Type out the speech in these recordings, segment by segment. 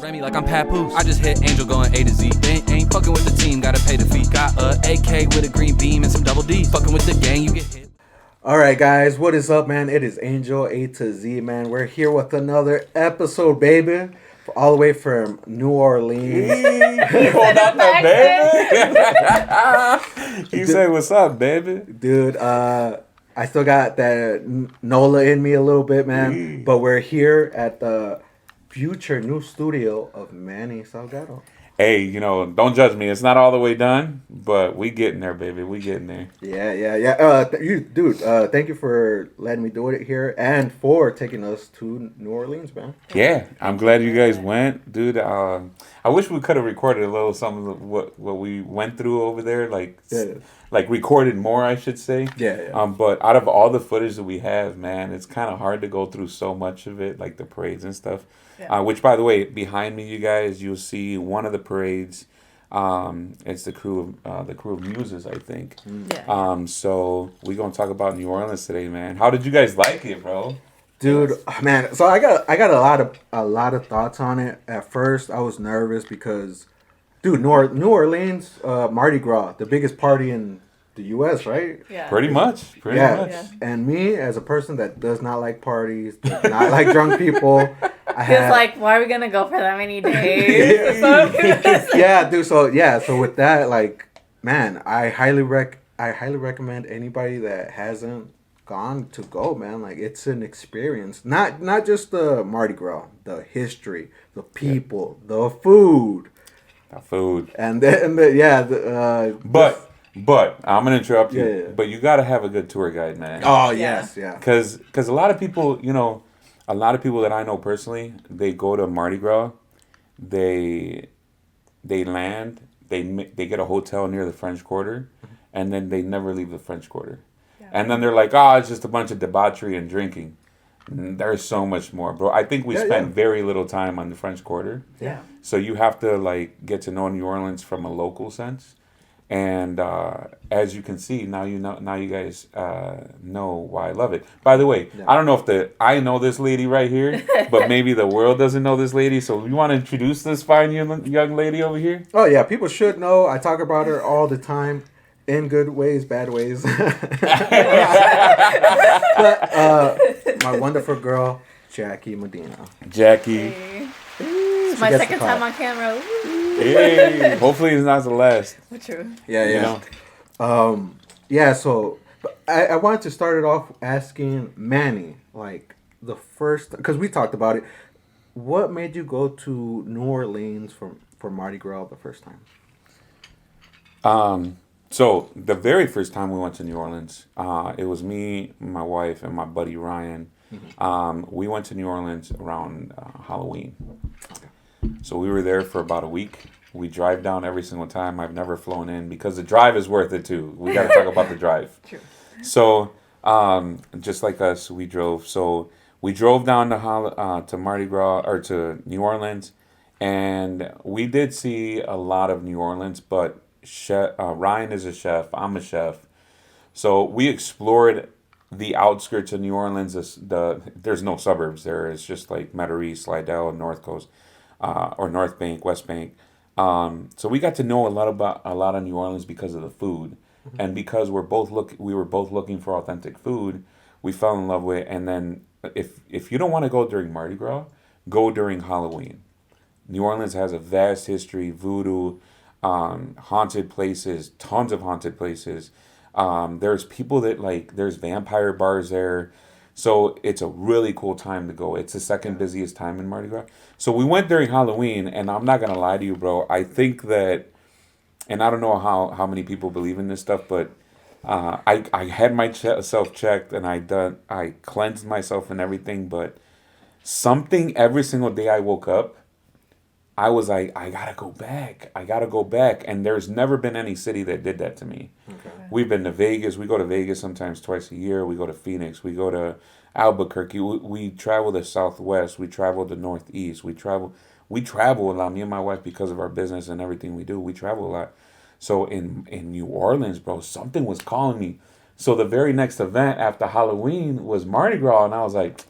Remy like I'm Papoose. I just hit Angel going A to Z. They ain't fucking with the team, gotta pay the fee. Got a AK with a green beam and some double D. Fucking with the gang, you get hit. Alright guys, what is up, man? It is Angel A2Z, man. We're here with another episode, baby. All the way from New Orleans. You pulled out that baby? You say, what's up, baby? Dude, I still got that NOLA in me a little bit, man. But we're here at the future new studio of Manny Salgado. Hey, you know, don't judge me. It's not all the way done, but we getting there, baby. We getting there. Yeah. Thank you for letting me do it here and for taking us to New Orleans, man. Yeah, I'm glad you guys went, dude. I wish we could have recorded a little some of what we went through over there, like recorded more, I should say. Yeah. But out of all the footage that we have, man, it's kind of hard to go through so much of it, like the parades and stuff. Yeah. Which, by the way, behind me, you guys, you'll see one of the parades. It's the crew of Muses, I think. Yeah. So we're gonna talk about New Orleans today, man. How did you guys like it, bro? Dude, man. So I got a lot of thoughts on it. At first, I was nervous because, dude, New Orleans, Mardi Gras, the biggest party in the U.S., right? Yeah. Pretty much. Yeah. And me, as a person that does not like parties, does not like drunk people. Feels like, why are we gonna go for that many days? Yeah, dude. So with that, like, man, I highly recommend anybody that hasn't gone to go, man. Like, it's an experience. Not just the Mardi Gras, the history, the people, the food. But I'm gonna interrupt you. Yeah. But you gotta have a good tour guide, man. Oh yes, yeah. Because a lot of people, you know. A lot of people that I know personally, they go to Mardi Gras, they land, they get a hotel near the French Quarter, and then they never leave the French Quarter. Yeah. And then they're like, it's just a bunch of debauchery and drinking. There's so much more, bro. I think we spent very little time on the French Quarter. Yeah. So you have to, like, get to know New Orleans from a local sense. And as you can see, now you guys know why I love it. By the way, I don't know if I know this lady right here, but maybe the world doesn't know this lady. So you want to introduce this fine young lady over here? Oh yeah, people should know. I talk about her all the time, in good ways, bad ways. But my wonderful girl, Jackie Medina. Jackie. Hey. It's my second time on camera. Hey, hopefully it's not the last. True. Yeah. You know? So I wanted to start it off asking Manny, like, the first, because we talked about it. What made you go to New Orleans for Mardi Gras the first time? So the very first time we went to New Orleans, it was me, my wife, and my buddy Ryan. Mm-hmm. We went to New Orleans around Halloween. Okay. So we were there for about a week. We drive down every single time. I've never flown in because the drive is worth it too. We got to talk about the drive. True. So just like us, we drove. So we drove down to Mardi Gras or to New Orleans, and we did see a lot of New Orleans. But Ryan is a chef. I'm a chef. So we explored the outskirts of New Orleans. There's no suburbs there. It's just like Metairie, Slidell, and North Coast. Or North Bank, West Bank. So we got to know a lot of New Orleans because of the food, and because we were both looking for authentic food. We fell in love with it. And then if you don't want to go during Mardi Gras, go during Halloween. New Orleans has a vast history, voodoo, haunted places, tons of haunted places. There's people there's vampire bars there. So it's a really cool time to go. It's the second busiest time in Mardi Gras. So we went during Halloween, and I'm not going to lie to you, bro. I think that, and I don't know how many people believe in this stuff, but I had myself checked, and I cleansed myself and everything, but something every single day I woke up, I was like, I got to go back. And there's never been any city that did that to me. Okay. We've been to Vegas. We go to Vegas sometimes twice a year. We go to Phoenix. We go to Albuquerque. We travel the Southwest. We travel the Northeast. We travel a lot. Me and my wife, because of our business and everything we do, we travel a lot. So in New Orleans, bro, something was calling me. So the very next event after Halloween was Mardi Gras. And I was like,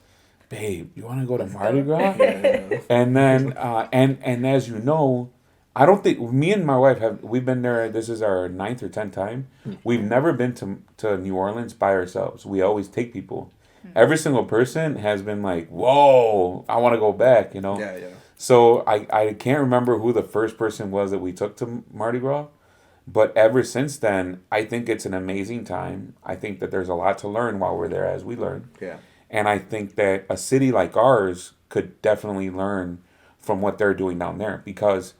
babe, you want to go to Mardi Gras? Yeah. And then, and as you know, I don't think me and my wife we've been there. This is our 9th or 10th time. We've never been to New Orleans by ourselves. We always take people. Every single person has been like, whoa, I want to go back, you know? Yeah, yeah. So I can't remember who the first person was that we took to Mardi Gras. But ever since then, I think it's an amazing time. I think that there's a lot to learn while we're there as we learn. Yeah. And I think that a city like ours could definitely learn from what they're doing down there because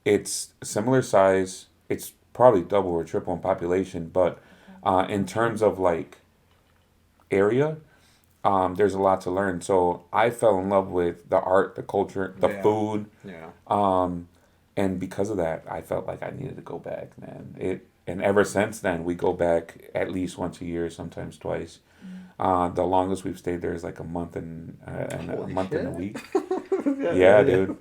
it's similar size. It's probably double or triple in population, but in terms of like area, there's a lot to learn. So I fell in love with the art, the culture, the food. Yeah. And because of that, I felt like I needed to go back, man. And ever since then, we go back at least once a year, sometimes twice. The longest we've stayed there is like a month and a week. Yeah, dude.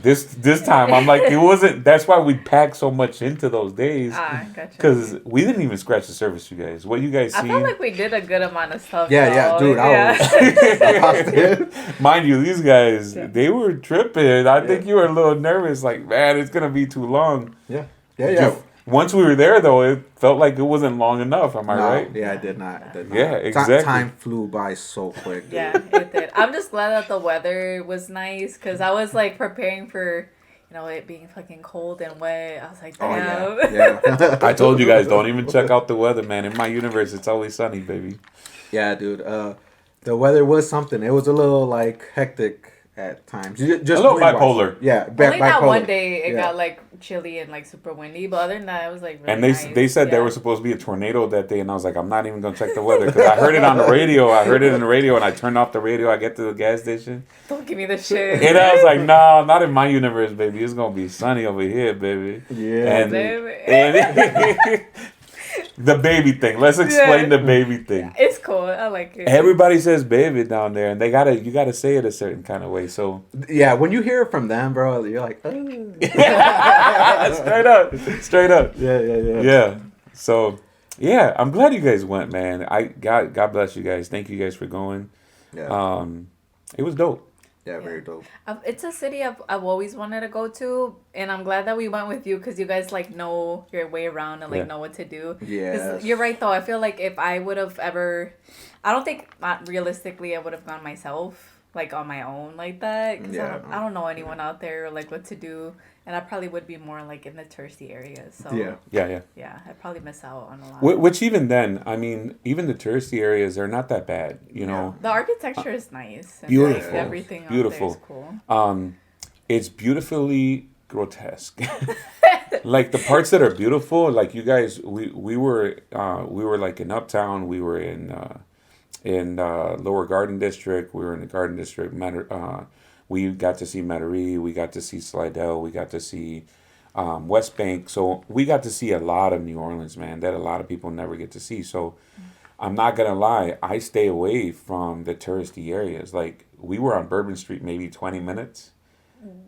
This time I'm like it wasn't. That's why we packed so much into those days. Gotcha. Because we didn't even scratch the surface, you guys. What you guys I seen? felt like we did a good amount of stuff. Yeah, though. dude. I was. Mind you, these guys they were tripping. I think you were a little nervous. Like, man, it's gonna be too long. Yeah. Yeah. Once we were there, though, it felt like it wasn't long enough. Am I right? Yeah, I did not. Yeah, exactly. Time flew by so quick. Dude. Yeah, it did. I'm just glad that the weather was nice because I was like preparing for, it being fucking cold and wet. I was like, damn. Oh, yeah. I told you guys, don't even check out the weather, man. In my universe, it's always sunny, baby. Yeah, dude. The weather was something. It was a little like hectic at times. Just a little wind-wise. bipolar. Yeah, Only that bipolar. one day it got like chilly and like super windy, but other than that, it was like really And nice. they said there was supposed to be a tornado that day, and I was like, I'm not even gonna check the weather because I heard it on the radio. I heard it in the radio, and I turned off the radio. I get to the gas station, Don't give me the shit. and I was like, no, not in my universe, baby. It's gonna be sunny over here, baby. Yeah. And the baby thing. Let's explain the baby thing. It's cool. I like it. Everybody says baby down there, and you gotta say it a certain kind of way. So Yeah, when you hear it from them, bro, you're like, oh. straight up. Yeah. Yeah. So yeah, I'm glad you guys went, man. God bless you guys. Thank you guys for going. Yeah. It was dope. Yeah, very dope. It's a city I've always wanted to go to, and I'm glad that we went with you because you guys like know your way around and like know what to do. Yeah. You're right though. I feel like if I would have ever, I don't think realistically I would have gone myself like on my own like that. Cause I don't know anyone out there or like what to do, and I probably would be more like in the touristy areas. So Yeah. I'd probably miss out on a lot. Which even then, I mean, even the touristy areas are not that bad, you know. The architecture is nice. And Beautiful. Like, everything Beautiful. out there is cool. It's beautifully grotesque. Like the parts that are beautiful, like you guys, we were like in Uptown, we were in Lower Garden District, we were in the Garden District. We got to see Metairie, we got to see Slidell, we got to see West Bank. So we got to see a lot of New Orleans, man, that a lot of people never get to see. So I'm not gonna lie, I stay away from the touristy areas. Like we were on Bourbon Street maybe 20 minutes.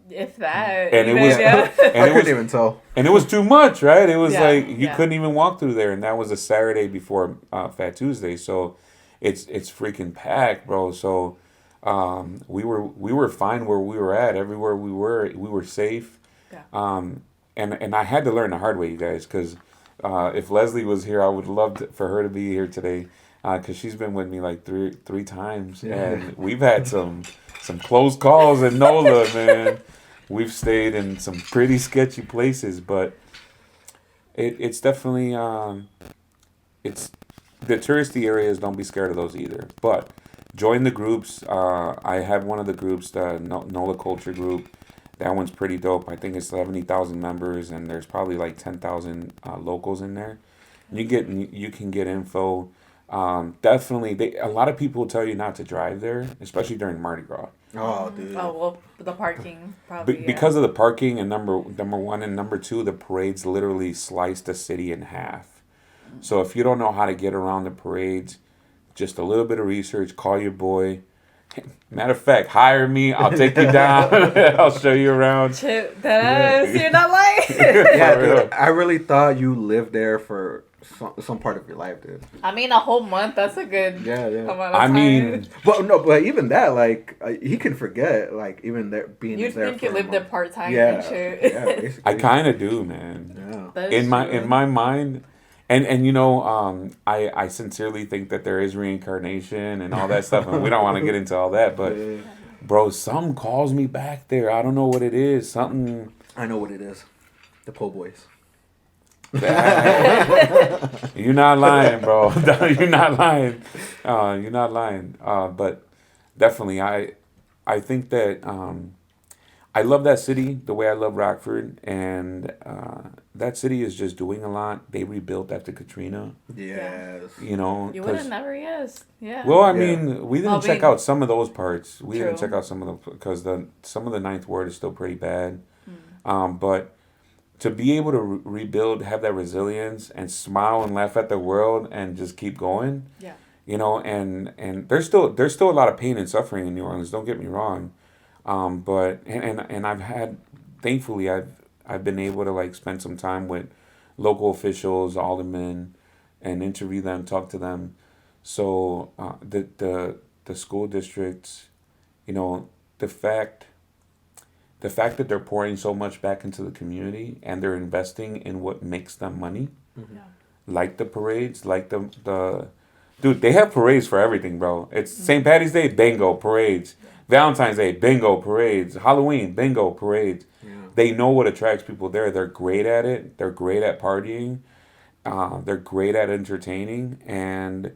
If that. And it even, was I couldn't even tell. and it was too much, right? It was Yeah, like you yeah. couldn't even walk through there, and that was a Saturday before Fat Tuesday, so it's freaking packed, bro. So we were fine where we were at. Everywhere we were safe. Yeah. And I had to learn the hard way, you guys, because if Leslie was here, I would love for her to be here today, because she's been with me like three times, and we've had some close calls in NOLA, man. We've stayed in some pretty sketchy places, but it's definitely it's the touristy areas. Don't be scared of those either. But join the groups. I have one of the groups, the NOLA Culture Group. That one's pretty dope. I think it's 70,000 members, and there's probably like 10,000 locals in there. You can get info. Definitely, a lot of people tell you not to drive there, especially during Mardi Gras. Oh, dude. Oh, well, the parking probably. Because of the parking and number one and number two, the parades literally slice the city in half. So if you don't know how to get around the parades, just a little bit of research, call your boy. Matter of fact, hire me. I'll take you down. I'll show you around. Chip, that ass, you're not lying. Yeah, dude. I really thought you lived there for some part of your life, dude. I mean, a whole month. That's a good amount of time. I mean, but even that, like, he can forget, like, even there being you there. think you lived there part time Yeah, and shit. yeah. Basically. I kind of do, man. Yeah. In my mind, and you know, I sincerely think that there is reincarnation and all that stuff, and we don't want to get into all that, but bro, something calls me back there. I don't know what it is. Something. I know what it is. The po' boys. You're not lying, bro. You're not lying. You're not lying. But definitely, I think that I love that city the way I love Rockford, and that city is just doing a lot. They rebuilt after Katrina. Yes. You know, You would have never guessed. Yeah. well, I mean, we didn't check out some of those parts. We didn't True. check out some of them because some of the Ninth Ward is still pretty bad. But to be able to rebuild, have that resilience, and smile and laugh at the world, and just keep going. Yeah. You know, and there's still a lot of pain and suffering in New Orleans. Don't get me wrong, but and I've had, thankfully, I've been able to like spend some time with local officials, aldermen, and interview them, talk to them. So the school districts, you know, the fact that they're pouring so much back into the community and they're investing in what makes them money, like the parades, like the dude, they have parades for everything, bro. It's St. Patty's Day, bingo, parades. Valentine's Day, bingo, parades. Halloween, bingo, parades. Yeah. They know what attracts people there. They're great at it. They're great at partying. They're great at entertaining, and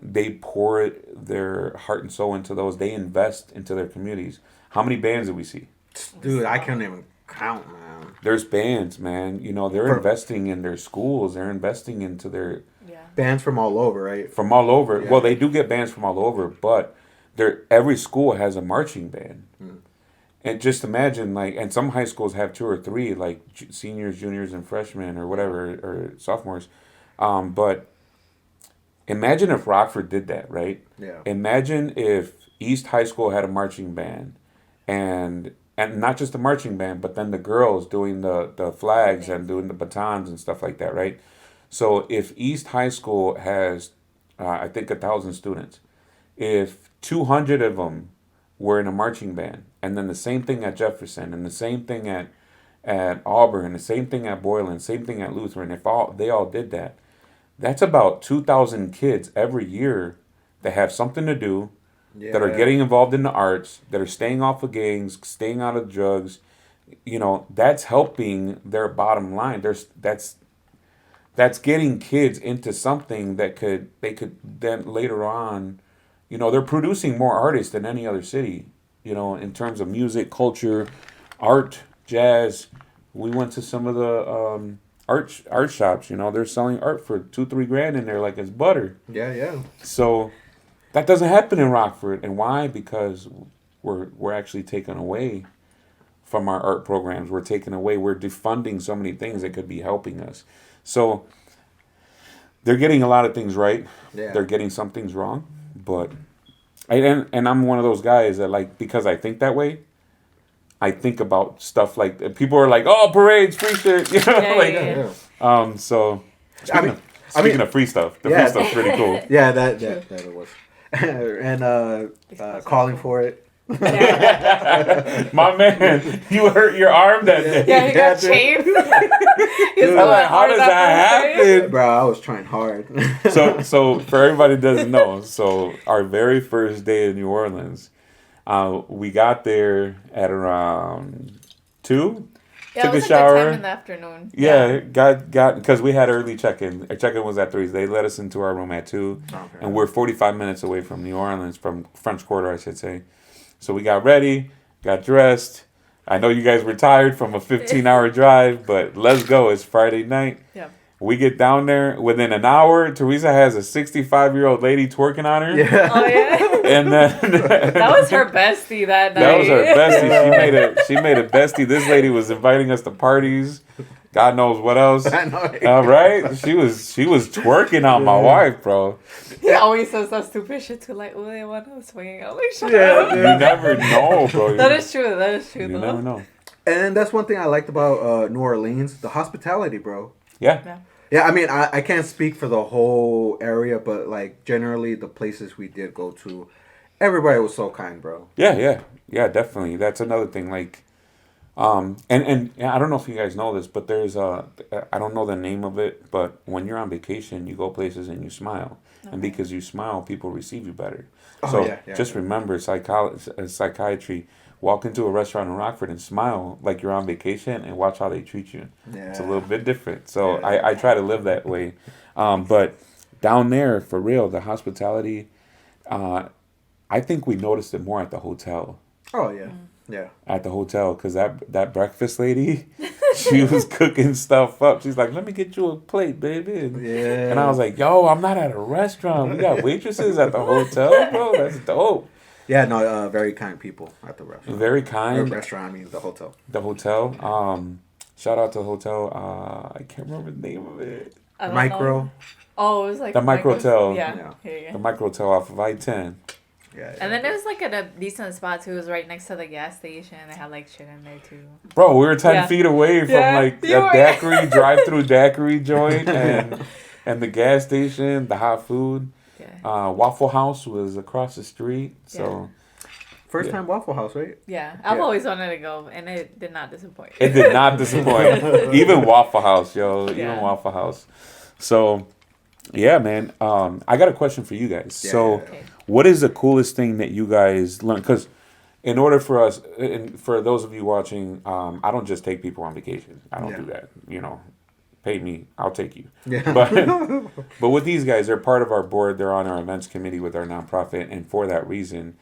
they pour their heart and soul into those. They invest into their communities. How many bands do we see? Dude, I can't even count, man. There's bands, man. You know, they're investing in their schools. They're investing into their bands from all over, right? From all over. Yeah. Well, they do get bands from all over, but every school has a marching band. And just imagine, like, and some high schools have 2 or 3, like seniors, juniors, and freshmen, or whatever, or sophomores. But imagine if Rockford did that, right? Yeah. Imagine if East High School had a marching band, and not just the marching band, but then the girls doing the flags and doing the batons and stuff like that, right? So if East High School has, I think, 1,000 students, if 200 of them were in a marching band, and then the same thing at Jefferson, and the same thing at Auburn, the same thing at Boylan, same thing at Lutheran, if they all did that, that's about 2,000 kids every year that have something to do, that are getting involved in the arts, that are staying off of gangs, staying out of drugs. You know, that's helping their bottom line. That's getting kids into something that they could then later on, you know, they're producing more artists than any other city, you know, in terms of music, culture, art, jazz. We went to some of the art shops, you know, they're selling art for $2-3 grand in there like it's butter. Yeah. So that doesn't happen in Rockford. And why? Because we're actually taken away from our art programs. We're defunding so many things that could be helping us. So they're getting a lot of things right. Yeah. They're getting some things wrong. But and I'm one of those guys that, like, because I think that way, I think about stuff like, people are like, oh, parades, free shit, you know, So speaking of free stuff, the free stuff's pretty cool. Yeah, that it was. And calling for it. My man, you hurt your arm that day. Yeah, he got shaved. How does that happen? Bro, I was trying hard. So for everybody that doesn't know, so our very first day in New Orleans, we got there at around 2. Yeah, took it was a shower. Good time in the afternoon. Yeah, got because we had early check-in. Our check-in was at 3. They let us into our room at 2, and we're 45 minutes away from New Orleans, from French Quarter, I should say. So we got ready, got dressed. I know you guys were tired from a 15-hour drive, but let's go. It's Friday night. Yeah. We get down there. Within an hour, Teresa has a 65-year-old lady twerking on her. Yeah. Oh, yeah. And then that was her bestie that night. That was her bestie. She made a bestie. This lady was inviting us to parties. God knows what else. I know. All right. She was twerking on my wife, bro. He always says that stupid shit too, like, oh, they want to swing. I'm like, shut up. You never know, bro. That is true. You never know. And that's one thing I liked about New Orleans, the hospitality, bro. Yeah. Yeah, I mean, I can't speak for the whole area, but like generally the places we did go to, everybody was so kind, bro. Yeah, definitely. That's another thing. Like, and I don't know if you guys know this, but there's I don't know the name of it, but when you're on vacation, you go places and you smile, and because you smile, people receive you better. Oh So yeah, yeah. just remember, psychiatry. Walk into a restaurant in Rockford and smile like you're on vacation, and watch how they treat you. Yeah. It's a little bit different. So Yeah. I try to live that way. But down there, for real, the hospitality. I think we noticed it more at the hotel. Oh yeah, yeah. At the hotel, because that breakfast lady, she was cooking stuff up. She's like, "Let me get you a plate, baby." Yeah. And I was like, "Yo, I'm not at a restaurant. We got waitresses at the hotel, bro. That's dope." Yeah, no, very kind people at the restaurant. Very Or kind. restaurant, I mean the hotel. The hotel. Shout out to the hotel. I can't remember the name of it. I don't Micro. know. Oh, it was like The Microtel. Yeah. Yeah. The microtel off of I-10. Yeah. And then it was like at a decent spot too. It was right next to the gas station. They had like shit in there too. Bro, we were 10 Yeah. feet away from Yeah, like a you were. daiquiri, drive-through daiquiri joint and the gas station, the hot food. Yeah. Waffle House was across the street. So First time Waffle House, right? Yeah. I've Yeah. always wanted to go, and it did not disappoint. it did not disappoint. Even Waffle House, yo. Even Yeah. Waffle House. So, yeah, man. I got a question for you guys. Yeah, So, yeah, yeah. Okay. what is the coolest thing that you guys learned? Because in order for us, and for those of you watching, I don't just take people on vacation. I don't Yeah. do that. You know, pay me, I'll take you. Yeah. But with these guys, they're part of our board. They're on our events committee with our nonprofit, and for that reason,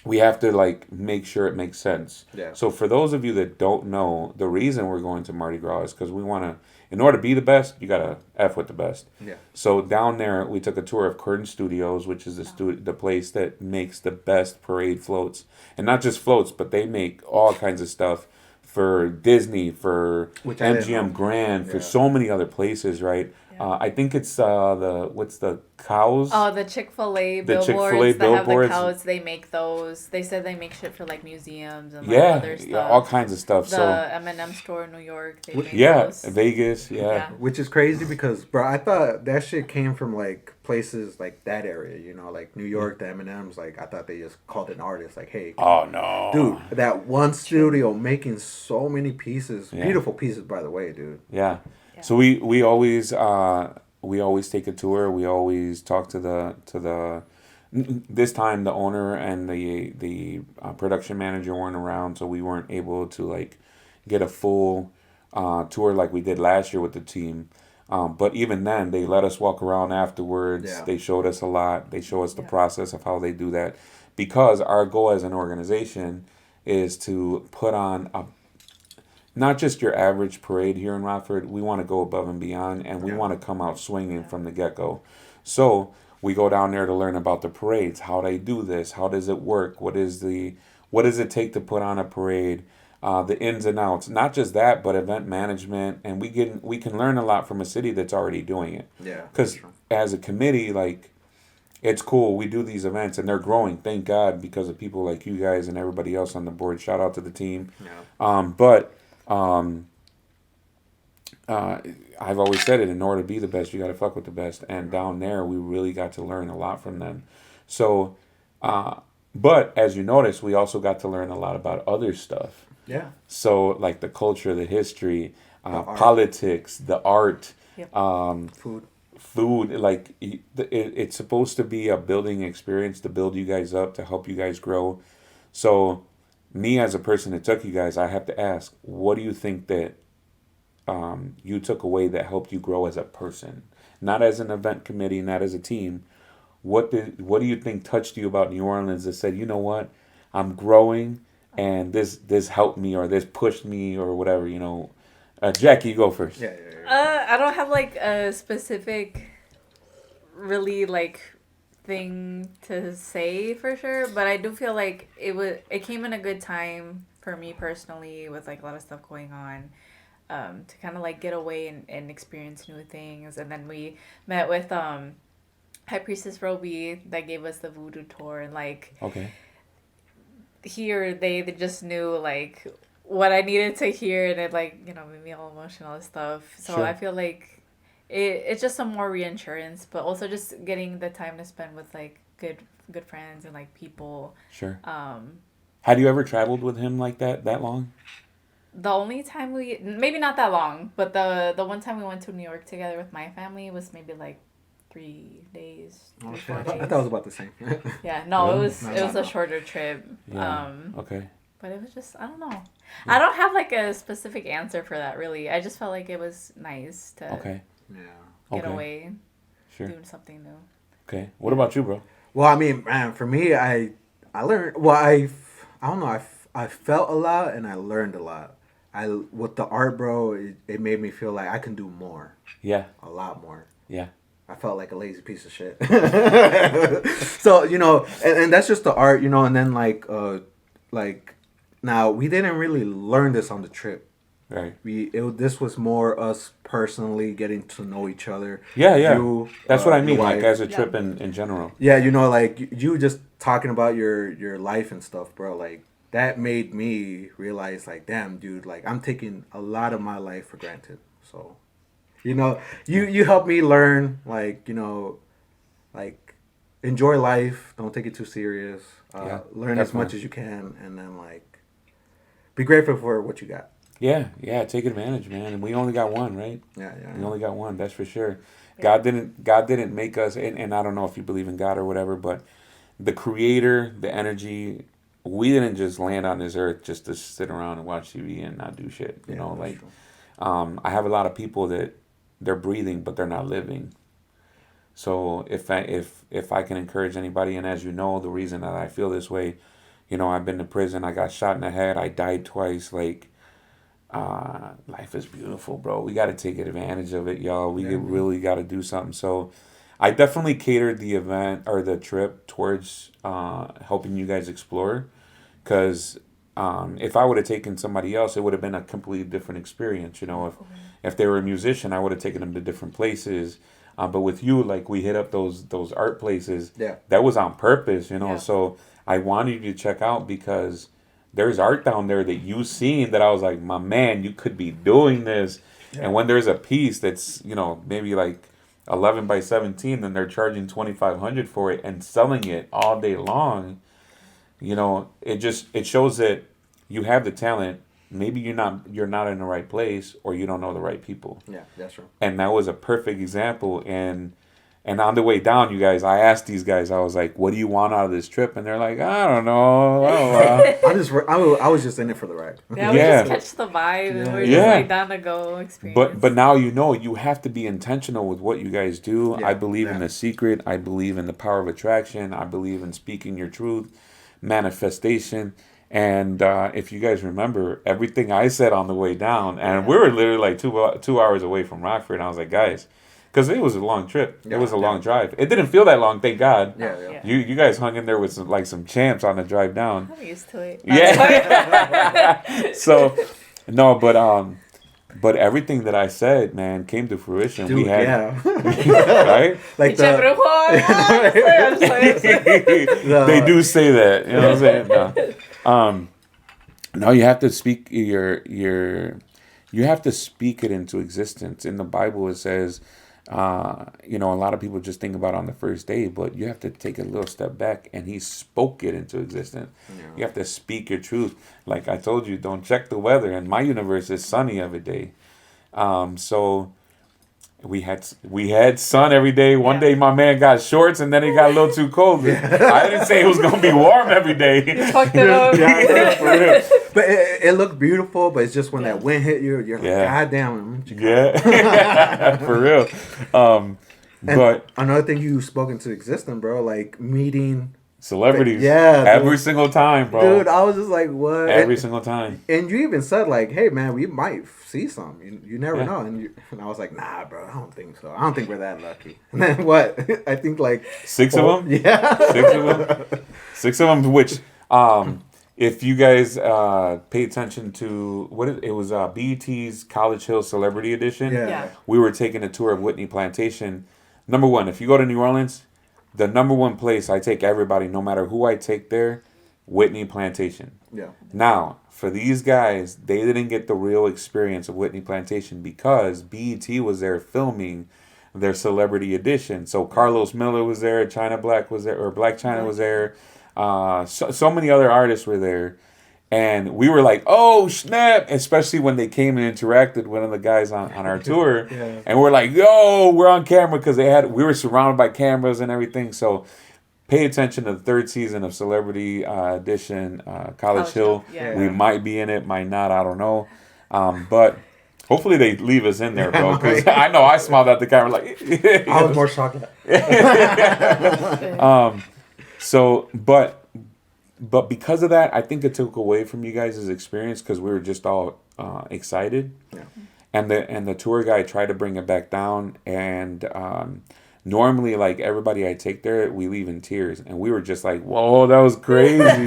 we have to like make sure it makes sense. Yeah. So for those of you that don't know, the reason we're going to Mardi Gras is because we want to. In order to be the best, you gotta F with the best. Yeah. So down there, we took a tour of Curtin Studios, which is the place that makes the best parade floats, and not just floats, but they make all kinds of stuff for Disney, for Which I didn't MGM know. Grand, for Yeah. so many other places, right? Yeah. I think it's what's the cows? Oh, the Chick-fil-A The billboards Chick-fil-A that have the billboards. cows, they make those. They said they make shit for like museums and like yeah, other stuff. yeah, all kinds of stuff. The So M&M store in New York, they Wh- make yeah, those. Vegas, yeah. Yeah. Which is crazy because, bro, I thought that shit came from like places like that area, you know, like New York, the M&Ms. Like I thought they just called an artist, like, hey, Oh no, dude, that one studio making so many pieces, Yeah. beautiful pieces, by the way, dude. Yeah. Yeah. So we always take a tour. We always talk to the this time the owner and the production manager weren't around, so we weren't able to like get a full tour like we did last year with the team. But even then, they let us walk around afterwards. Yeah. They showed us a lot. They show us the Yeah. process of how they do that, because our goal as an organization is to put on not just your average parade here in Rockford. We want to go above and beyond, and we Yeah. want to come out swinging from the get-go. So we go down there to learn about the parades, how they do this, how does it work, what does it take to put on a parade, the ins and outs. Not just that, but event management, and we can learn a lot from a city that's already doing it. Yeah. Because as a committee, like, it's cool. We do these events, and they're growing. Thank God, because of people like you guys and everybody else on the board. Shout out to the team. Yeah. I've always said it, in order to be the best, you got to fuck with the best. And down there, we really got to learn a lot from them. So, but as you notice, we also got to learn a lot about other stuff. Yeah. So, like the culture, the history, art. politics, the art, Yep. Food. like it's supposed to be a building experience to build you guys up, to help you guys grow. So, me as a person that took you guys, I have to ask, what do you think that you took away that helped you grow as a person, not as an event committee, not as a team? What do you think touched you about New Orleans that said, you know what, I'm growing, and this helped me, or this pushed me, or whatever, you know? Jackie, you go first. Yeah. Yeah. I don't have like a specific, really like thing to say for sure, but I do feel like it came in a good time for me personally, with like a lot of stuff going on, to kind of like get away and experience new things. And then we met with High Priestess Roby that gave us the voodoo tour, and like Okay. here they just knew like what I needed to hear, and it like made me all emotional and stuff. So Sure. I feel like it's just some more reassurance, but also just getting the time to spend with like good friends and like people. Sure. Had you ever traveled with him like that long? The only time maybe not that long, but the one time we went to New York together with my family was maybe like 3 days, Oh, 3, shit. 4 I days. thought it was about the same. Yeah, no, Really? it was a shorter trip. Yeah. Okay. But it was just, I don't know. I don't have like a specific answer for that really. I just felt like it was nice to Okay. Yeah. get Okay. away, Sure. doing something new. Okay. What about you, bro? Well, I mean, man, for me, I learned. Well, I don't know. I felt a lot and I learned a lot. With the art, bro, it made me feel like I can do more, Yeah. a lot more. Yeah. I felt like a lazy piece of shit. So and that's just the art, and then like now we didn't really learn this on the trip. Right. This was more us personally getting to know each other. Yeah. Yeah. You, That's what I your mean. Like wife. as a trip in general. Yeah, like you just talking about your life and stuff, bro. Like that made me realize, like, damn, dude, like I'm taking a lot of my life for granted. So, you helped me learn, like, like enjoy life. Don't take it too serious. Learn as much as you can, and then like be grateful for what you got. Yeah. Yeah. Take advantage, man. And we only got one, right? Yeah. We only got one. That's for sure. God didn't make us, and I don't know if you believe in God or whatever, but the creator, the energy, we didn't just land on this earth just to sit around and watch TV and not do shit. You know, like, I have a lot of people that they're breathing, but they're not living. So if I can encourage anybody, and as you know, the reason that I feel this way, I've been to prison, I got shot in the head, I died twice, like, life is beautiful, bro. We got to take advantage of it, y'all. We really got to do something. So I definitely catered the event or the trip towards helping you guys explore, because if I would have taken somebody else, it would have been a completely different experience. If they were a musician, I would have taken them to different places. But with you, like, we hit up those art places. Yeah. That was on purpose, Yeah. So I wanted you to check out because there's art down there that you seen that I was like, my man, you could be doing this. Yeah. And when there's a piece that's, maybe like 11 by 17, then they're charging 2,500 for it and selling it all day long. It shows that you have the talent. Maybe you're not in the right place, or you don't know the right people. Yeah, that's true. And that was a perfect example. And on the way down, you guys, I asked these guys, I was like, what do you want out of this trip? And they're like, I don't know. I was just in it for the ride. Yeah, we just catch the vibe, and we're just like down to go experience. But now you have to be intentional with what you guys do. Yeah, I believe in the secret. I believe in the power of attraction. I believe in speaking your truth, manifestation. And if you guys remember, everything I said on the way down, and we were literally like 2 hours away from Rockford, and I was like, guys, because it was a long trip. It was a long drive. It didn't feel that long, thank God. Yeah. You guys hung in there with some champs on the drive down. I'm used to it. Yeah. So, no, but everything that I said, man, came to fruition. Dude, we had, right? Like they do say that. You know what I'm saying? No. No, you have to speak you have to speak it into existence. In the Bible, it says, a lot of people just think about it on the first day, but you have to take a little step back, and he spoke it into existence. Yeah. You have to speak your truth. Like I told you, don't check the weather. In my universe, it's sunny every day. So we had sun every day. One day my man got shorts, and then it got a little too cold. I didn't say it was gonna be warm every day. You fucked it up. For real. But it looked beautiful, but it's just when that wind hit you, you're like, God damn. Yeah. For real. But another thing you spoke into existence, bro, like meeting celebrities. Yeah. Every single time, bro. Dude, I was just like, what? Every single time. And you even said, like, hey, man, we might see some. You never know. And I was like, nah, bro, I don't think so. I don't think we're that lucky. And then what? I think like 6 of them? Yeah. 6 of them? 6 of them, which, if you guys pay attention to, it was BET's College Hill Celebrity Edition. Yeah. We were taking a tour of Whitney Plantation. Number one, if you go to New Orleans, the number one place I take everybody, no matter who I take there, Whitney Plantation. Yeah. Now, for these guys, they didn't get the real experience of Whitney Plantation because BET was there filming their celebrity edition. So Carlos Miller was there, China Black was there, or Black China was there. So many other artists were there. And we were like, oh, snap. Especially when they came and interacted with one of the guys on our tour. Yeah. And we're like, yo, we're on camera because we were surrounded by cameras and everything. So pay attention to the third season of Celebrity Edition, College Hill. Yeah. We might be in it, might not, I don't know. But hopefully they leave us in there, bro. Because I know I smiled at the camera like... I was more shocked. So, but because of that, I think it took away from you guys' experience because we were just all excited. Yeah. And the tour guide tried to bring it back down. And normally, like, everybody I take there, we leave in tears. And we were just like, whoa, that was crazy.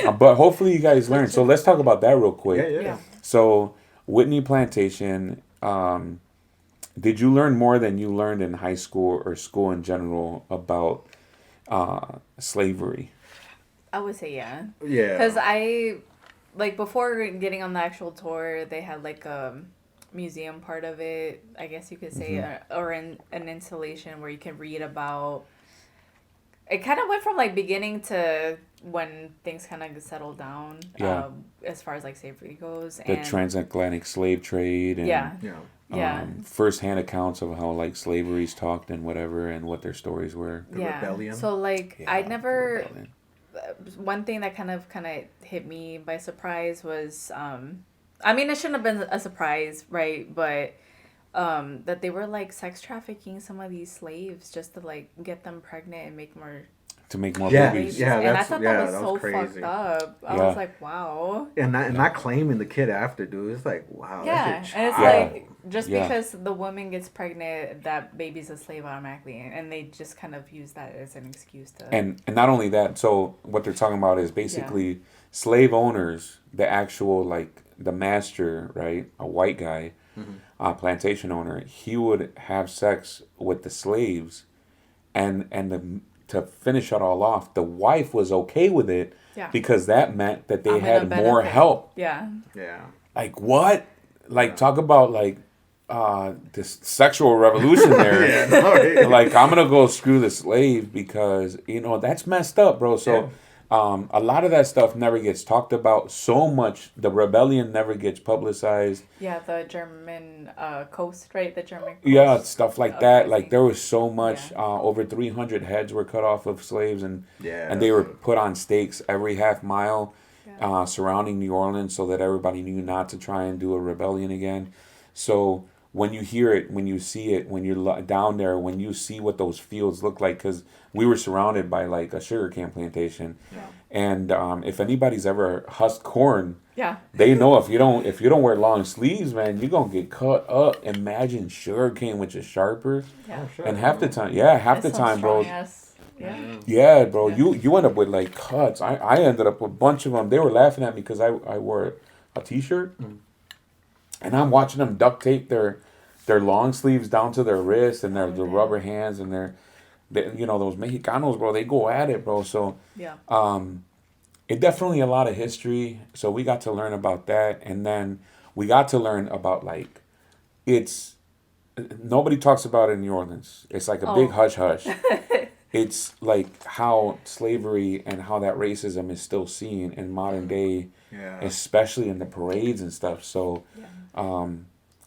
But hopefully you guys learned. So let's talk about that real quick. Yeah. So Whitney Plantation, did you learn more than you learned in high school or school in general about slavery? I would say yeah. Yeah. Because before getting on the actual tour, they had like a museum part of it, I guess you could say, or an installation where you can read about. It kind of went from like beginning to when things kind of settled down. Yeah. As far as like slavery goes, The transatlantic slave trade and yeah. first-hand accounts of how like slavery's talked and whatever and what their stories were. The rebellion. So like I never. Rebellion. One thing that kind of hit me by surprise was I mean, it shouldn't have been a surprise, right? But that they were like sex trafficking some of these slaves just to like get them pregnant and make more babies. Yeah, And I thought that was that so was crazy. fucked up. I was like, wow. And not claiming the kid after, dude. It's like, wow. Yeah, That's and it's like just because the woman gets pregnant, that baby's a slave automatically, and they just kind of use that as an excuse to. And not only that, so what they're talking about is basically slave owners, the actual like the master, right, a white guy, plantation owner, he would have sex with the slaves, and to finish it all off, the wife was okay with it because that meant that they had more help. Yeah. Yeah. Like what? Like talk about like this sexual revolution there. Like I'm gonna go screw the slave because that's messed up, bro. So a lot of that stuff never gets talked about so much. The rebellion never gets publicized. Yeah, the German coast, right? The German coast. Yeah, stuff like that. Crazy. Like there was so much. Over 300 heads were cut off of slaves, and Yeah. they were put on stakes every half mile surrounding New Orleans, so that everybody knew not to try and do a rebellion again. So when you hear it, when you see it, when you're down there, when you see what those fields look like, because we were surrounded by like a sugarcane plantation, and if anybody's ever husked corn, they know if you don't wear long sleeves, man, you're gonna get cut up. Imagine sugarcane, which is sharper, and half the time, bro. Yeah, bro, you end up with like cuts. I ended up with a bunch of them. They were laughing at me because I wore a t-shirt. And I'm watching them duct tape their long sleeves down to their wrists and the rubber hands and those Mexicanos, bro, they go at it, bro. So it definitely a lot of history. So we got to learn about that, and then we got to learn about like nobody talks about it in New Orleans. It's like a big hush hush. It's like how slavery and how that racism is still seen in modern day, especially in the parades and stuff. So.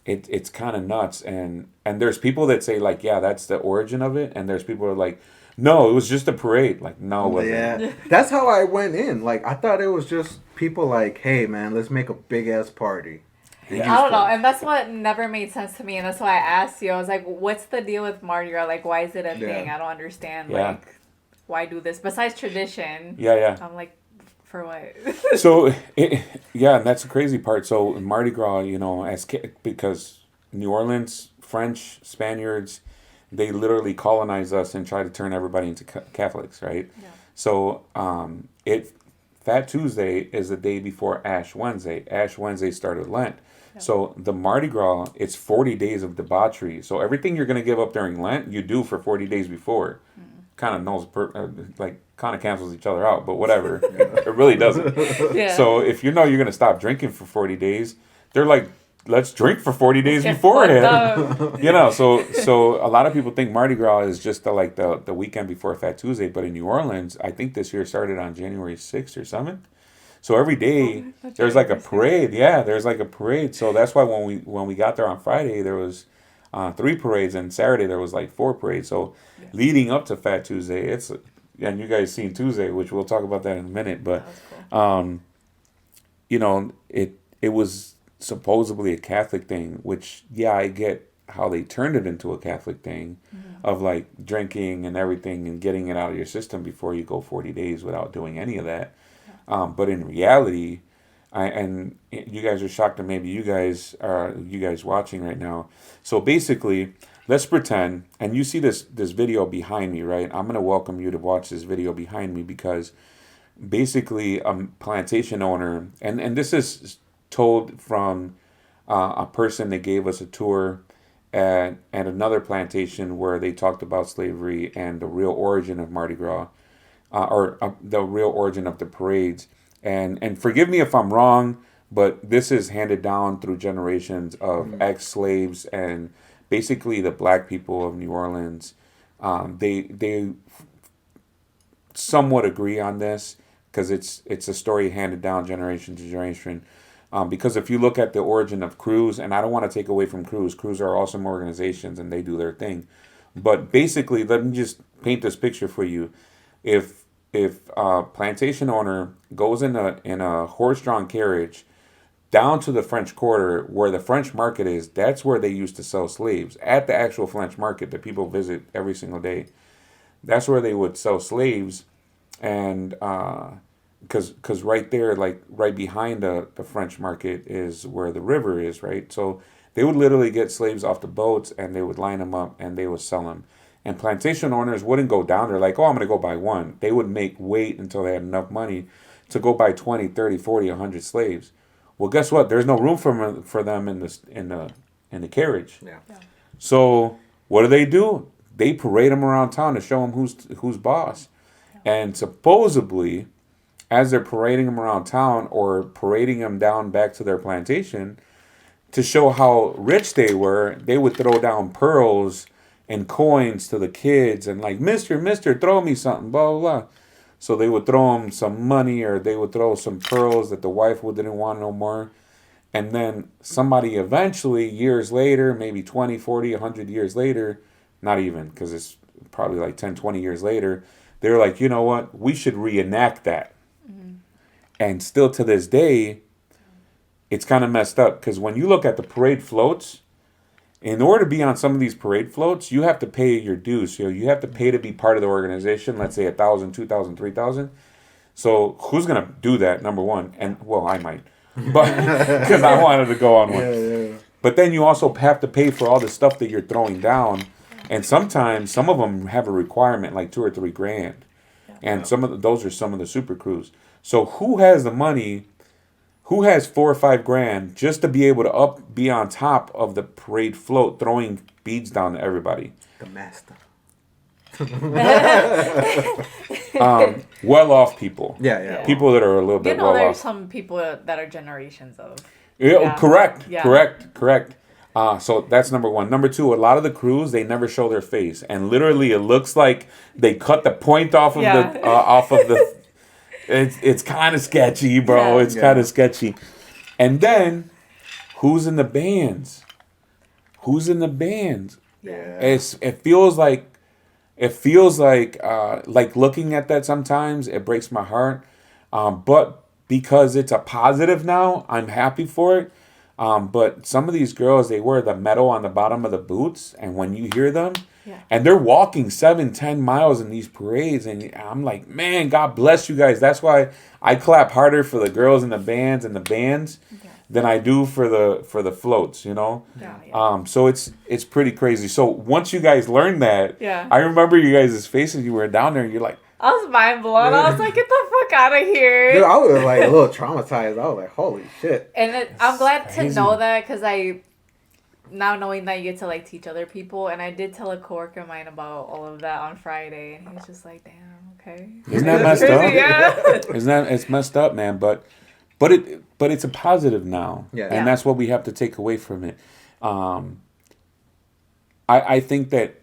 It's kind of nuts, and there's people that say like, that's the origin of it, and there's people who are like, no, it was just a parade. Like, no, it wasn't. Yeah, that's how I went in. Like, I thought it was just people like, hey man, let's make a big ass party. I don't know, and that's what never made sense to me, and that's why I asked you. I was like, what's the deal with Mardi Gras? Like, why is it a thing? I don't understand. Like, why do this besides tradition? I'm like, for what? So, and that's the crazy part. So, Mardi Gras, because New Orleans, French, Spaniards, they literally colonized us and tried to turn everybody into Catholics, right? Yeah. So, Fat Tuesday is the day before Ash Wednesday. Ash Wednesday started Lent. Yeah. So, the Mardi Gras, it's 40 days of debauchery. So, everything you're going to give up during Lent, you do for 40 days before. kind of kind of cancels each other out, but whatever. It really doesn't. Yeah. So if you know you're gonna stop drinking for 40 days, they're like, let's drink for 40 days Get beforehand. fucked up. You know, so a lot of people think Mardi Gras is just the weekend before Fat Tuesday, but in New Orleans, I think this year started on January 6th or 7th. So every day there's like a parade. Yeah, there's like a parade. So that's why when we got there on Friday, there was 3 parades, and Saturday there was like 4 parades. So leading up to Fat Tuesday, and you guys seen Tuesday, which we'll talk about that in a minute. But Cool. you know, it was supposedly a Catholic thing, which I get how they turned it into a Catholic thing of like drinking and everything and getting it out of your system before you go 40 days without doing any of that. But in reality, and you guys are shocked, and maybe you guys watching right now. So basically, let's pretend, and you see this video behind me, right? I'm gonna welcome you to watch this video behind me, because basically a plantation owner, and this is told from a person that gave us a tour at another plantation where they talked about slavery and the real origin of Mardi Gras. Or the real origin of the parades. And forgive me if I'm wrong, but this is handed down through generations of ex-slaves and basically the black people of New Orleans. They somewhat agree on this, because it's a story handed down generation to generation. Because if you look at the origin of Crews, and I don't want to take away from Crews are awesome organizations and they do their thing. But basically, let me just paint this picture for you. If a plantation owner goes in a horse-drawn carriage down to the French Quarter, where the French market is, that's where they used to sell slaves. At the actual French market that people visit every single day, that's where they would sell slaves. And because right there, like right behind the French market, is where the river is, right? So they would literally get slaves off the boats and they would line them up and they would sell them. And plantation owners wouldn't go down there like, oh, I'm going to go buy one. They would wait until they had enough money to go buy 20, 30, 40, 100 slaves. Well, guess what? There's no room for them in the carriage. Yeah. So what do? They parade them around town to show them who's boss. And supposedly, as they're parading them around town or parading them down back to their plantation, to show how rich they were, they would throw down pearls and coins to the kids and like, Mister, throw me something, blah, blah, blah. So they would throw them some money, or they would throw some pearls that the wife didn't want no more. And then somebody eventually, years later, maybe 20, 40, 100 years later, not even, because it's probably like 10, 20 years later, they're like, you know what, we should reenact that. Mm-hmm. And still to this day, it's kind of messed up, because when you look at the parade floats, in order to be on some of these parade floats, you have to pay your dues. So you have to pay to be part of the organization. Let's say 1,000, 2,000, 3,000. So who's gonna do that? Number one, and well, I might, but because I wanted to go on one. Yeah. But then you also have to pay for all the stuff that you're throwing down, and sometimes some of them have a requirement like $2 or $3 grand, and those are some of the super crews. So who has the money? Who has $4 or $5 grand just to be able to be on top of the parade float, throwing beads down to everybody? The master. Well-off people. Yeah. People that are a little bit well-off. There's some people that are generations of. Yeah. Correct. Yeah. Correct. So that's number one. Number two, a lot of the crews, they never show their face, and literally it looks like they cut the point off of the. It's kind of sketchy, bro. Yeah. It's kind of sketchy. And then, who's in the bands? Yeah. It feels like looking at that sometimes, it breaks my heart. But because it's a positive now, I'm happy for it. But some of these girls, they wear the metal on the bottom of the boots, and when you hear them, and they're walking 7-10 miles in these parades, and I'm like, man, God bless you guys. That's why I clap harder for the girls in the bands than I do for the floats, you know. So it's pretty crazy. So once you guys learned that, I remember you guys' faces. You were down there, and you're like, I was mind blown. I was like, get the fuck out of here. Dude, I was like a little traumatized. I was like, holy shit. And I'm glad to know that, because now knowing that you get to like teach other people, and I did tell a coworker of mine about all of that on Friday, and he was just like, "Damn, okay." Isn't that messed Crazy, up? yeah. Isn't that it's messed up, man? But it's a positive now, Yeah. and that's what we have to take away from it. I think that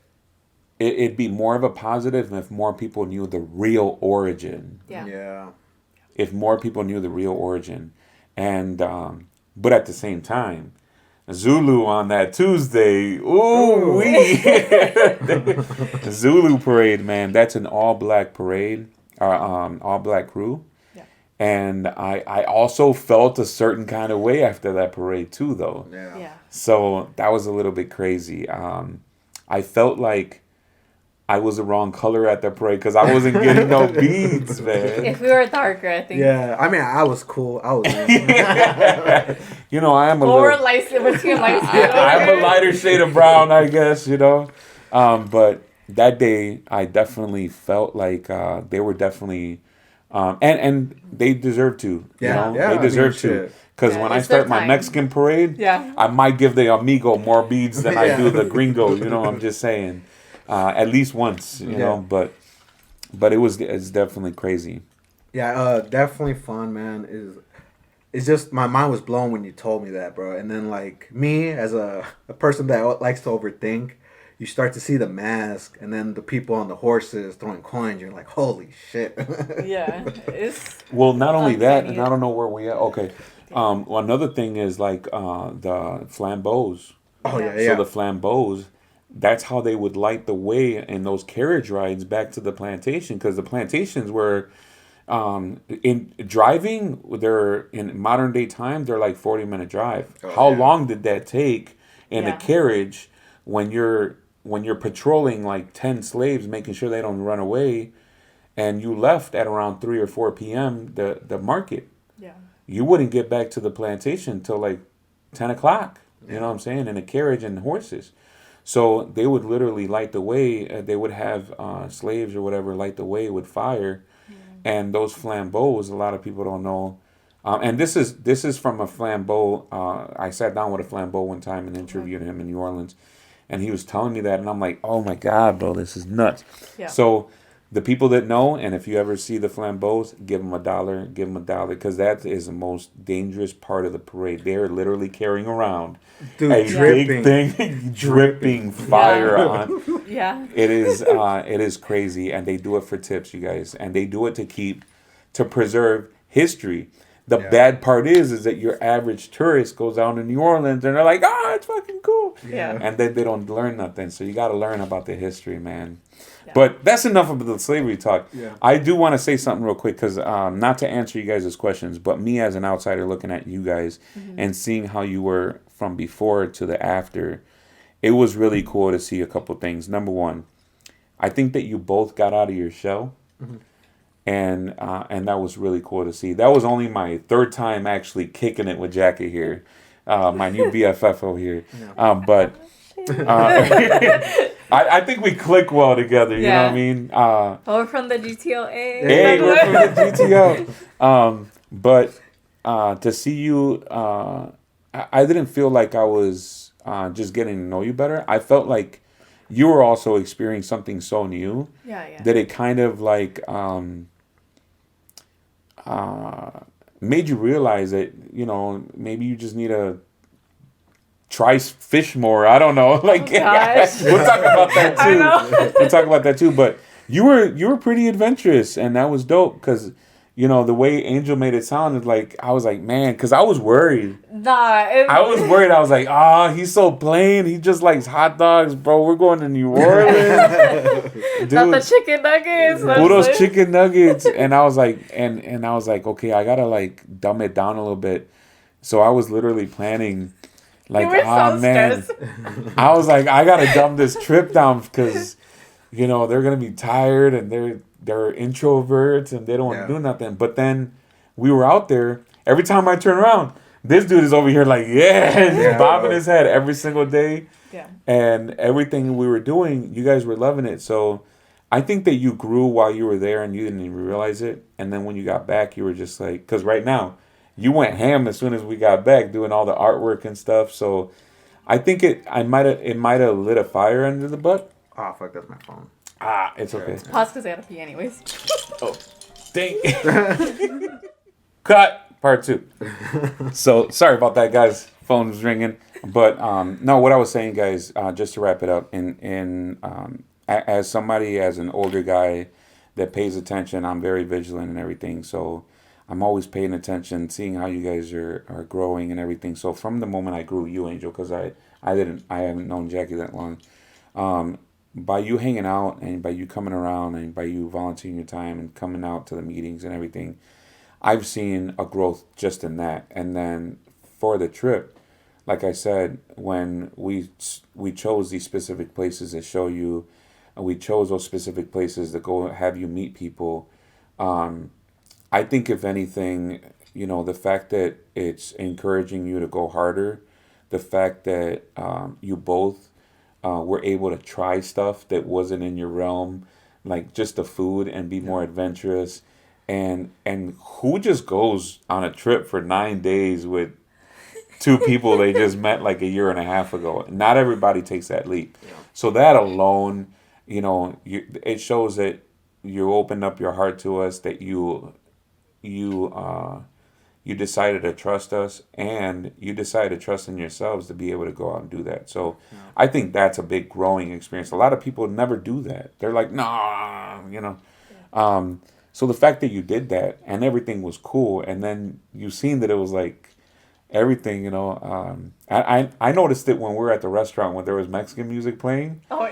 it'd be more of a positive if more people knew the real origin. Yeah. Yeah. If more people knew the real origin, and but at the same time, Zulu on that Tuesday, ooh wee, Zulu parade, man. That's an all black parade, all black crew. Yeah. And I also felt a certain kind of way after that parade too, though. Yeah. Yeah. So that was a little bit crazy. I felt like I was the wrong color at the parade because I wasn't getting no beads, man. If we were darker, I think. Yeah. I mean, I was cool. I was. You know, I am a Or little. light, between light skin. I'm a lighter shade of brown, I guess. You know, but that day I definitely felt like they were definitely, and they deserve to. Yeah, You know, yeah, they I deserve mean, to. shit. Because Yeah, when I it's their start my time. Mexican parade, Yeah. I might give the amigo more beads than I Yeah. do the gringo. You know, I'm just saying, at least once. You know, but it's definitely crazy. Yeah, definitely fun, man. It's just my mind was blown when you told me that, bro. And then like me as a person that likes to overthink, you start to see the mask and then the people on the horses throwing coins. You're like, holy shit. Yeah. It's. Well, not only that, Uncanny. and I don't know where we at. Okay, another thing is like the flambeaux. Oh yeah, So yeah. the flambeaux, that's how they would light the way in those carriage rides back to the plantation, because the plantations were in driving. They're in modern day time. They're like 40-minute drive. Oh, How yeah. long did that take in a Yeah. carriage when you're patrolling like 10 slaves, making sure they don't run away, and you left at around 3 or 4 p.m. the market? Yeah. You wouldn't get back to the plantation till like 10 o'clock. You know what I'm saying? In a carriage and horses. So they would literally light the way. They would have slaves or whatever light the way with fire. And those flambeaux, a lot of people don't know. And this is from a flambeau. I sat down with a flambeau one time and interviewed him in New Orleans. And he was telling me that. And I'm like, oh my God, bro, this is nuts. Yeah. So the people that know, and if you ever see the flambeaux, give them $1, because that is the most dangerous part of the parade. They're literally carrying around Dude, a dripping. big thing, dripping fire on. Yeah. It is crazy, and they do it for tips, you guys, and they do it to preserve history. The Yeah. bad part is that your average tourist goes down to New Orleans and they're like, it's fucking cool. Yeah. And then they don't learn nothing. So you got to learn about the history, man. Yeah. But that's enough of the slavery talk. Yeah. I do want to say something real quick, because not to answer you guys' questions, but me as an outsider looking at you guys and seeing how you were from before to the after, it was really cool to see a couple things. Number one, I think that you both got out of your shell. And that was really cool to see. That was only my third time actually kicking it with Jackie here, my new BFF over here. But I think we click well together. You know what I mean? We're from the GTOA. Hey, we're from the GTO. But to see you, I didn't feel like I was just getting to know you better. I felt like you were also experiencing something so new Yeah. that it kind of like made you realize that, maybe you just need to try fish more. I don't know. Like, gosh. we'll talk about that I too. know. We'll talk about that too. But you were pretty adventurous, and that was dope, because the way Angel made it sound is like, I was like, man, because I was worried. I was worried. I was like, he's so plain. He just likes hot dogs, bro. We're going to New Orleans. Dude, Not the chicken nuggets. who those chicken nuggets? And I was like, and I was like, okay, I gotta like dumb it down a little bit. So I was literally planning, like, You were so man, stressed. I was like, I gotta dumb this trip down, because they're gonna be tired, and they're introverts and they don't want to do nothing. But then we were out there. Every time I turn around, this dude is over here like, bobbing his head every single day. Yeah. And everything we were doing, you guys were loving it. So I think that you grew while you were there and you didn't even realize it. And then when you got back, you were just like, because right now, you went ham as soon as we got back doing all the artwork and stuff. So I think it might have lit a fire under the butt. Oh fuck, that's my phone. It's okay. Pause because I gotta pee anyways. Oh, dang. Cut. Part 2. So sorry about that, guys. Phone was ringing. But no, what I was saying, guys, just to wrap it up, as somebody, as an older guy that pays attention, I'm very vigilant and everything. So I'm always paying attention, seeing how you guys are growing and everything. So from the moment I grew you, Angel, because I haven't known Jackie that long. By you hanging out and by you coming around and by you volunteering your time and coming out to the meetings and everything, I've seen a growth just in that. And then for the trip, like I said, when we chose these specific places to show you, and we chose those specific places to go have you meet people, I think if anything, the fact that it's encouraging you to go harder, the fact that you both were able to try stuff that wasn't in your realm, like just the food, and be more adventurous. And who just goes on a trip for 9 days with 2 people they just met like a year and a half ago? Not everybody takes that leap. Yeah. So that alone, it shows that you opened up your heart to us, that you decided to trust us, and you decided to trust in yourselves to be able to go out and do that. So I think that's a big growing experience. A lot of people never do that. They're like, nah, So the fact that you did that and everything was cool, and then you seen that it was like everything, I noticed it when we were at the restaurant when there was Mexican music playing. Oh,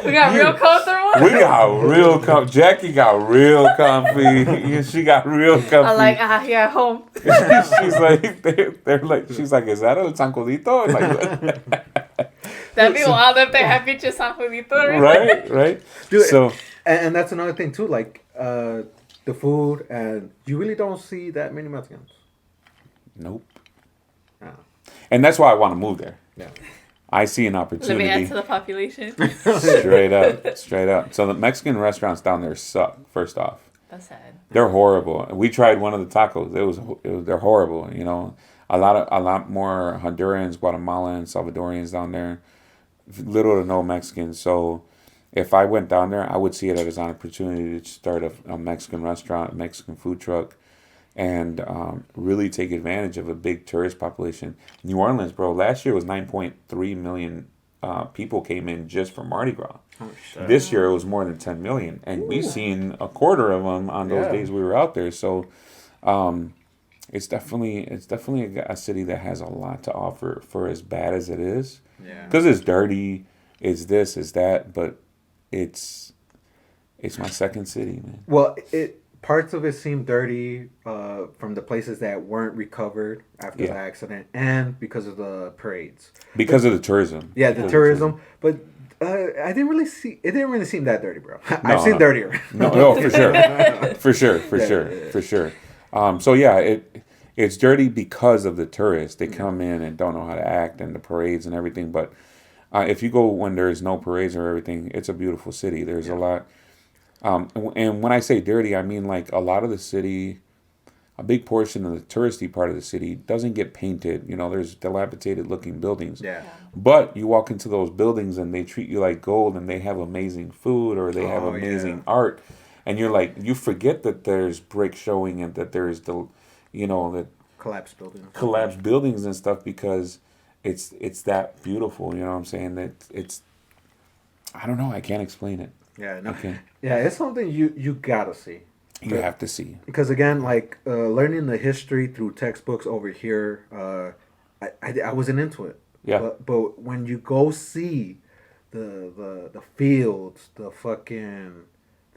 we got real comfortable. We got real comfy. Jackie got real comfy. She got real comfy. I'm like, here at home. She's like, they're like, she's like, is that el zancudito? Like, that'd be wild if they had pinche San Juanito. Right. Dude, so, and that's another thing too, like the food, and you really don't see that many Mexicans. Nope. Oh. And that's why I want to move there. Yeah. I see an opportunity. Let me add to the population. Straight up. So the Mexican restaurants down there suck. First off, that's sad. They're horrible. We tried one of the tacos. They're horrible. A lot more Hondurans, Guatemalans, Salvadorians down there. Little to no Mexicans. So if I went down there, I would see it as an opportunity to start a Mexican restaurant, a Mexican food truck, and really take advantage of a big tourist population. New Orleans, bro, last year was 9.3 million people came in just for Mardi Gras. Oh, shit. This year it was more than 10 million, and we've seen a quarter of them on those days we were out there. So it's definitely a city that has a lot to offer for as bad as it is. Yeah. Because it's dirty, it's this, it's that, but it's my second city, man. Well, parts of it seemed dirty from the places that weren't recovered after the accident, and because of the parades. Because of the tourism. Yeah, the tourism. But I didn't really see. It didn't really seem that dirty, bro. I've seen dirtier. No, for sure. So yeah, it's dirty because of the tourists. They come in and don't know how to act, and the parades and everything. But if you go when there's no parades or everything, it's a beautiful city. There's a lot. And when I say dirty, I mean like a lot of the city, a big portion of the touristy part of the city doesn't get painted. There's dilapidated looking buildings. Yeah. But you walk into those buildings and they treat you like gold, and they have amazing food, or they have amazing art. And you're like, you forget that there's brick showing, and that there's the collapsed buildings and stuff, because it's that beautiful. You know what I'm saying? That it's, I don't know. I can't explain it. Yeah, no. Okay. Yeah, it's something you gotta see. You have to see. Because again, like learning the history through textbooks over here, I wasn't into it. Yeah. But when you go see the fields, the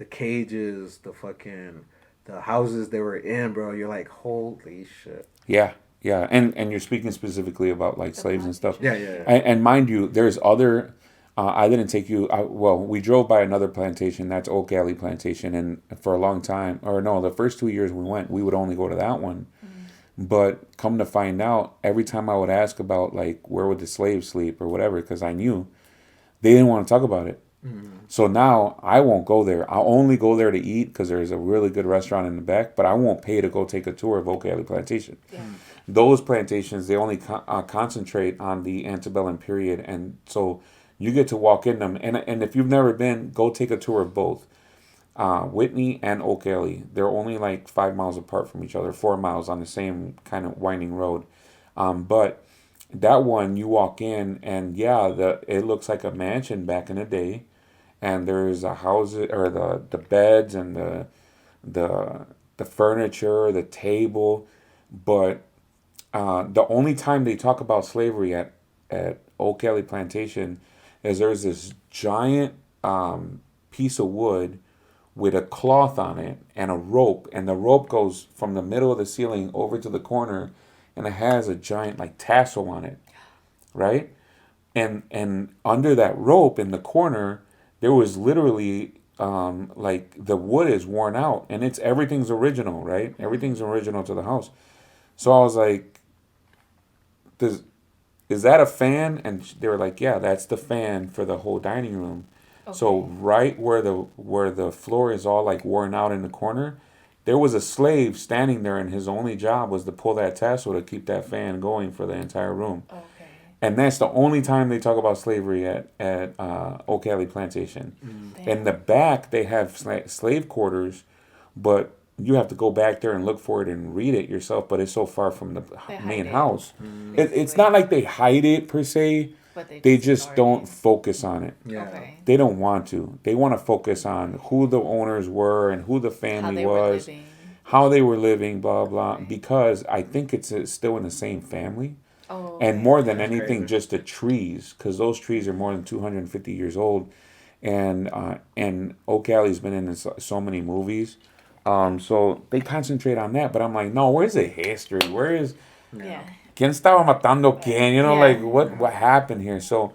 cages, the houses they were in, bro, you're like, holy shit. Yeah. Yeah. And you're speaking specifically about like slaves and stuff. Yeah. And mind you, there's other. I didn't take you. We drove by another plantation. That's Oak Alley Plantation, and for a long time, or no, the first 2 years we went, we would only go to that one. Mm-hmm. But come to find out, every time I would ask about like where would the slaves sleep or whatever, because I knew they didn't want to talk about it. Mm-hmm. So now I won't go there. I'll only go there to eat because there's a really good restaurant in the back, but I won't pay to go take a tour of Oak Alley Plantation. Yeah. those plantations, they only concentrate on the antebellum period, and so you get to walk in them. And if you've never been, go take a tour of both. Whitney and Oak Alley, they're only like 5 miles apart from each other, 4 miles on the same kind of winding road. But that one, you walk in, and yeah, it looks like a mansion back in the day, and there's a house or the beds and the furniture, the table, but the only time they talk about slavery at Oak Alley Plantation is there's this giant piece of wood with a cloth on it and a rope, and the rope goes from the middle of the ceiling over to the corner, and it has a giant like tassel on it, right? And under that rope in the corner, there was literally like the wood is worn out, and everything's original, right? Everything's original to the house. So I was like, is that a fan? And they were like, yeah, that's the fan for the whole dining room. Okay. So right where the floor is all like worn out in the corner, there was a slave standing there, and his only job was to pull that tassel to keep that fan going for the entire room. Okay. And that's the only time they talk about slavery at Oak Alley Plantation. Mm. In the back, they have slave quarters, but you have to go back there and look for it and read it yourself. But it's so far from the main house. Mm. It's not like they hide it per se. But they just don't focus on it. Yeah. Okay. They don't want to. They want to focus on who the owners were and who the family was, how they were living, blah, blah. Okay. Because I think it's still in the same family. Oh, and more than anything, just the trees, because those trees are more than 250 years old. And Oak Alley's been in so many movies. So they concentrate on that. But I'm like, no, where's the history? Where is... Yeah. ¿Quién estaba matando quién? You know, like, what happened here? So,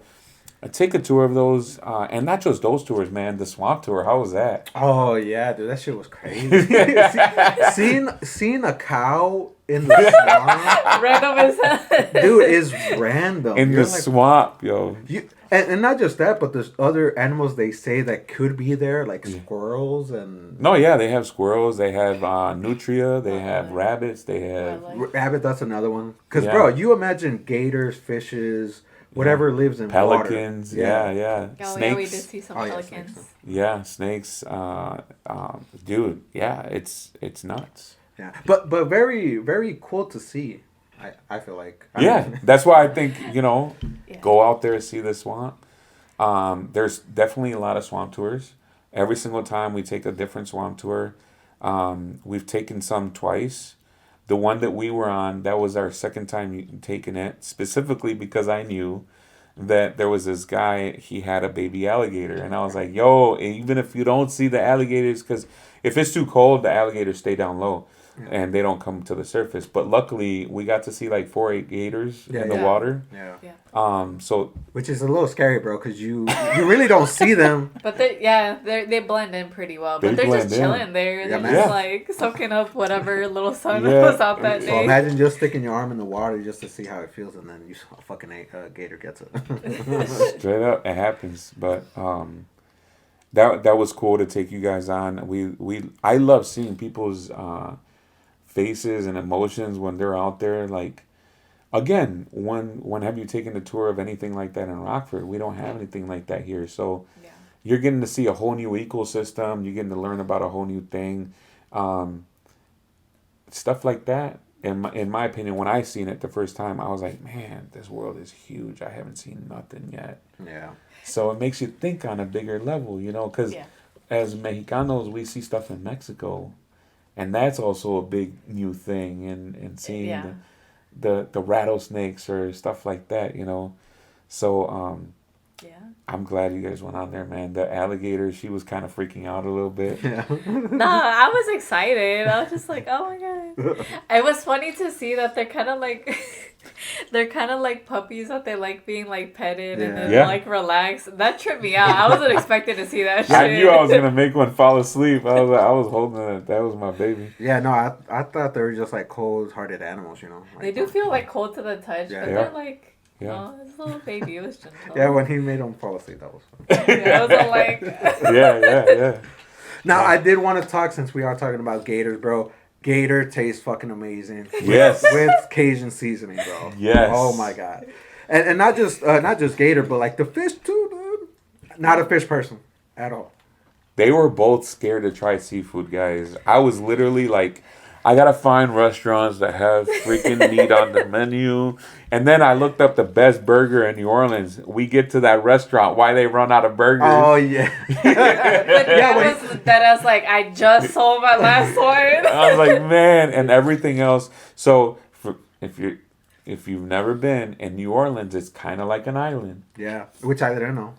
I take a tour of those, and not just those tours, man. The swamp tour, how was that? Oh, yeah, dude, that shit was crazy. seeing a cow in the swamp. Random as hell. Dude, is random. In the swamp, yo. And not just that, but there's other animals they say that could be there, like squirrels and... No, yeah, they have squirrels. They have nutria. They have rabbits. They have... Rabbit, that's another one. Because, bro, you imagine gators, fishes, whatever lives in pelicans, water. Yeah. Oh, snakes. Yeah, we did see some pelicans. Yeah, snakes. Dude, yeah, it's nuts. Yeah, but very, very cool to see. I feel like. That's why I think, go out there and see the swamp. There's definitely a lot of swamp tours. Every single time we take a different swamp tour. We've taken some twice. The one that we were on, that was our second time taking it, specifically because I knew that there was this guy, he had a baby alligator. And I was like, yo, even if you don't see the alligators, because if it's too cold, the alligators stay down low. Yeah. And they don't come to the surface. But luckily, we got to see like 4 gators in the water. Yeah. So which is a little scary, bro, because you really don't see them. But they blend in pretty well. But they're just chilling there. They're just like soaking up whatever little sun was out that day. So imagine just sticking your arm in the water just to see how it feels, and then a fucking gator gets it. Straight up, it happens. But that was cool to take you guys on. I love seeing people's faces and emotions when they're out there. Like, again, when have you taken a tour of anything like that in Rockford? We don't have anything like that here. So you're getting to see a whole new ecosystem. You're getting to learn about a whole new thing. Stuff like that. In my opinion, when I seen it the first time, I was like, man, this world is huge. I haven't seen nothing yet. Yeah. So it makes you think on a bigger level, because as Mexicanos, we see stuff in Mexico. And that's also a big new thing, and seeing the rattlesnakes or stuff like that, So I'm glad you guys went on there, man. The alligator, she was kind of freaking out a little bit. Yeah. No, I was excited. I was just like, oh my god. It was funny to see that they're kind of like puppies that they like being like petted and then like relaxed. That tripped me out. I wasn't expecting to see that shit. I knew I was gonna make one fall asleep. I was holding it. That was my baby. Yeah, no, I thought they were just like cold-hearted animals, Like, they do feel like cold to the touch, but they're like. Yeah. Oh, this little baby, it was gentle. Yeah, when he made him fall asleep, that was fun. I was all like... yeah. Now, I did want to talk, since we are talking about gators, bro. Gator tastes fucking amazing. Yes. With Cajun seasoning, bro. Yes. Oh my god. And not just Gator, but like the fish too, dude. Not a fish person at all. They were both scared to try seafood, guys. I was literally like, I gotta find restaurants that have freaking meat on the menu. And then I looked up the best burger in New Orleans. We get to that restaurant, why they run out of burgers. Oh yeah. But that was like, I just sold my last one. I was like, man, and everything else. So if you've never been in New Orleans, it's kind of like an island. Yeah, which I didn't know.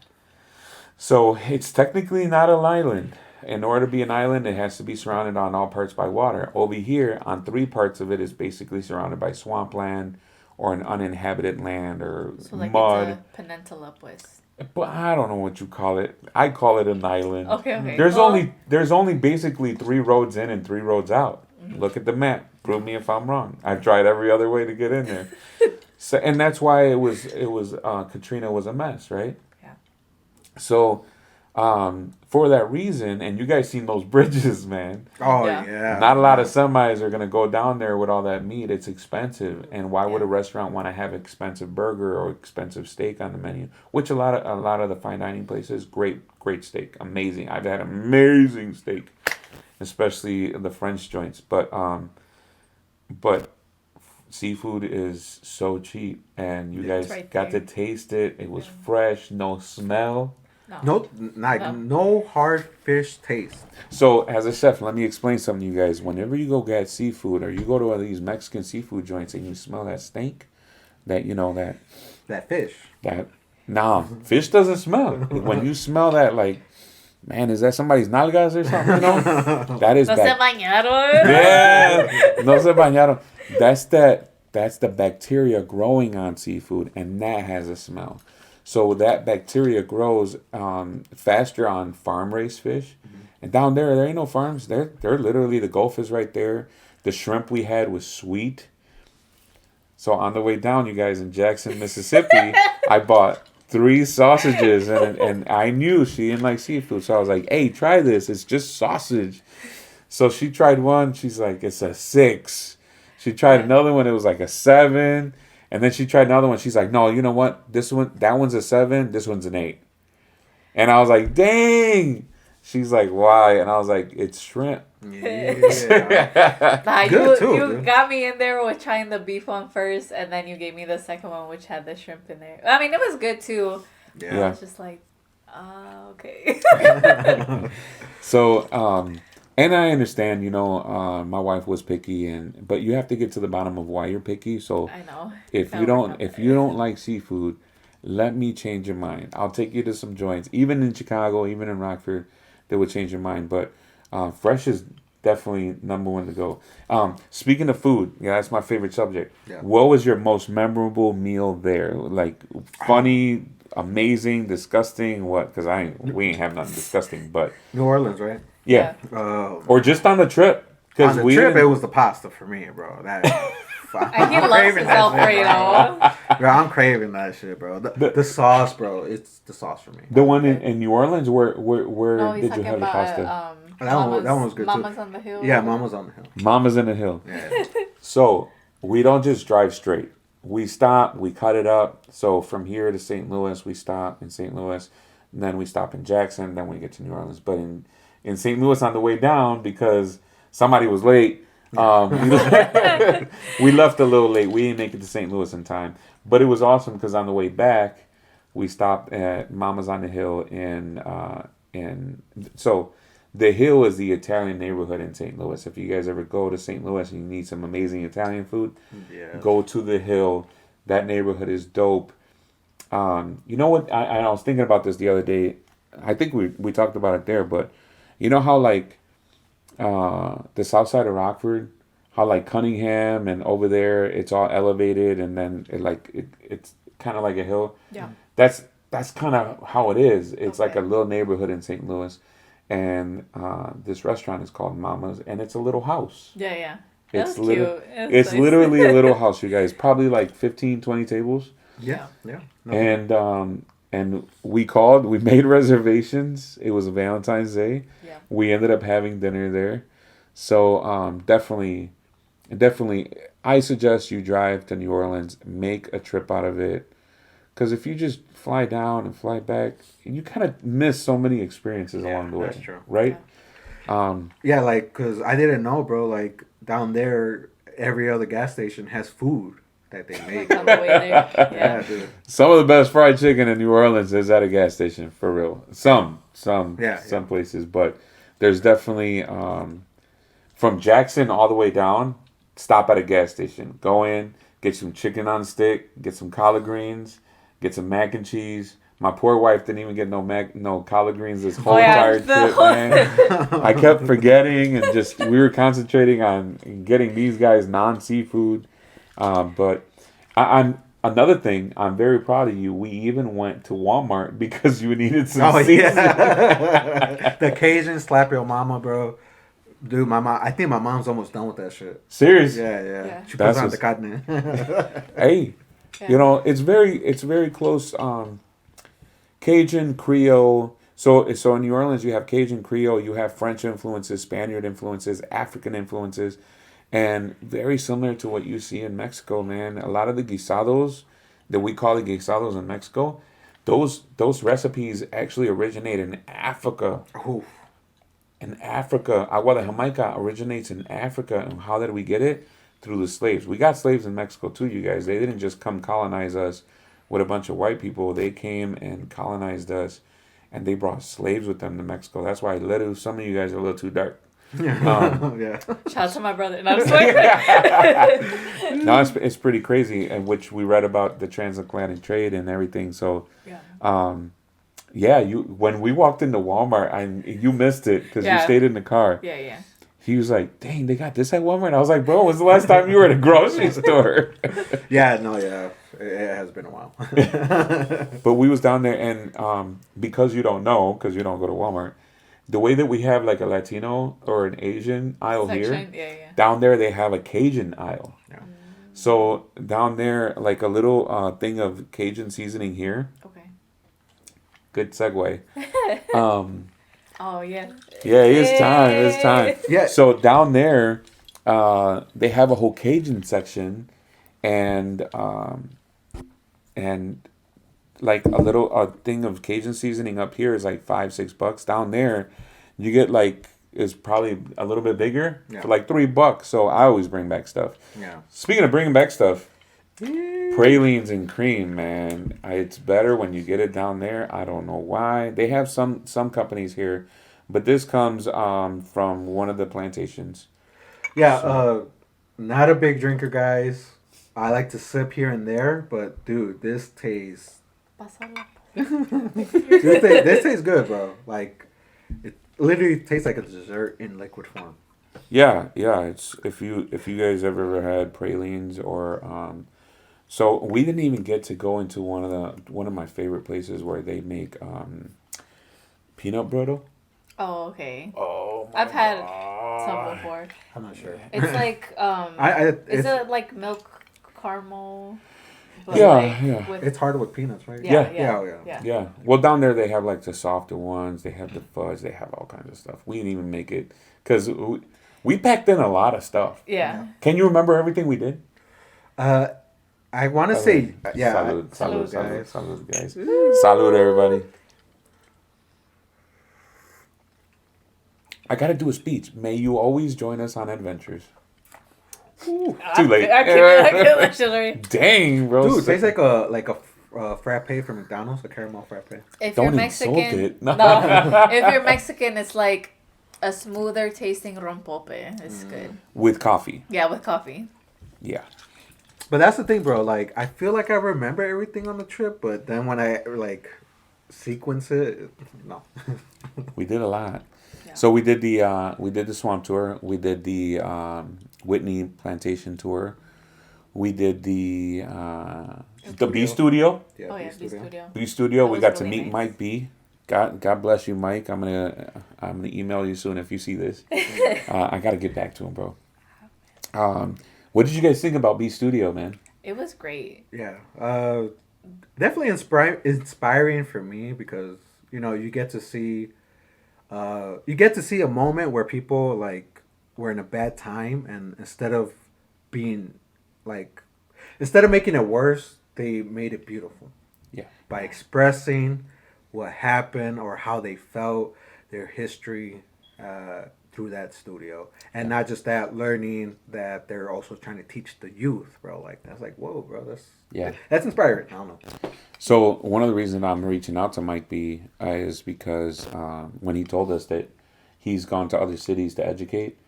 So it's technically not an island. In order to be an island, it has to be surrounded on all parts by water. Over here, on 3 parts of it is basically surrounded by swampland or an uninhabited land or So like mud. it's a peninsula, pues. But I don't know what you call it. I call it an island. Okay. There's Well, only basically 3 roads in and 3 roads out. Mm-hmm. Look at the map. Prove me if I'm wrong. I've tried every other way to get in there. So and that's why it was Katrina was a mess, right? Yeah. So for that reason, and you guys seen those bridges, man. Oh Yeah. yeah. Not a lot of semis are gonna go down there with all that meat. It's expensive, and why would a restaurant want to have expensive burger or expensive steak on the menu? Which a lot of the fine dining places, great steak, amazing. I've had amazing steak, especially the French joints. But seafood is so cheap, and you guys right got there. to taste it. It was fresh, no smell. No hard fish taste. So, as a chef, let me explain something to you guys. Whenever you go get seafood or you go to one of these Mexican seafood joints and you smell that stink, that That fish. fish doesn't smell. When you smell that, like, man, is that somebody's nalgas or something? You know, that is No se bad. bañaron. Yeah, no se bañaron. That's the bacteria growing on seafood, and that has a smell. So that bacteria grows faster on farm-raised fish. And down there ain't no farms. They're literally, the Gulf is right there. The shrimp we had was sweet. So on the way down, you guys, in Jackson, Mississippi, I bought 3 sausages. And I knew she didn't like seafood. So I was like, hey, try this. It's just sausage. So she tried one. She's like, it's a 6. She tried another one. It was like a 7. And then she tried another one. She's like, no, you know what? That one's a 7. This one's an 8. And I was like, dang. She's like, why? And I was like, it's shrimp. Yeah. Nah, Good too, you dude. got me in there with trying the beef one first, and then you gave me the second one, which had the shrimp in there. I mean, it was good too. Yeah. Yeah. I was just like, okay. So, and I understand, my wife was picky, but you have to get to the bottom of why you're picky. So I know. if That you worked out don't better. like seafood, let me change your mind. I'll take you to some joints, even in Chicago, even in Rockford, that would change your mind. But fresh is definitely number 1 to go. Speaking of food, yeah, that's my favorite subject. Yeah. What was your most memorable meal there? Like funny, amazing, disgusting? What? Because we ain't have nothing disgusting, but New Orleans, right? yeah. Or just on the trip. On the trip, it was the pasta for me, bro. That. And he loves his Alfredo. Bro, I'm craving that shit, bro. The sauce, bro. It's the sauce for me. The one in New Orleans, where No, he's did you talking have the pasta? about That one was good too. Mama's on the Hill. Yeah, Mama's on the hill. Mama's in the Hill. Yeah. So we don't just drive straight. We stop, we cut it up. So from here to St. Louis, we stop in St. Louis. And then we stop in Jackson. Then we get to New Orleans. But in St. Louis on the way down, because somebody was late, we left a little late. We didn't make it to St. Louis in time. But it was awesome because on the way back, we stopped at Mama's on the Hill so the Hill is the Italian neighborhood in St. Louis. If you guys ever go to St. Louis and you need some amazing Italian food, go to the Hill. That neighborhood is dope. You know what? I was thinking about this the other day. I think we talked about it there, but you know how like the south side of Rockford, how like Cunningham and over there it's all elevated and then it's kind of like a hill. Yeah. That's kind of how it is. It's like a Okay. little neighborhood in St. Louis, and this restaurant is called Mama's, and it's a little house. Yeah, yeah. It's That was cute. It's nice. literally a little house, you guys. Probably like 15, 20 tables. Yeah. No. And we called. We made reservations. It was Valentine's Day. Yeah. We ended up having dinner there. So definitely, I suggest you drive to New Orleans, make a trip out of it. Because if you just fly down and fly back, you kind of miss so many experiences along the way. That's true. Right? Yeah, like, cause I didn't know, bro. Like down there, every other gas station has food that they make. On the way there. Yeah, Yeah. dude. Some of the best fried chicken in New Orleans is at a gas station, for real. Some Yeah. places, but there's definitely from Jackson all the way down. Stop at a gas station. Go in, get some chicken on stick, get some collard greens, get some mac and cheese. My poor wife didn't even get no collard greens this whole entire trip, man. I kept forgetting and just we were concentrating on getting these guys non-seafood. But I'm another thing. I'm very proud of you. We even went to Walmart because you needed some. Oh seasoning. yeah, the Cajun slap your mama, bro. Dude, my mom. I think my mom's almost done with that shit. Serious? Yeah. She That's puts on what's- the carne. Hey, Yeah. you know it's very close. Cajun, Creole. So in New Orleans you have Cajun, Creole. You have French influences, Spaniard influences, African influences, and very similar to what you see in Mexico, man. A lot of the guisados that we call the guisados in Mexico, those recipes actually originate in Africa. Oof. In Africa, agua de Jamaica originates in Africa. And how did we get it? Through the slaves. We got slaves in Mexico too, you guys. They didn't just come colonize us with a bunch of white people. They came and colonized us, and they brought slaves with them to Mexico. That's why some of you guys are a little too dark. Yeah. Shout out to my brother. And I'm just like, No, it's pretty crazy, and which we read about the transatlantic trade and everything. So, yeah. yeah, when we walked into Walmart, you missed it because you Yeah. stayed in the car. Yeah. He was like, "Dang, they got this at Walmart." I was like, "Bro, when's the last time you were at a grocery store?" Yeah, no, yeah. It has been a while. But we was down there, and because you don't know, because you don't go to Walmart, the way that we have like a Latino or an Asian aisle Section. here, Yeah. down there they have a Cajun aisle. Yeah. So down there, like a little thing of Cajun seasoning here. Okay. Good segue. Oh yeah. Yeah, it's time. It's time. Yeah. So down there, they have a whole Cajun section, and like a little thing of Cajun seasoning up here is like $5-6. Down there, you get like is probably a little bit bigger for like $3. So I always bring back stuff. Yeah. Speaking of bringing back stuff, pralines and cream, man, it's better when you get it down there. I don't know why. They have some companies companies here, but this comes from one of the plantations. Yeah, not a big drinker, guys. I like to sip here and there, but dude, this tastes. This tastes good, bro. Like, it literally tastes like a dessert in liquid form. Yeah. It's if you guys ever had pralines or so we didn't even get to go into one of my favorite places where they make peanut brittle. Oh, okay. Oh, I've had some before. I'm not sure. It's like is it like milk caramel? But Yeah, like yeah. With, It's harder with peanuts, right? yeah. Yeah. Well, down there they have like the softer ones. They have the fudge. They have all kinds of stuff. We didn't even make it because we packed in a lot of stuff. Yeah. Can you remember everything we did? I want to say, yeah. Salud, guys. salud, guys. Salud, everybody. I gotta do a speech. May you always join us on adventures. Ooh, too late. I can't that shit already. Dang, bro. Dude, it tastes like a frappe from McDonald's, a caramel frappe. If Don't you're insult Mexican, it. no. If you're Mexican, it's like a smoother tasting rompope. It's good. With coffee. Yeah, with coffee. Yeah. But that's the thing, bro. Like, I feel like I remember everything on the trip, but then when I like sequence it, no. We did a lot. Yeah. So we did the swamp tour. We did the Whitney plantation tour. We did the B studio. Yeah, Oh yeah, please B do that. studio. B studio. That We was got to really meet nice. Mike B. God bless you, Mike. I'm gonna email you soon if you see this. I gotta get back to him, bro. What did you guys think about B Studio, man? It was great. Yeah. Definitely inspiring for me because you know you get to see a moment where people like were in a bad time, and being instead of making it worse, they made it beautiful. Yeah. By expressing what happened or how they felt, their history through that studio. And not just that, learning that they're also trying to teach the youth, bro. Like, that's like, whoa, bro, that's inspiring. I don't know. So one of the reasons I'm reaching out to Mike B is because when he told us that he's gone to other cities to educate,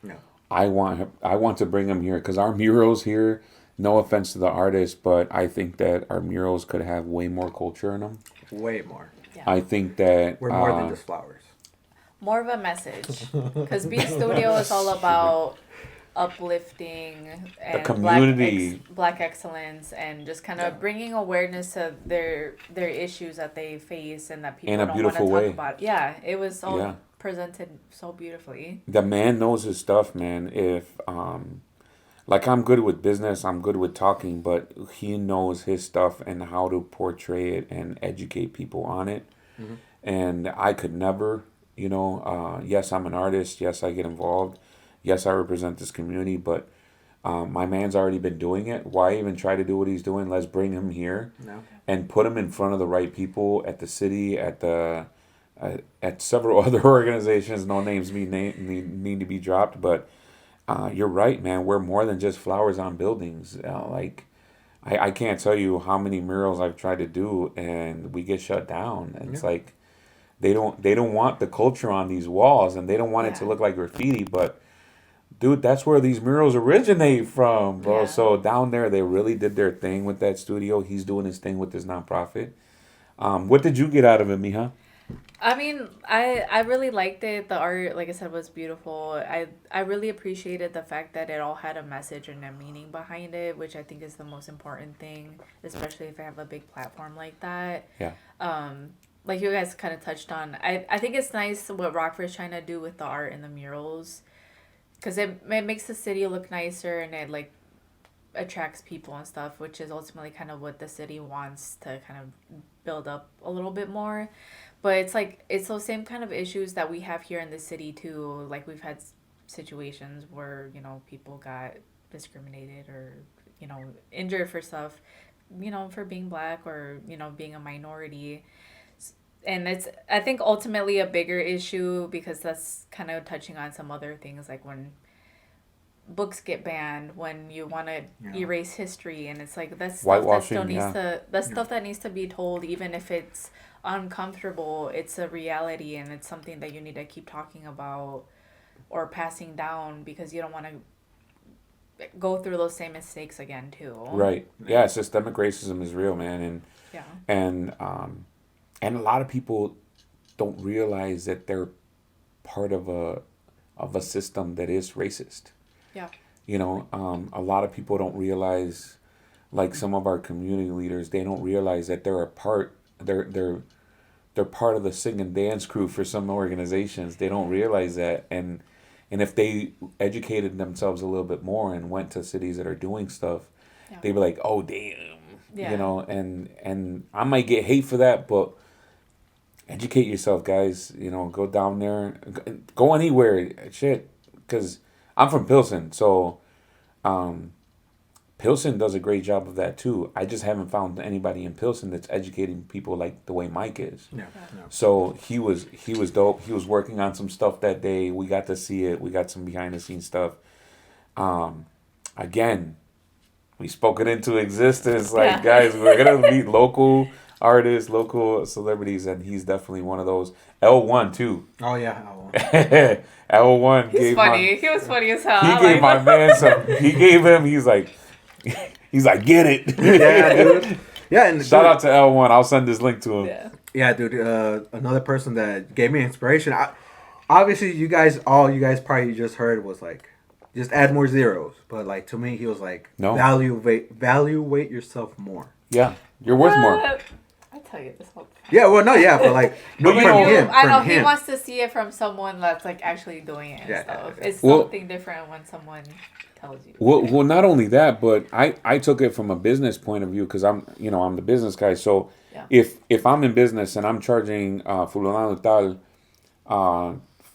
I want to bring him here because our murals here, no offense to the artists, but I think that our murals could have way more culture in them. Way more. Yeah. I think that we're more than just flowers. More of a message, because B Studio is all about uplifting and the community, black excellence, and just kind of bringing awareness to their issues that they face and that people in a don't want to beautiful way. talk about. Yeah, it was all presented so beautifully. The man knows his stuff, man. If like I'm good with business, I'm good with talking, but he knows his stuff and how to portray it and educate people on it. Mm-hmm. And I could never, yes, I'm an artist. Yes, I get involved. Yes, I represent this community, but my man's already been doing it. Why even try to do what he's doing? Let's bring him here and put him in front of the right people at the city, at several other organizations. No names need to be dropped, but you're right, man. We're more than just flowers on buildings. I can't tell you how many murals I've tried to do, and we get shut down. And it's like they don't want the culture on these walls, and they don't want it to look like graffiti, but dude, that's where these murals originate from, bro. Yeah. So down there, they really did their thing with that studio. He's doing his thing with his nonprofit. What did you get out of it, Mija? I mean, I really liked it. The art, like I said, was beautiful. I really appreciated the fact that it all had a message and a meaning behind it, which I think is the most important thing, especially if I have a big platform like that. Yeah. Like you guys kind of touched on, I think it's nice what Rockford's trying to do with the art and the murals. Because it makes the city look nicer, and it like attracts people and stuff, which is ultimately kind of what the city wants to kind of build up a little bit more. But it's those same kind of issues that we have here in the city too. Like we've had situations where people got discriminated or injured for stuff, for being black or being a minority. And it's, I think, ultimately a bigger issue because that's kind of touching on some other things, like when books get banned, when you want to erase history, and it's like that's stuff that still needs stuff that needs to be told, even if it's uncomfortable. It's a reality, and it's something that you need to keep talking about or passing down because you don't want to go through those same mistakes again too. Right. Yeah. Systemic racism is real, man, and a lot of people don't realize that they're part of a system that is racist. Yeah. A lot of people don't realize, like some of our community leaders, they don't realize that they're part of the sing and dance crew for some organizations. They don't realize that, and if they educated themselves a little bit more and went to cities that are doing stuff, they'd be like, oh damn, and I might get hate for that, but educate yourself, guys. Go down there, go anywhere, shit. Because I'm from Pilsen, so Pilsen does a great job of that too. I just haven't found anybody in Pilsen that's educating people like the way Mike is. Yeah. So he was dope. He was working on some stuff that day. We got to see it. We got some behind the scenes stuff. Again, we spoke it into existence. Like, guys, we're gonna meet local artists, local celebrities, and he's definitely one of those. L1 too. Oh yeah, L1. L1 He's funny. He was funny as hell. He gave my man some. He gave him. He's like, get it. Yeah, dude. Yeah, and shout out to L1. I'll send this link to him. Yeah, dude. Another person that gave me inspiration. Obviously, you guys probably just heard was like, just add more zeros. But like to me, he was like, evaluate yourself more. Yeah, you're worth more. I tell you this whole time. Yeah, well, no, yeah, but like, I know he wants to see it from someone that's like actually doing it and stuff. It's something different when someone tells you. Well, not only that, but I took it from a business point of view because I'm the business guy. So if I'm in business and I'm charging fulano tal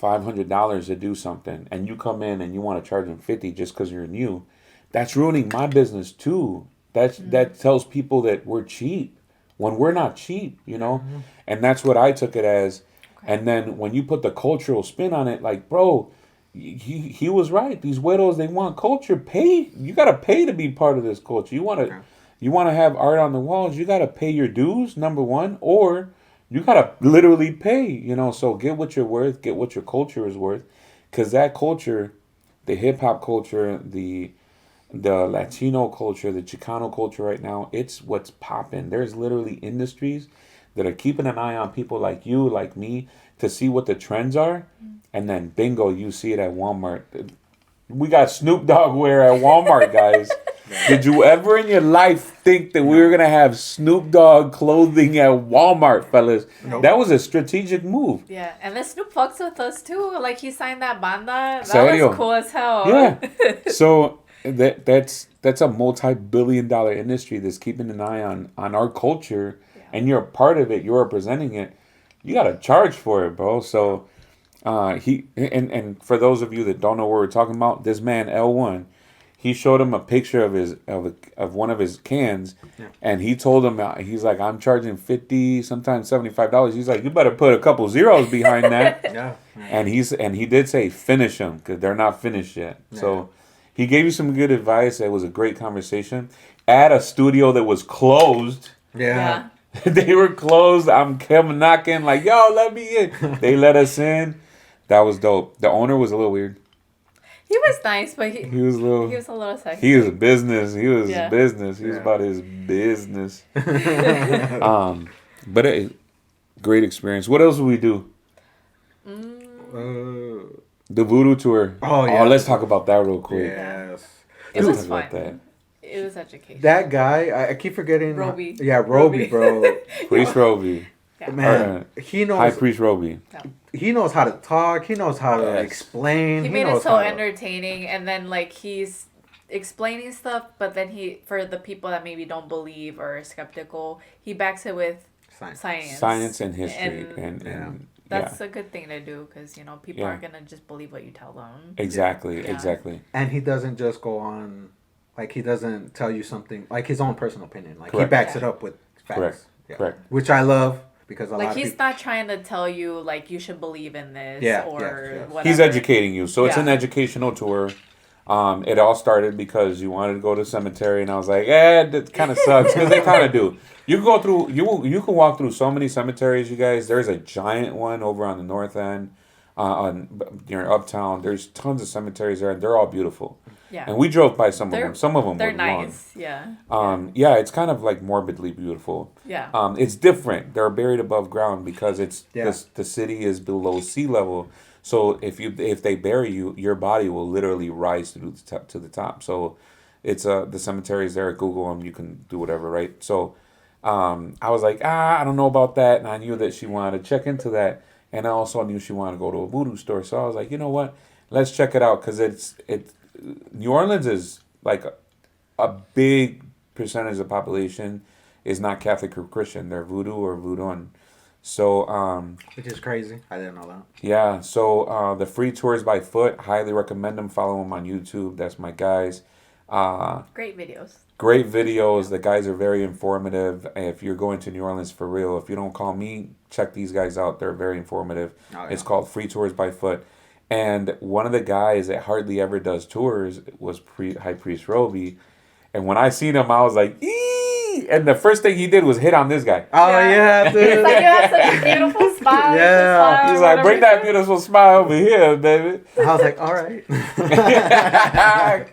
$500 to do something, and you come in and you want to charge them 50 just because you're new, that's ruining my business too. That tells people that we're cheap when we're not cheap, you know? And that's what I took it as. Okay. And then when you put the cultural spin on it, like, bro, he was right. These widows, they want culture. Pay. You got to pay to be part of this culture. You want to have art on the walls, you got to pay your dues, number one, or you got to literally pay, you know? So get what you're worth, get what your culture is worth, because that culture, the hip-hop culture, the Latino culture, the Chicano culture right now, it's what's popping. There's literally industries that are keeping an eye on people like you, like me, to see what the trends are. And then bingo, you see it at Walmart. We got Snoop Dogg wear at Walmart, guys. Did you ever in your life think that we were going to have Snoop Dogg clothing at Walmart, fellas? Nope. That was a strategic move. Yeah, and then Snoop fucks with us too. Like, he signed that banda. That Serio? was cool as hell. Yeah. So that's a multi-billion-dollar industry that's keeping an eye on our culture, and you're a part of it. You're representing it. You got to charge for it, bro. So and for those of you that don't know what we're talking about, this man L1, he showed him a picture of one of his cans, and he told him, he's like, I'm charging $50, sometimes $75. He's like, you better put a couple zeros behind that. Yeah. And he did say finish them, because they're not finished yet. Yeah. So he gave you some good advice. It was a great conversation at a studio that was closed. Yeah. They were closed. I'm knocking like, yo, let me in. They let us in. That was dope. The owner was a little weird. He was nice, but he was a little sexy. He was a business. He was business. He was about his business. But great experience. What else would we do? The Voodoo tour. Oh yeah. Oh, let's talk about that real quick. Yes. It was fun. It was education. That guy, I keep forgetting. Roby. Roby, bro. Priest Roby. Yeah. Man, he knows. High Priest Roby. Yeah. He knows how to talk. He knows how to explain. He made it so entertaining, and then like he's explaining stuff, but then for the people that maybe don't believe or are skeptical, he backs it with science and history, and that's a good thing to do, because people aren't gonna just believe what you tell them. Exactly. And he doesn't just go on, like, he doesn't tell you something like his own personal opinion. Like, he backs it up with facts. Correct. Which I love. Because he's not trying to tell you like you should believe in this or whatever. He's educating you, so it's an educational tour. It all started because you wanted to go to the cemetery, and I was like, that kind of sucks, because they kind of do. You can go through, you can walk through so many cemeteries, you guys. There's a giant one over on the north end, near Uptown. There's tons of cemeteries there, and they're all beautiful. Yeah. And we drove by some of them. Some of them were nice. Long. Yeah. It's kind of like morbidly beautiful. Yeah. It's different. They're buried above ground because the city is below sea level. So if they bury you, your body will literally rise to the top. So it's the cemeteries there. Google them. You can do whatever, right? So I was like, I don't know about that, and I knew that she wanted to check into that, and I also knew she wanted to go to a voodoo store. So I was like, you know what? Let's check it out, because it's New Orleans is like a big percentage of the population is not Catholic or Christian. They're voodoo or voodoo. So which is crazy. I didn't know that. Yeah. So the free tours by foot, highly recommend them. Follow them on YouTube. That's my guys. Great videos. The guys are very informative. If you're going to New Orleans for real, if you don't call me, check these guys out. They're very informative. Oh, yeah. It's called Free Tours by Foot. And one of the guys that hardly ever does tours was High Priest Roby. And when I seen him, I was like, eee! And the first thing he did was hit on this guy. Oh, yeah, dude. He's like, you have such a beautiful smile. Yeah. He's like, bring that beautiful smile over here, David. I was like, all right.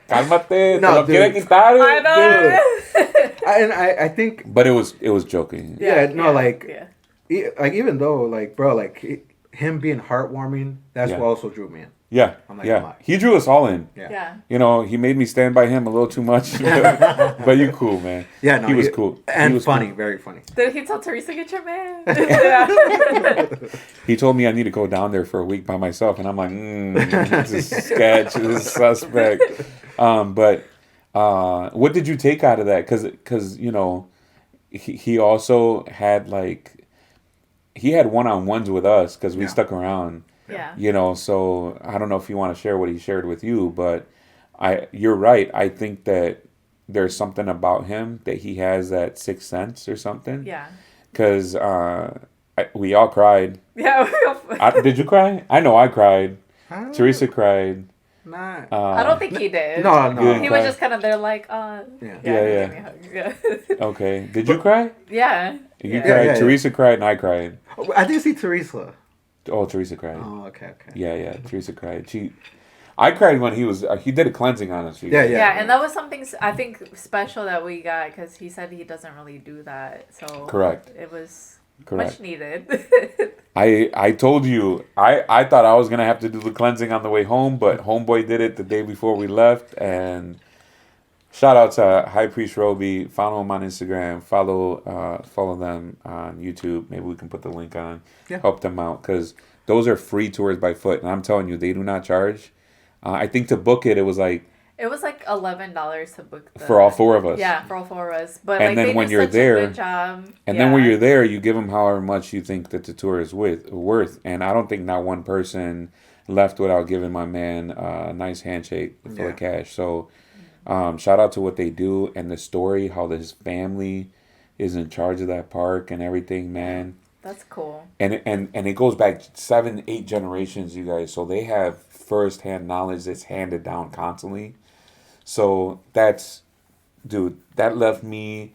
Cálmate. No, dude. I know. And I think... But it was joking. Even though, like, bro, like... Him being heartwarming, that's what also drew me in. Yeah, he drew us all in. Yeah. He made me stand by him a little too much. But you cool, man. Yeah, no, he was cool. And he was funny, cool. Very funny. Did he tell Teresa, get your man? He told me I need to go down there for a week by myself, and I'm like, this is sketch, this is suspect. But what did you take out of that? Because he also had like... He had one-on-ones with us because we stuck around. Yeah. You know, so I don't know if you want to share what he shared with you, but you're right. I think that there's something about him that he has that sixth sense or something. Yeah. Because we all cried. Yeah. Did you cry? I know I cried. Teresa cried. Nah. I don't think he did. No, You no. didn't He cry? was just kind of there like, Yeah. he Yeah. gave me a hug. Yeah. Okay. Did you cry? Yeah. You Yeah. cried. Yeah. Teresa cried and I cried. Oh, I didn't see Teresa. Oh, Teresa cried. Oh, okay. Yeah. Teresa cried. I cried when he did a cleansing on us. Yeah. Yeah, and that was something I think special that we got because he said he doesn't really do that. So Correct. It was Correct. much needed. I told you I thought I was gonna have to do the cleansing on the way home, but homeboy did it the day before we left. And shout out to High Priest Roby. Follow him on Instagram. Follow them on YouTube. Maybe we can put the link on. Yeah. Help them out because those are free tours by foot, and I'm telling you, they do not charge. I think to book it was like. It was like $11 to book For all four of us. Yeah, for all four of us. But And like, then they when did you're such there- a good job. And then when you're there, you give them however much you think that the tour is worth. And I don't think not one person left without giving my man a nice handshake full of cash. So shout out to what they do and the story, how his family is in charge of that park and everything, man. That's cool. And it goes back 7-8 generations, you guys. So they have first-hand knowledge that's handed down constantly. So that left me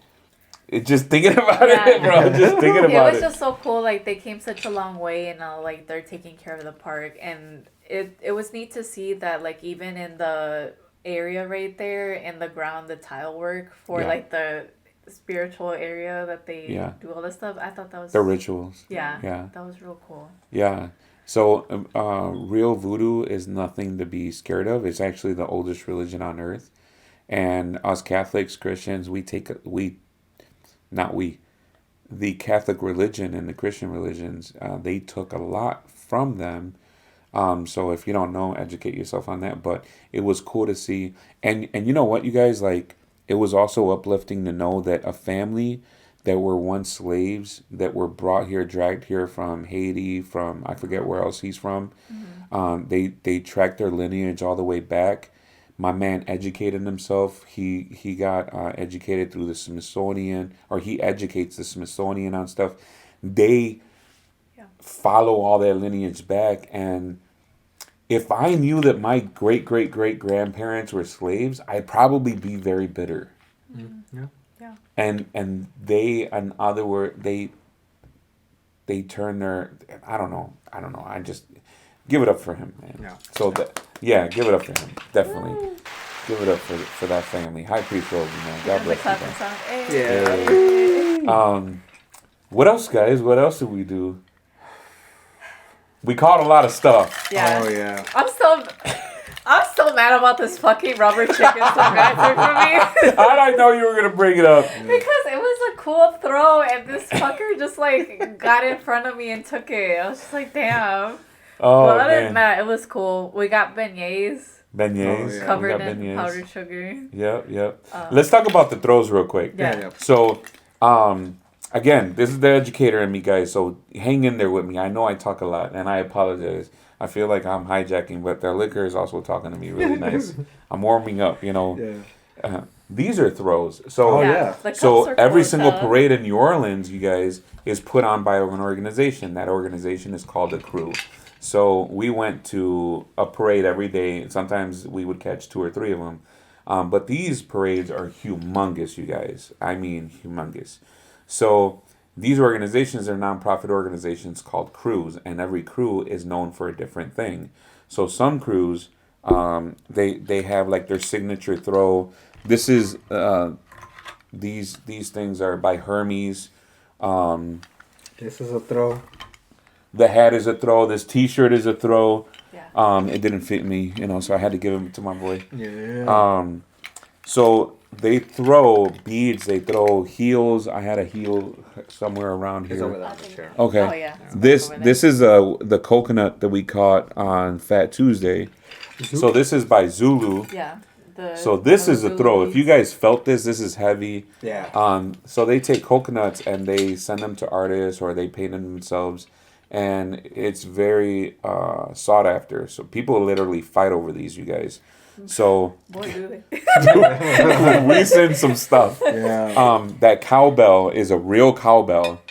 just thinking about it, bro. Just thinking about It was it. just so cool. Like they came such a long way, and like they're taking care of the park, and it was neat to see that like even in the area right there in the ground, the tile work for like the spiritual area that they do all this stuff. I thought that was The rituals. Yeah, Yeah. that was real cool. Yeah. So real voodoo is nothing to be scared of. It's actually the oldest religion on earth. And us Catholics, Christians, the Catholic religion and the Christian religions, they took a lot from them. So if you don't know, educate yourself on that. But it was cool to see. And you know what, you guys, like, it was also uplifting to know that a family that were once slaves that were brought here, dragged here from Haiti, from I forget where else he's from. Mm-hmm. They tracked their lineage all the way back. My man educated himself. He got educated through the Smithsonian, or he educates the Smithsonian on stuff. They follow all their lineage back. And if I knew that my great grandparents were slaves, I'd probably be very bitter. Mm-hmm. Yeah. And they, in other words, they turn their, I don't know. I just give it up for him, man. Yeah. So give it up for him. Definitely. Give it up for that family. High Priest Roby, man. God bless you guys. Yeah. What else, guys? What else did we do? We caught a lot of stuff. Yeah. Oh yeah. I'm so mad about this fucking rubber chicken some guy took from me. How did I know you were gonna bring it up? Because it was a cool throw, and this fucker just like got in front of me and took it. I was just like, damn. Oh, But other man. than that, it was cool. We got beignets Beignets. Oh, yeah. covered We got in beignets. powdered sugar. Yep. Let's talk about the throws real quick. Yeah. So, again, this is the educator in me, guys. So hang in there with me. I know I talk a lot, and I apologize. I feel like I'm hijacking, but the liquor is also talking to me really nice. I'm warming up, you know. Yeah. These are throws. So, Oh, yeah. The cups so are every cool, single so- parade in New Orleans, you guys, is put on by an organization. That organization is called a crew. So we went to a parade every day. Sometimes we would catch 2 or 3 of them. But these parades are humongous, you guys. I mean, humongous. So these organizations are nonprofit organizations called crews, and every crew is known for a different thing. So some crews, they have like their signature throw. This is these things are by Hermes. This is a throw. The hat is a throw. This T-shirt is a throw. Yeah. It didn't fit me, you know, so I had to give it to my boy. Yeah. So they throw beads. They throw heels. I had a heel somewhere around It's over here. there on the chair. Okay. Oh, yeah. This is the coconut that we caught on Fat Tuesday. So this is by Zulu. Yeah. So this is a throw. If you guys felt this is heavy. Yeah. So they take coconuts and they send them to artists or they paint them themselves, and it's very sought after. So people literally fight over these, you guys. So Boy, do they. we send some stuff. Yeah. That cowbell is a real cowbell.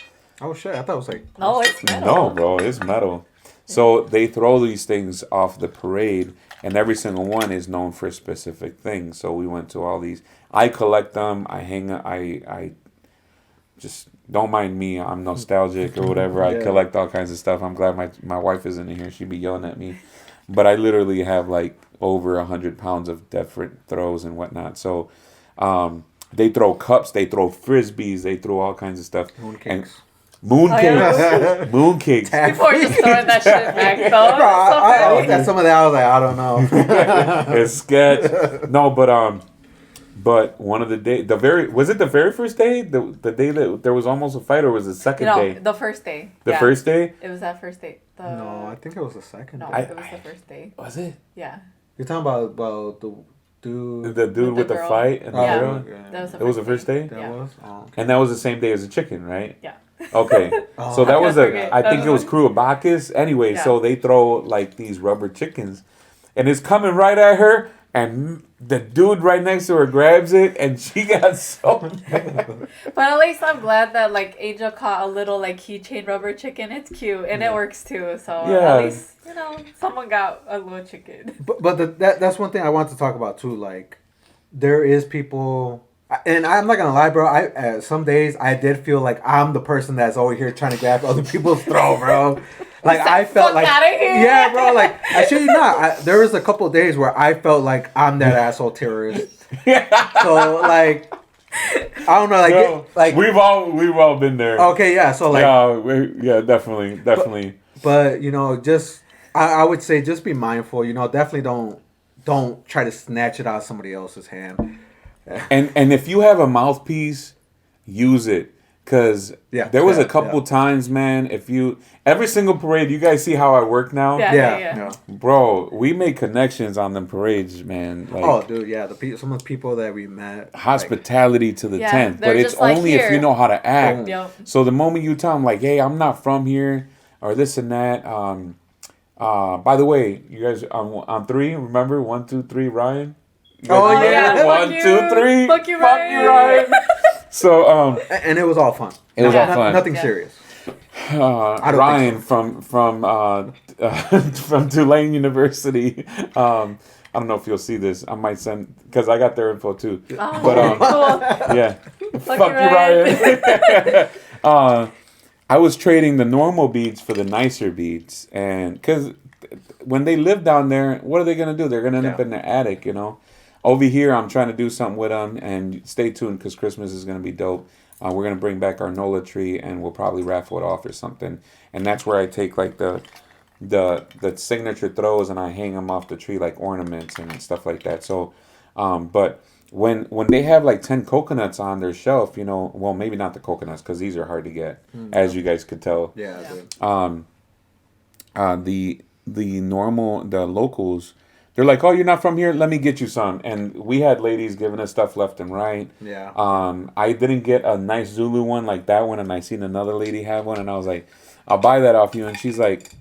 Oh shit! I thought it was like. No, it's metal. No, bro, it's metal. So they throw these things off the parade, and every single one is known for a specific thing. So we went to all these. I collect them. I hang. I just don't mind me. I'm nostalgic or whatever. I collect all kinds of stuff. I'm glad my wife isn't in here. She'd be yelling at me. But I literally have like over 100 pounds of different throws and whatnot. So they throw cups, they throw frisbees, they throw all kinds of stuff. Mooncakes. Mooncakes. Mooncakes. People are just throwing that shit back though. Bro, I looked at some of that. I was like, I don't know. It's sketch. No, but one of the day, was it the very first day? The day that there was almost a fight, or was it the second day? The first day. The first day? It was that first day. No, I think it was the second. No, day. it was the first day. Was it? Yeah. You're talking about the dude. The dude with the girl. fight and the Yeah. girl? That was the It was the first day? That Yeah. was. Oh, okay. And that was the same day as the chicken, right? Yeah. Okay. Oh. So that I was forget. I think it was Crew of Bacchus. Anyway, Yeah. so they throw like these rubber chickens, and it's coming right at her, and the dude right next to her grabs it, and she got so mad. But at least I'm glad that like Angel caught a little like keychain rubber chicken. It's cute and it works too. So Yeah. at least someone got a little chicken. But that's one thing I want to talk about too. Like, there is people, and I'm not gonna lie, bro. I some days I did feel like I'm the person that's over here trying to grab other people's throat, bro. Like I felt "Fuck like, outta here." yeah, bro. Like I shit you not. There was a couple of days where I felt like I'm that asshole terrorist. So like, I don't know, like, No, like we've all been there. okay, yeah. So like, Yeah, definitely. but just I would say just be mindful. Definitely don't try to snatch it out of somebody else's hand. And if you have a mouthpiece, use it. Cause there was a couple times, man. Every single parade, you guys see how I work now. Yeah. Bro, we make connections on them parades, man. Like, Oh, dude, yeah. Some of the people that we met, hospitality to the Yeah, 10th, they're but it's just like, only if you "Here." know how to act. Yep. So the moment you tell them, like, hey, I'm not from here, or this and that. By the way, you guys on 3, remember 1, 2, 3, Ryan. You guys Oh, remember? yeah. One, Fuck two, three. you. Fuck you, Fuck you, Ryan. Ryan. So and it was all fun. It was all fun. Nothing serious. don't Ryan think from Tulane University. I don't know if you'll see this. I might send because I got their info too. Oh, But cool. yeah, Fuck fuck you, you, Ryan. I was trading the normal beads for the nicer beads, and because when they live down there, what are they gonna do? They're gonna end up in the attic, Over here, I'm trying to do something with them, and stay tuned because Christmas is gonna be dope. We're gonna bring back our Nola tree, and we'll probably raffle it off or something. And that's where I take like the signature throws, and I hang them off the tree like ornaments and stuff like that. So, but when they have like 10 coconuts on their shelf, well, maybe not the coconuts because these are hard to get, as you guys could tell. Yeah. Dude. The locals, they're like, oh, you're not from here? Let me get you some. And we had ladies giving us stuff left and right. Yeah. I didn't get a nice Zulu one like that one, and I seen another lady have one, and I was like, I'll buy that off you. And she's like,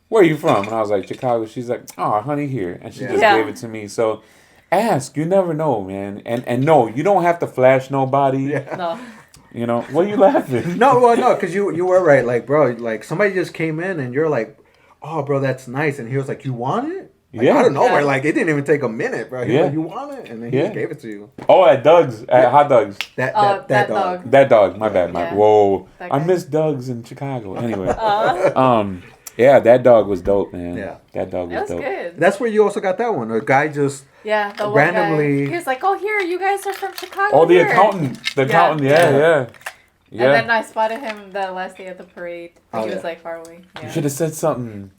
where are you from? And I was like, Chicago. She's like, oh, honey, here. And she just gave it to me. So ask. You never know, man. And no, you don't have to flash nobody. Yeah. No. What are you laughing? No, because you were right. Like, bro, like somebody just came in and you're like, oh, bro, that's nice. And he was like, you want it? Like, Yeah. out of nowhere. Yeah. Like, it didn't even take a minute, bro. He was Yeah. like, you want it? And then he just gave it to you. Oh, at Doug's, at Hot Doug's. That That dog. dog. That dog, my bad. Yeah. Whoa, That I guy. miss Doug's in Chicago. Anyway, yeah, that dog was dope, man. Yeah. That dog was It was dope. good. That's where you also got that one. A guy just Yeah, the randomly- one guy. He was like, "Oh, here, you guys are from Chicago." Oh, the here." accountant, yeah. Yeah. And then I spotted him the last day of the parade. Oh, He was yeah. like far away. You Yeah. should have said something.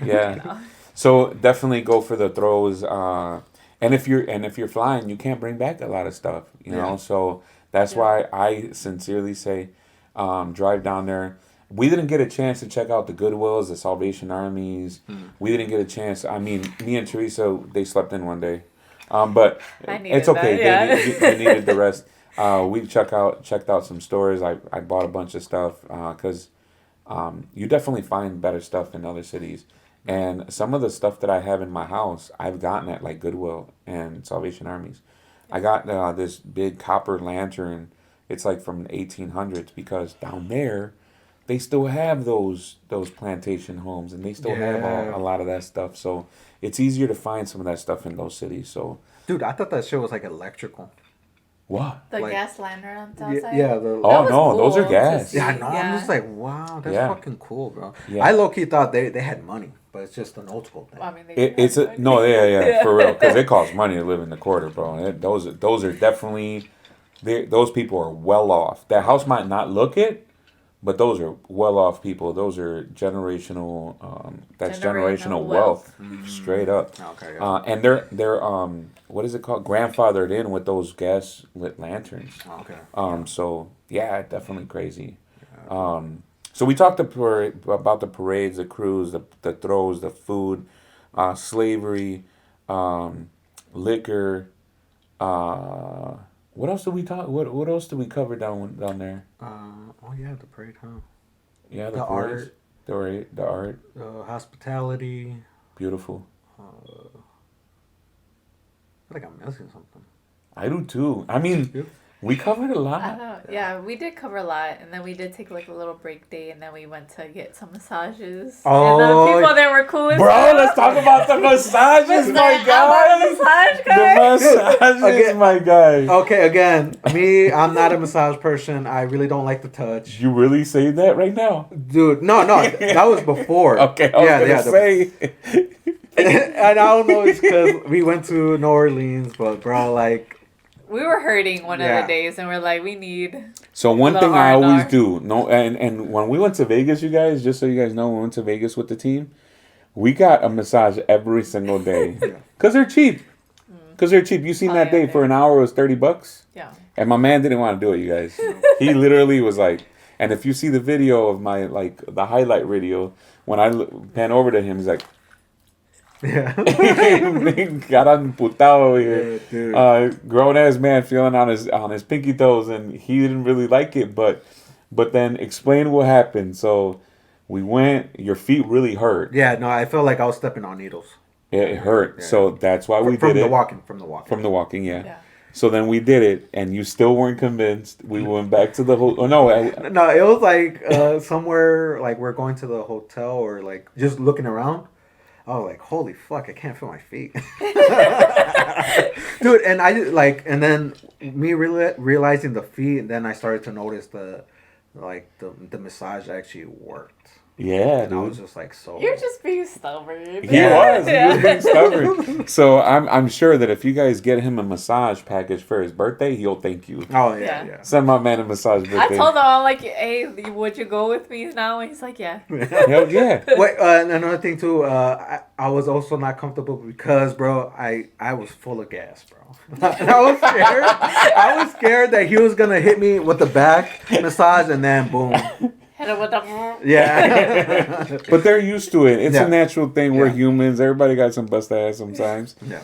Yeah. So definitely go for the throws. And if you're flying, you can't bring back a lot of stuff. You know. Yeah. So that's why I sincerely say, drive down there. We didn't get a chance to check out the Goodwills, the Salvation Armies. We didn't get a chance. I mean, me and Teresa, they slept in one day. But I needed it's okay. that, yeah. They needed the rest. We checked out some stores. I bought a bunch of stuff because You definitely find better stuff in other cities. And some of the stuff that I have in my house, I've gotten at like Goodwill and Salvation Armies. I got this big copper lantern. It's like from the 1800s because down there, they still have those plantation homes and they still have a lot of that stuff. So it's easier to find some of that stuff in those cities. So, dude, I thought that shit was like electrical. what? The Like- gas lantern on the outside. Yeah. Oh was no, those cool are to gas. see. Yeah, I know. I'm Yeah. just like, wow, that's Yeah. fucking cool, bro. Yeah. I low key thought they had money, but it's just an old school thing. I mean, they It's a no, yeah, for real, because it costs money to live in the quarter, bro. Those are definitely, those people are well off. That house might not look it, but those are well off people. Those are generational. That's generational wealth, straight up. Okay. And they're what is it called? Grandfathered in with those gas lit lanterns. Okay. So yeah, definitely crazy. So we talked about the parades, the cruise, the throws, the food, slavery, liquor. What else did we talk? What else did we cover down there? Oh yeah, the parade, huh? Yeah, The parades, the art, Hospitality. beautiful. I feel like I'm missing something. I do too. I mean, we covered a I lot. know. Yeah, we did cover a lot, and then we did take like a little break day, and then we went to get some massages. Oh, and the people there were cool as Bro, hell. let's talk about the massages, my I'm guy. a massage The guy. massages, Okay. my guy. Okay, again, I'm not a massage person. I really don't like the touch. You really say that right now? Dude, no, that was before. Okay, I was gonna say. And I don't know, it's because we went to New Orleans, but bro, like, We were hurting one Yeah. of the days, and we're like, we need. So one The thing I R&R. always do, and when we went to Vegas, you guys, just so you guys know, we went to Vegas with the team. We got a massage every single day because they're cheap. Because they're cheap. You seen Oh, that yeah, day yeah. for an hour it was $30, Yeah. and my man didn't want to do it. You guys, he literally was like, and if you see the video of my the highlight video, when I pan over to him, he's like. yeah. Got amputado over here. Yeah, dude. Grown ass man feeling on his pinky toes, and he didn't really like it. But then explain what happened. So we went. Your feet really hurt. Yeah, no, I felt like I was stepping on needles. It hurt. Yeah. So that's why we From did the it. walking. From the walking, yeah. Yeah. So then we did it, and you still weren't convinced. We went back to the whole. Oh no! No, it was like somewhere like we're going to the hotel or like just looking around. I was like, holy fuck, I can't feel my feet. Dude, and I like, and then me realizing the feet, and then I started to notice the massage actually worked. Yeah, And I was dude. just like, so. You're just being stubborn. He was being stubborn. So I'm sure that if you guys get him a massage package for his birthday, he'll thank you. Oh, Yeah. yeah. Send my man a massage birthday. I told him, I'm like, hey, would you go with me now? And he's like, yeah. Hell yeah. Wait, and another thing too, I was also not comfortable because, bro, I was full of gas, bro. And I was scared. I was scared that he was gonna hit me with the back massage and then boom. Hit him with the. Yeah. But they're used to it. It's Yeah. a natural thing. We're Yeah. humans. Everybody got some bust ass sometimes. Yeah.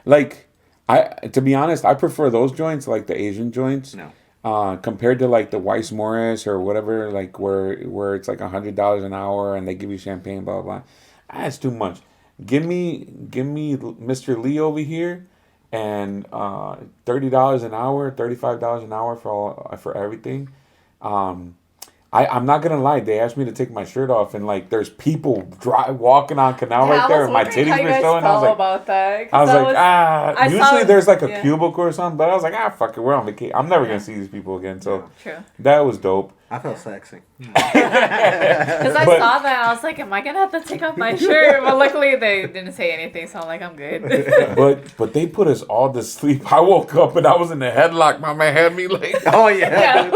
Like to be honest, I prefer those joints, like the Asian joints. No. Compared to like the Weiss Morris or whatever, like where it's like $100 an hour and they give you champagne, blah blah blah. That's too much. Give me Mr. Lee over here, and $30 an hour, $35 an hour for everything. I'm not gonna lie. They asked me to take my shirt off, and like there's people walking on canal right there, and my titties were showing. I was like, about that. I was like, I usually saw- there's like a yeah. cubicle or something, but I was like, fuck it, we're on vacation. I'm never gonna see these people again. So True. that was dope. I felt sexy. Because I But- saw that, I was like, am I gonna have to take off my shirt? But luckily, they didn't say anything, so I'm like, I'm good. But they put us all to sleep. I woke up and I was in the headlock. My man had me like. Oh yeah. Yeah.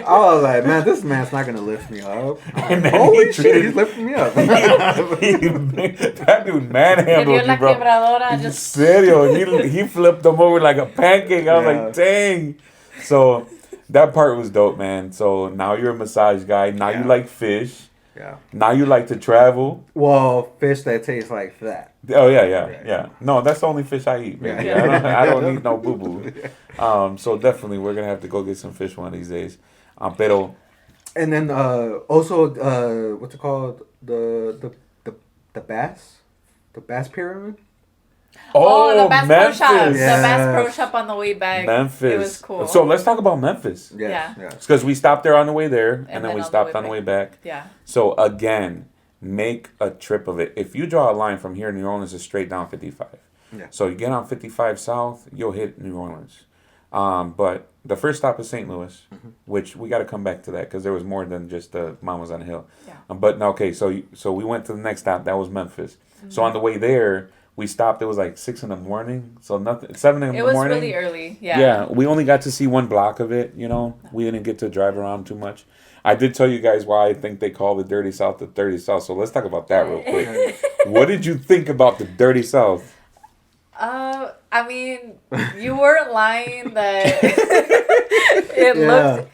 I was like, man, this man's not gonna lift me up. And then Holy he shit, treated- he's lifting me up. That dude Te dio manhandled la you, bro. quebradora, In just serio, he flipped them over like a pancake. I was Yeah. like, dang. So that part was dope, man. So now you're a massage guy. Now you Yeah. like fish. Yeah. Now you like to travel. Well, fish that tastes like that. Oh yeah. No, that's the only fish I eat, baby. Yeah. I don't eat no boo boo. So definitely we're gonna have to go get some fish one of these days. Pero And then also what's it called, the Bass Pyramid. Oh, the Bass Pro Memphis. Shop. The Yes. Bass Pro Shop on the way back. Memphis. It was cool. So let's talk about Memphis. Yes, Yeah. yes. Because we stopped there on the way there, and then we on the stopped way on the way back. Yeah. So again, make a trip of it. If you draw a line from here, New Orleans is straight down 55. Yeah. So you get on 55 South, you'll hit New Orleans. But the first stop is St. Louis, which we got to come back to that because there was more than just the Mamas on the Hill. Yeah. But no, okay, so we went to the next stop. That was Memphis. So on the way there, we stopped. It was like 6 a.m. So nothing. 7 a.m. It was really early. Yeah. Yeah, we only got to see one block of it. You know, we didn't get to drive around too much. I did tell you guys why I think they call the Dirty South the Dirty South. So let's talk about that real quick. What did you think about the Dirty South? I mean, you weren't lying that it looked.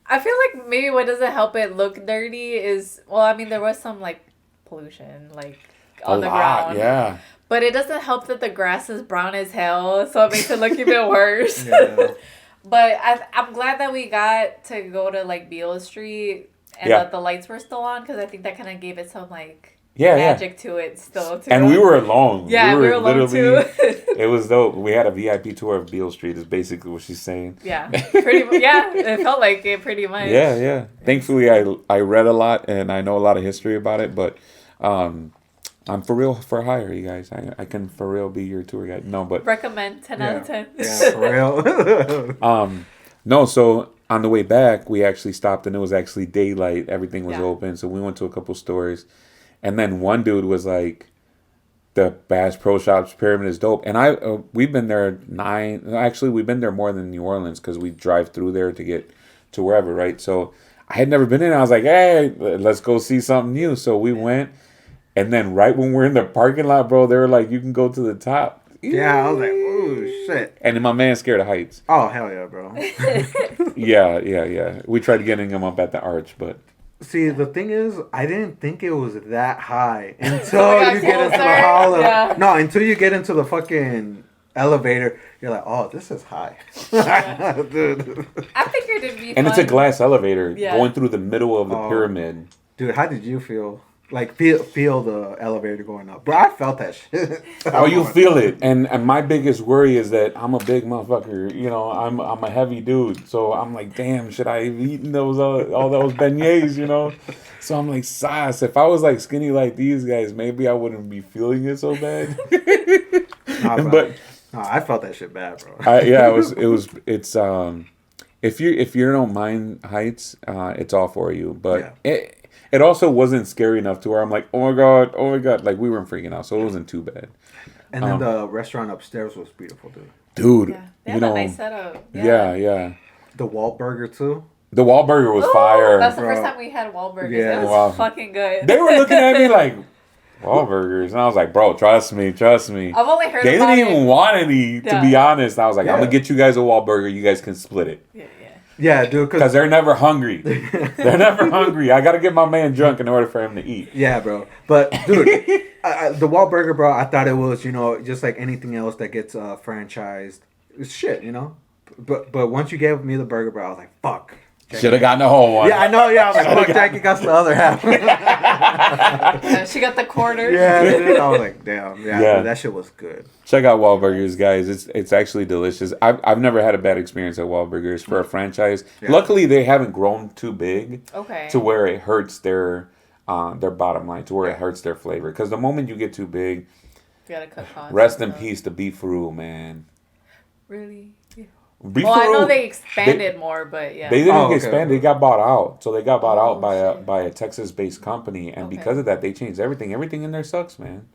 I feel like maybe what doesn't help it look dirty is, well, I mean, there was some like pollution like on the ground. Yeah. But it doesn't help that the grass is brown as hell, so it makes it look even worse. Yeah. But I'm glad that we got to go to like Beale Street and that the lights were still on, because I think that kind of gave it some like magic to it still. Too. And we were alone. Yeah, we were alone too. It was dope. We had a VIP tour of Beale Street is basically what she's saying. Yeah, pretty much. Yeah, it felt like it pretty much. Yeah. Thankfully, I read a lot and I know a lot of history about it, but I'm for real for hire, you guys. I can for real be your tour guide. No, but recommend 10 out of 10. Yeah, for real. No, so on the way back, we actually stopped and it was actually daylight. Everything was open, so we went to a couple stores, and then one dude was like, "The Bass Pro Shops Pyramid is dope." And we've been there we've been there more than New Orleans because we drive through there to get to wherever, right? So I had never been in. I was like, "Hey, let's go see something new." So we went. And then right when we're in the parking lot, bro, they were like, "You can go to the top." Yeah, I was like, "Ooh, shit!" And then my man's scared of heights. Oh hell yeah, bro. Yeah. We tried getting him up at the arch, but See, the thing is, I didn't think it was that high until you get into the hollow. Yeah. No, until you get into the fucking elevator, you're like, "Oh, this is high." Dude. I figured it'd be and fun. it's a glass elevator Yeah. going through the middle of the pyramid. Dude, how did you feel? Like feel the elevator going up, bro. I felt that shit. Oh, you feel it, and my biggest worry is that I'm a big motherfucker. You know, I'm a heavy dude, so I'm like, damn, should I have eaten those all those beignets? You know, so I'm like, sass. If I was like skinny like these guys, maybe I wouldn't be feeling it so bad. But no, I felt that shit bad, bro. It's if you don't mind heights, it's all for you. But it also wasn't scary enough to where I'm like, oh my god, like we weren't freaking out, so it wasn't too bad. And then the restaurant upstairs was beautiful, dude. Dude, Yeah. They had a nice setup. Yeah. The Wahlburger too. The Wahlburger was Ooh, fire. That's the first time we had Wahlburgers. Yeah. It was Wow. fucking good. They were looking at me like, Wahlburgers, and I was like, bro, trust me. I've only heard They about didn't even it. want any, to be honest. I was like, I'm gonna get you guys a Wahlburger. You guys can split it. Yeah, dude. Because they're never hungry. They're never hungry. I gotta get my man drunk in order for him to eat. Yeah, bro. But dude, the Wahlburger, bro, I thought it was, just like anything else that gets franchised. It's shit, But once you gave me the burger, bro, I was like, fuck. Should have gotten the whole one. Yeah, I know. Yeah, I was like, fuck, Jackie got the other half. She got the quarter. Yeah, dude. I was like, damn. Yeah, dude, that shit was good. Check out Wahlburgers, guys. It's actually delicious. I've never had a bad experience at Wahlburgers for a franchise. Yeah. Luckily, they haven't grown too big Okay. to where it hurts their bottom line, to where it hurts their flavor. Because the moment you get too big, You gotta cut costs. rest in peace to Beef Rule, man. Really? Yeah. Beef Well, I know Rule- they expanded more, but yeah. They didn't Oh, okay. expand. They got bought out. So they got bought out by shit. by a Texas-based company, and Okay. because of that, they changed everything. Everything in there sucks, man.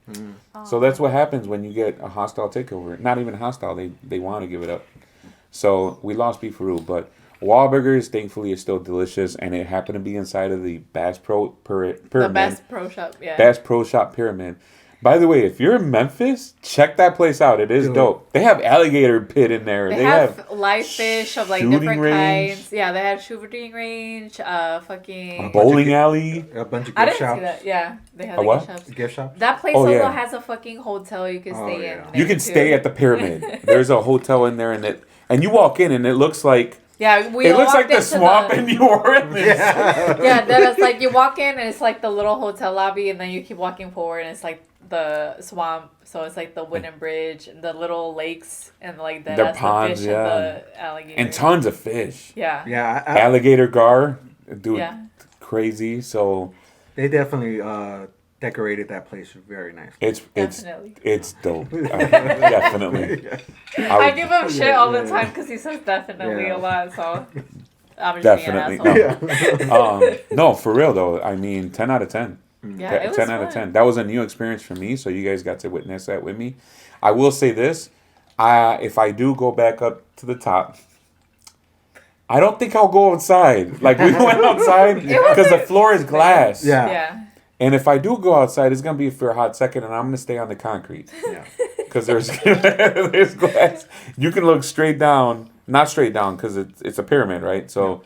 Oh. So that's what happens when you get a hostile takeover. Not even hostile. They want to give it up. So we lost Beef Rule, but Wahlburgers, thankfully, is still delicious, and it happened to be inside of the Bass Pyramid. The Bass Pro Shop, yeah. Bass Pro Shop Pyramid. By the way, if you're in Memphis, check that place out. It is Dude. dope. They have alligator pit in there. They have live fish of like shooting different range. kinds. Yeah, they had shooting range, a fucking bowling alley. A bunch of I gift didn't shops. see that. Yeah, they had A the what? gift shops. Gift shops. That place Oh, also yeah. has a fucking hotel you can Oh, stay yeah. in. You can there, stay too. at the pyramid. There's a hotel in there, and you walk in, and it looks like Yeah, we It all looks like walked the into swamp in New Orleans. Yeah, then it's like you walk in and it's like the little hotel lobby, and then you keep walking forward and it's like the swamp. So it's like the wooden bridge and the little lakes and like Their that's ponds, the fish and the alligator. And tons of fish. Yeah. Yeah, Alligator gar, dude, Yeah. crazy. So they definitely decorated that place very nicely. Definitely. it's dope. Definitely. I give him shit all the time because he says definitely Yeah. a lot. So I'm just Definitely. being an asshole. No, for real though. I mean, 10 out of 10. Yeah, it was 10 out of fun. 10. That was a new experience for me, so you guys got to witness that with me. I will say this, if I do go back up to the top, I don't think I'll go outside. Like, we went outside because the floor is glass. Yeah. Yeah. And if I do go outside, it's going to be for a hot second, and I'm going to stay on the concrete. Yeah. Because there's glass. You can look straight down. Not straight down, because it's a pyramid, right? So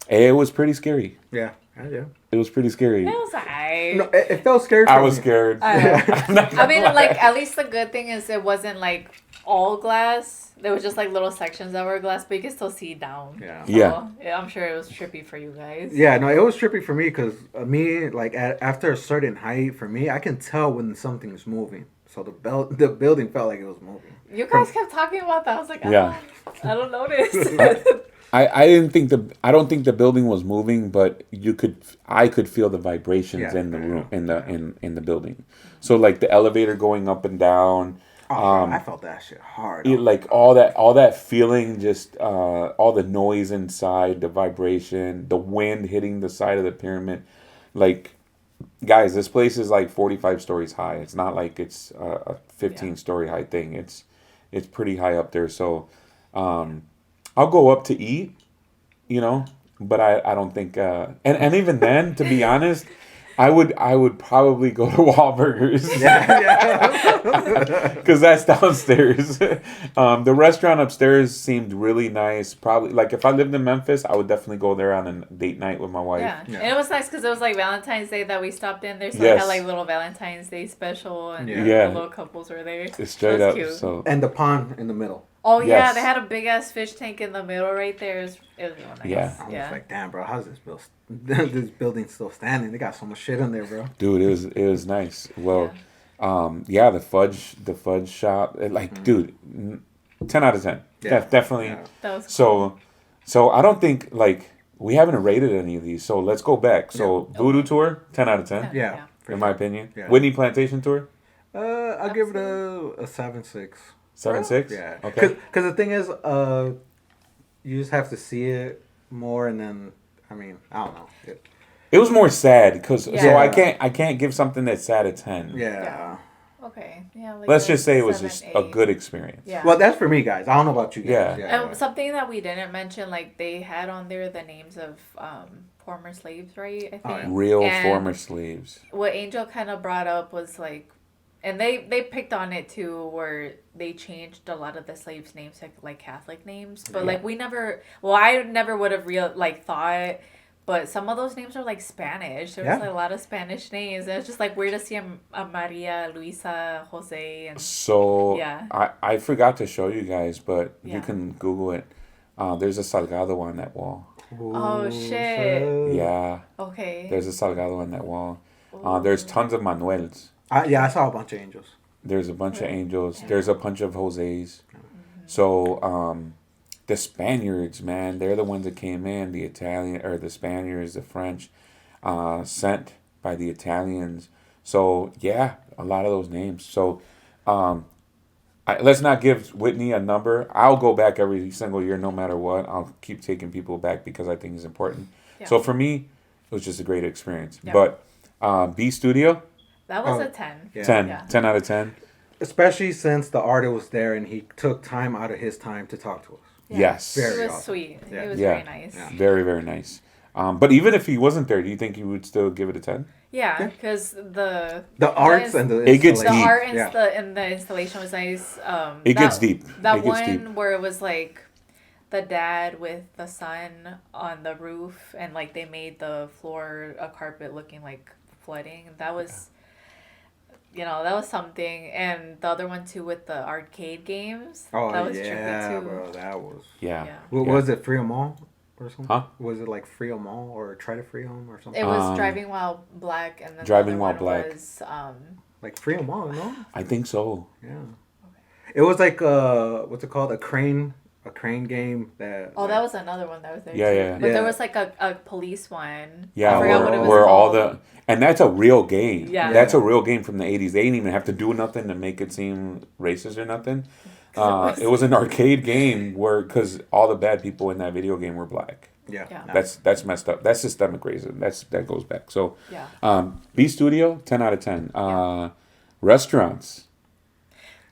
it was pretty scary. Yeah. Yeah. It was pretty scary. It was alright. No, it felt scary. I for was me. scared. I mean, like, at least the good thing is it wasn't like all glass. There was just like little sections that were glass, but you could still see down. Yeah. So, Yeah. I'm sure it was trippy for you guys. Yeah, no, it was trippy for me because me, like, after a certain height, for me, I can tell when something's moving. So the building felt like it was moving. You guys kept talking about that. I was like, Yeah. I don't notice. I don't think the building was moving, but I could feel the vibrations in the room in the building. So like the elevator going up and down. I felt that shit hard. Like all that feeling, just all the noise inside, the vibration, the wind hitting the side of the pyramid. Like, guys, this place is like 45 stories high. It's not like it's a 15-story high thing. It's pretty high up there. So I'll go up to eat, but I don't think and even then, to be honest, I would probably go to Wahlburgers. Because that's downstairs. The restaurant upstairs seemed really nice. Probably, like, if I lived in Memphis, I would definitely go there on a date night with my wife. Yeah. And it was nice because it was like Valentine's Day that we stopped in there, so Yes. they had like little Valentine's Day special, and Yeah. the little couples were there. It's straight That up. was cute. So And the pond in the middle. Oh yeah, Yes. they had a big ass fish tank in the middle right there. It was real nice. Yeah. I was like, damn, bro, how's this this building still standing? They got so much shit in there, bro. dude, it was nice. Well, the fudge shop, dude, 10 out of 10. Yeah. Definitely. Yeah. That was cool. So I don't think, like, we haven't rated any of these. So let's go back. So Voodoo Tour, 10 out of 10. Yeah. In my opinion. Yeah. Whitney Plantation Tour, I'll give it a 7.6. 7.6. Yeah. Okay. Because the thing is, you just have to see it more, and then, I mean, I don't know. It was more sad because so Yeah. I can't give something that's sad a 10. Yeah. Okay. Yeah. Like Let's a just say it was 7, just a 8. good experience. Yeah. Well, that's for me, guys. I don't know about you guys. Yeah. Yeah. And something that we didn't mention, like they had on there the names of former slaves, right? I think. Oh, yeah. Real And former slaves. what Angel kind of brought up was like, and they picked on it too, where they changed a lot of the slaves' names to like Catholic names, but like I never would have thought. But some of those names are like Spanish. There was like, a lot of Spanish names. And it's just like weird to see a Maria, Luisa, Jose, and So Yeah. I forgot to show you guys, but you Yeah. can Google it. There's a Salgado on that wall. Oh, shit. Yeah, Okay. there's a Salgado on that wall. There's tons of Manuels. I saw a bunch of angels. There's a bunch of angels. Yeah. There's a bunch of Jose's. So the Spaniards, man, they're the ones that came in. The the Spaniards, the French, sent by the Italians. So yeah, a lot of those names. So let's not give Whitney a number. I'll go back every single year, no matter what. I'll keep taking people back because I think it's important. Yeah. So for me, it was just a great experience. Yeah. But B Studio, That was a 10. Yeah. 10. Yeah. 10 out of 10. Especially since the artist was there and he took time out of his time to talk to us. Yeah. Yes. It Very was awesome. sweet. Yeah. It was Yeah. very nice. Yeah. Very, very nice. But even if he wasn't there, do you think you would still give it a 10? Yeah, because the arts and the It gets the deep. art and Yeah. the installation was nice. It gets deep. That It gets one deep. where it was like the dad with the son on the roof, and like they made the floor a carpet looking like flooding. That was that was something. And the other one too with the arcade games. Oh that was yeah, trippy too. bro, that was. Yeah. Yeah. What Yeah. was it? Free 'em all or something? Huh? Was it like Free 'em all or Try to Free 'em or something? It was Um, Driving While Black, and then Driving the While other one Black. was Like Free 'em all, no? I think so. Yeah. It was like what's it called? A crane game that. Oh, that was another one that was there Yeah, too. yeah. But Yeah. there was like a police one. Yeah, I forgot what it was where all called. and that's a real game. Yeah. That's a Yeah. real game from the 80s. They didn't even have to do nothing to make it seem racist or nothing. was- It was an arcade game where, because all the bad people in that video game were black. Yeah. Yeah. That's messed up. That's systemic racism. That goes back. So, Yeah. B Studio, 10 out of 10. Restaurants.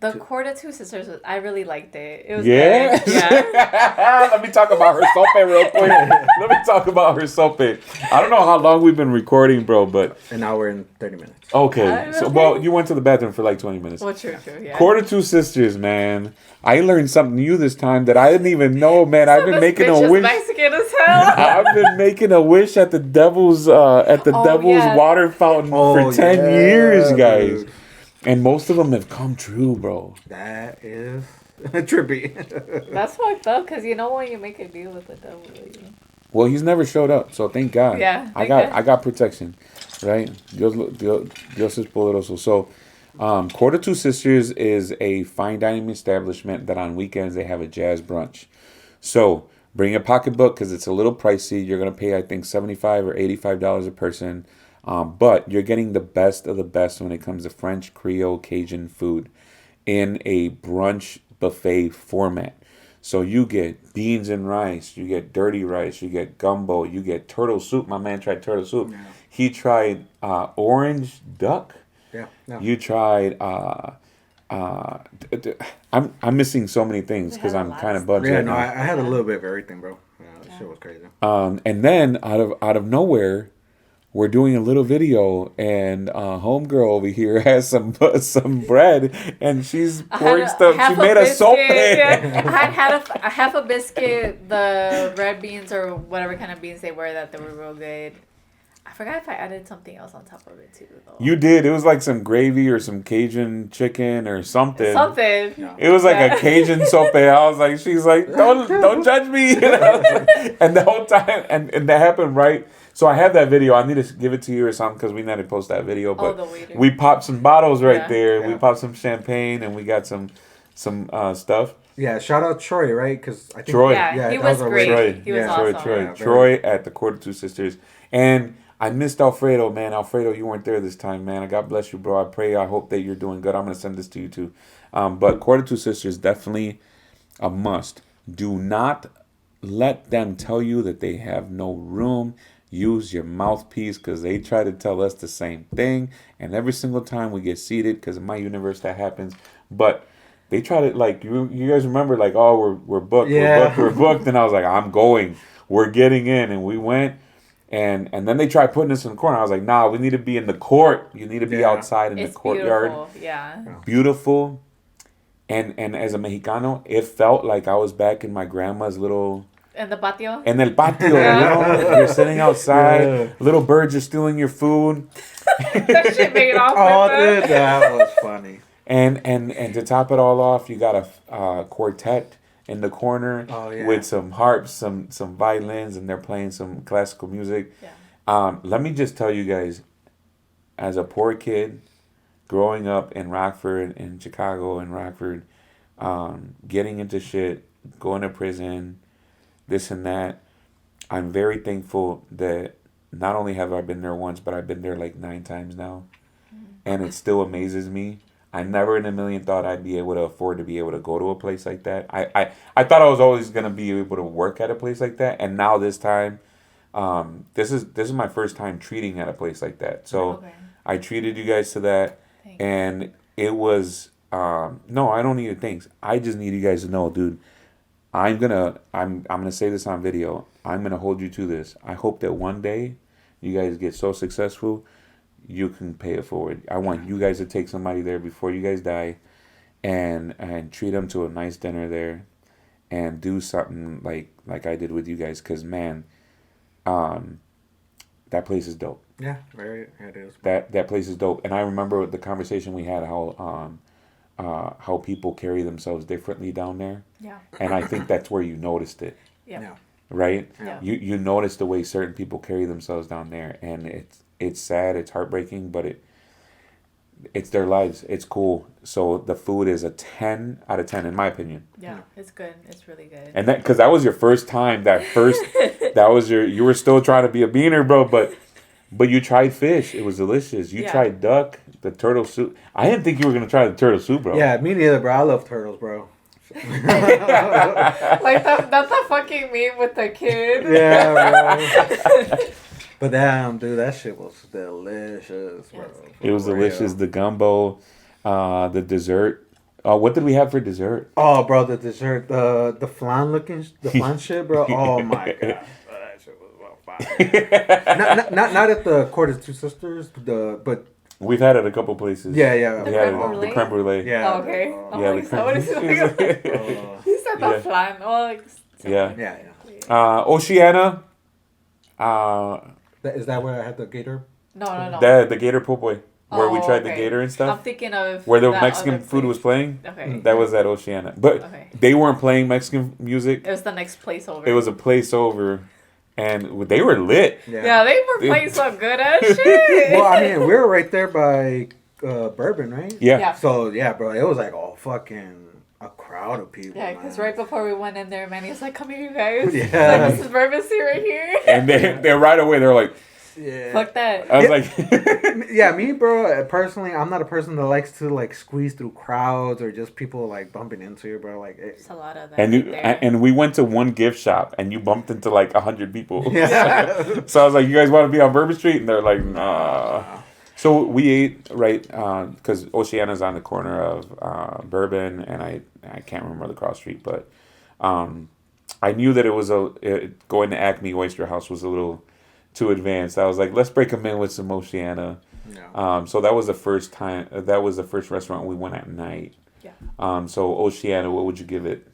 The Court of Two Sisters, I really liked it. It was Yeah. good. Yeah. Let me talk about her sope real quick. Let me talk about her sope. I don't know how long we've been recording, bro, but An hour and 30 minutes. okay. So, well, you went to the bathroom for like 20 minutes. Well, true, yeah. Court of Two Sisters, man. I learned something new this time that I didn't even know, man. I've been This making bitch a is wish. Mexican as hell. I've been making a wish at the devil's yeah. water fountain Oh, for 10 yeah, years, guys. dude. And most of them have come true, bro. That is trippy. That's fucked up, because when you make a deal with the devil, Well, he's never showed up, so thank God. Yeah, I thank got God. I got protection, right? Dios es poderoso. So, Court of Two Sisters is a fine dining establishment that on weekends they have a jazz brunch. So bring a pocketbook because it's a little pricey. You're gonna pay, I think, $75 or $85 a person, but you're getting the best of the best when it comes to French, Creole, Cajun food in a brunch buffet format. So you get beans and rice, you get dirty rice, you get gumbo, you get turtle soup. My man tried turtle soup. Yeah. He tried orange duck. Yeah. No. You tried. I'm missing so many things We because had a I'm lot kind of of budget. Yeah, right no, now. I had a little bit of everything, bro. Yeah, that shit was crazy. And then out of nowhere, we're doing a little video, and homegirl over here has some bread, and she's pouring stuff. She made a sope. Yeah. I had a half a biscuit, the red beans or whatever kind of beans they were that they were real good. I forgot if I added something else on top of it too, though. You did. It was like some gravy or some Cajun chicken or something. Something. It was like a Cajun sope. I was like, she's like, don't judge me. And the whole time, and that happened right. So I have that video. I need to give it to you or something because we need to post that video. But the waiter. we popped some bottles right Yeah. there. We Yeah. popped some champagne and we got some stuff. Yeah, shout out Troy, right? Because I think Troy. Yeah, Yeah, he that was was our great. Troy. He was Yeah. awesome. Troy. Yeah, Troy at the Court of Two Sisters. And I missed Alfredo, man. Alfredo, you weren't there this time, man. God bless you, bro. I hope that you're doing good. I'm going to send this to you, too. But Court of Two Sisters, definitely a must. Do not let them tell you that they have no room. Use your mouthpiece because they try to tell us the same thing. And every single time we get seated, because in my universe that happens. But they try to, like, you guys remember, like, oh, we're booked, Yeah. we're booked. And I was like, I'm going. We're getting in. And we went. And then they tried putting us in the corner. I was like, nah, we need to be in the court. You need to be Yeah. outside in It's the courtyard. beautiful. Yeah. Beautiful. And as a Mexicano, it felt like I was back in my grandma's little... And the patio. En el patio, you know? You're sitting outside. Yeah. Little birds are stealing your food. That shit made it off. Oh, with dude, that was funny. And to top it all off, you got a quartet in the corner Oh, yeah. with some harps, some violins, and they're playing some classical music. Yeah. Let me just tell you guys, as a poor kid, growing up in Rockford, in Chicago, in Rockford, getting into shit, going to prison, this and that, I'm very thankful that not only have I been there once, but I've been there like 9 times now. And it still amazes me. I never in a million thought I'd be able to afford to be able to go to a place like that. I thought I was always going to be able to work at a place like that. And now this time, this is my first time treating at a place like that. So Okay. I treated you guys to that. Thanks. And it was, no, I don't need a thanks. I just need you guys to know, dude, I'm gonna say this on video. I'm gonna hold you to this. I hope that one day you guys get so successful, you can pay it forward. I want you guys to take somebody there before you guys die, and treat them to a nice dinner there, and do something like I did with you guys. Cause man, that place is dope. Yeah, very. It is. That place is dope. And I remember the conversation we had how people carry themselves differently down there. Yeah. And I think that's where you noticed it. Yeah. Right? Yeah. You notice the way certain people carry themselves down there, and it's sad, it's heartbreaking, but it's their lives. It's cool. So the food is a 10 out of 10 in my opinion. Yeah, it's good. It's really good. And that because that was your first time. That was you were still trying to be a beaner, bro. But you tried fish. It was delicious. You tried duck, the turtle soup. I didn't think you were gonna try the turtle soup, bro. Yeah, me neither, bro. I love turtles, bro. Like that's a fucking meme with the kid. Yeah, bro. But damn, dude, that shit was delicious, bro. It was delicious. The gumbo, the dessert. What did we have for dessert? Oh, bro, the dessert, the flan shit, bro. Oh my god, bro, that shit was well fire. not at the Court of Two Sisters, but We've had it a couple places. yeah. We had it, the creme brulee. Yeah. Oh, okay. Yeah, Like, so what is it? He said the flan. Oh, like, Yeah. Yeah. Oceana. Is that where I had the gator? No. The Gator Po' Boy, where we tried the gator and I'm stuff. thinking of Where the that Mexican other food was place. playing. Okay. That was at Oceana. But they weren't playing Mexican music. It was the next place over. It was a place over. And they were lit. Yeah, they were playing some good ass shit. Well, I mean, we were right there by Bourbon, right? Yeah. So, yeah, bro, it was like all fucking a crowd of people. Yeah, because man. right before we went in there, Manny was like, "Come here, you guys. Yeah. Like, this is Bourbon Sea right here." And they right away, they're like, Yeah. Fuck that. I was like, Yeah, me, bro, personally, I'm not a person that likes to, like, squeeze through crowds or just people, like, bumping into you, bro. Like, There's a lot of that. and we went to one gift shop and you bumped into like 100 people. Yeah. So I was like, you guys want to be on Bourbon Street? And they're like, nah. So we ate right because Oceana's on the corner of Bourbon and I can't remember the cross street, but I knew that it was going to Acme Oyster House was a little too advanced. I was like, let's break them in with some Oceana. Yeah. So that was the first time. That was the first restaurant we went at night. Yeah. So Oceana, what would you give it?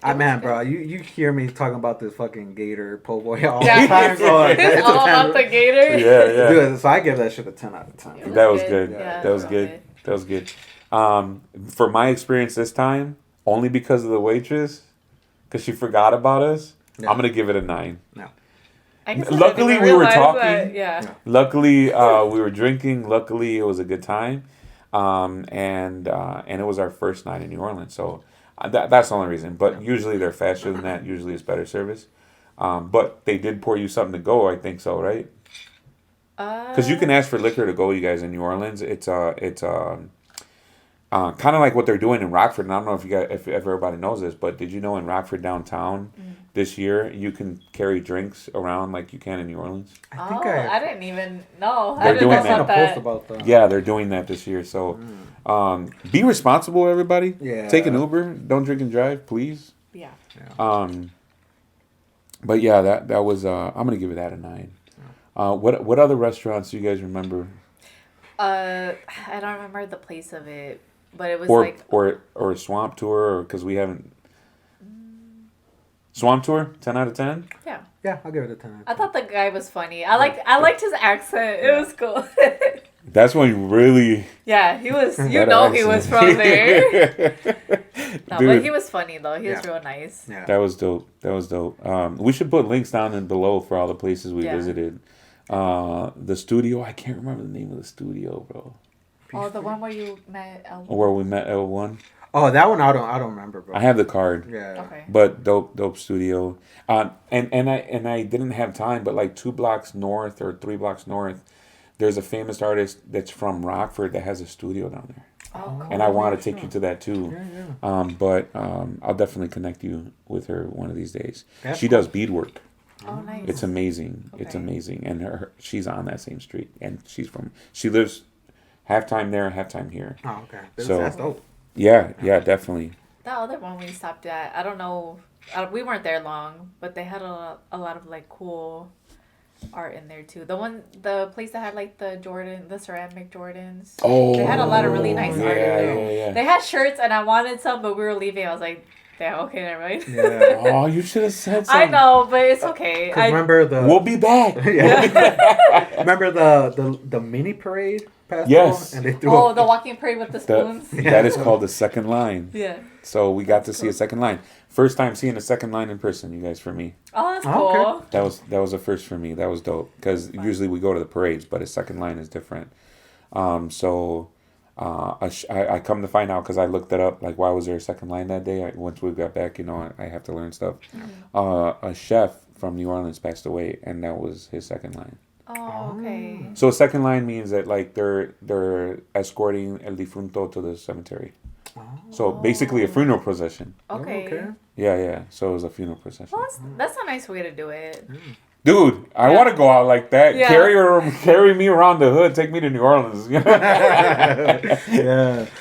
Man, bro, you hear me talking about this fucking gator po' boy all Yeah. the time. So like, It's all about the gator. Yeah. Dude, so I give that shit a 10 out of 10. That was good. Yeah, That was good. That was good. For my experience this time, only because of the waitress, because she forgot about us, Yeah. I'm gonna give it a 9. No. I guess Luckily, I didn't we were realize talking. that. Yeah. Luckily, we were drinking. Luckily, it was a good time, and it was our first night in New Orleans. So that's the only reason. But usually they're faster than that. Usually it's better service. But they did pour you something to go. I think so, right? Because you can ask for liquor to go, you guys, in New Orleans. It's kind of like what they're doing in Rockford. And I don't know if everybody knows this, but did you know in Rockford downtown this year you can carry drinks around like you can in New Orleans? I think I didn't even know. They're I didn't doing know that. about post that. about that. Yeah, they're doing that this year. So be responsible, everybody. Yeah. Take an Uber. Don't drink and drive, please. Yeah. But yeah, that was. I'm gonna give it that a 9. What other restaurants do you guys remember? I don't remember the place of it, but it was or a swamp tour, or because we haven't. Swamp tour, 10 out of 10. Yeah. Yeah, I'll give it a 10 out of 10. I thought the guy was funny. I liked his accent. It was cool. That's when you really. Yeah, he was. You That know, he accent. was from there. No, Dude. but he was funny though. He was Yeah. real nice. Yeah. That was dope. We should put links down and below for all the places we Yeah. visited. The studio, I can't remember the name of the studio, bro. Oh, the one where you met. Where we met L1. Oh, that one I don't remember, bro. I have the card. Yeah. Okay. But dope studio. And I didn't have time, but like 2 blocks north or 3 blocks north, there's a famous artist that's from Rockford that has a studio down there. Oh, cool. And I want to take you to that too. Yeah. But I'll definitely connect you with her one of these days. That's She does beadwork. Oh, nice. It's amazing. It's Okay. amazing. And she's on that same street. And she lives half time there, half time here. Oh, okay. So- That's dope. Yeah, definitely. That other one we stopped at, I don't know. We weren't there long, but they had a lot of like cool art in there too. The place that had like the ceramic Jordans. Oh, They had a lot of really nice art in there. Yeah. They had shirts and I wanted some, but we were leaving. I was like, Damn, okay, never mind. Yeah. Oh, you should have said something. I know, but it's okay. 'Cause remember the We'll be back. remember the mini parade festival? Yes. And they threw Oh, a, the walking parade with the spoons. That is called the second line. Yeah. So we got to That's see a cool. second line. First time seeing a second line in person, you guys, for me. Oh, that's Oh, okay. cool. That was a first for me. That was dope because usually we go to the parades, but a second line is different. I come to find out because I looked it up. Like, why was there a second line that day? Once we got back, I have to learn stuff. A chef from New Orleans passed away, and that was his second line. Oh, okay. So a second line means that like they're escorting el difunto to the cemetery. So basically a funeral procession. Okay. Yeah. So it was a funeral procession. Well, that's a nice way to do it. Dude, I want to go out like that. Yeah. Carry me around the hood. Take me to New Orleans. yeah.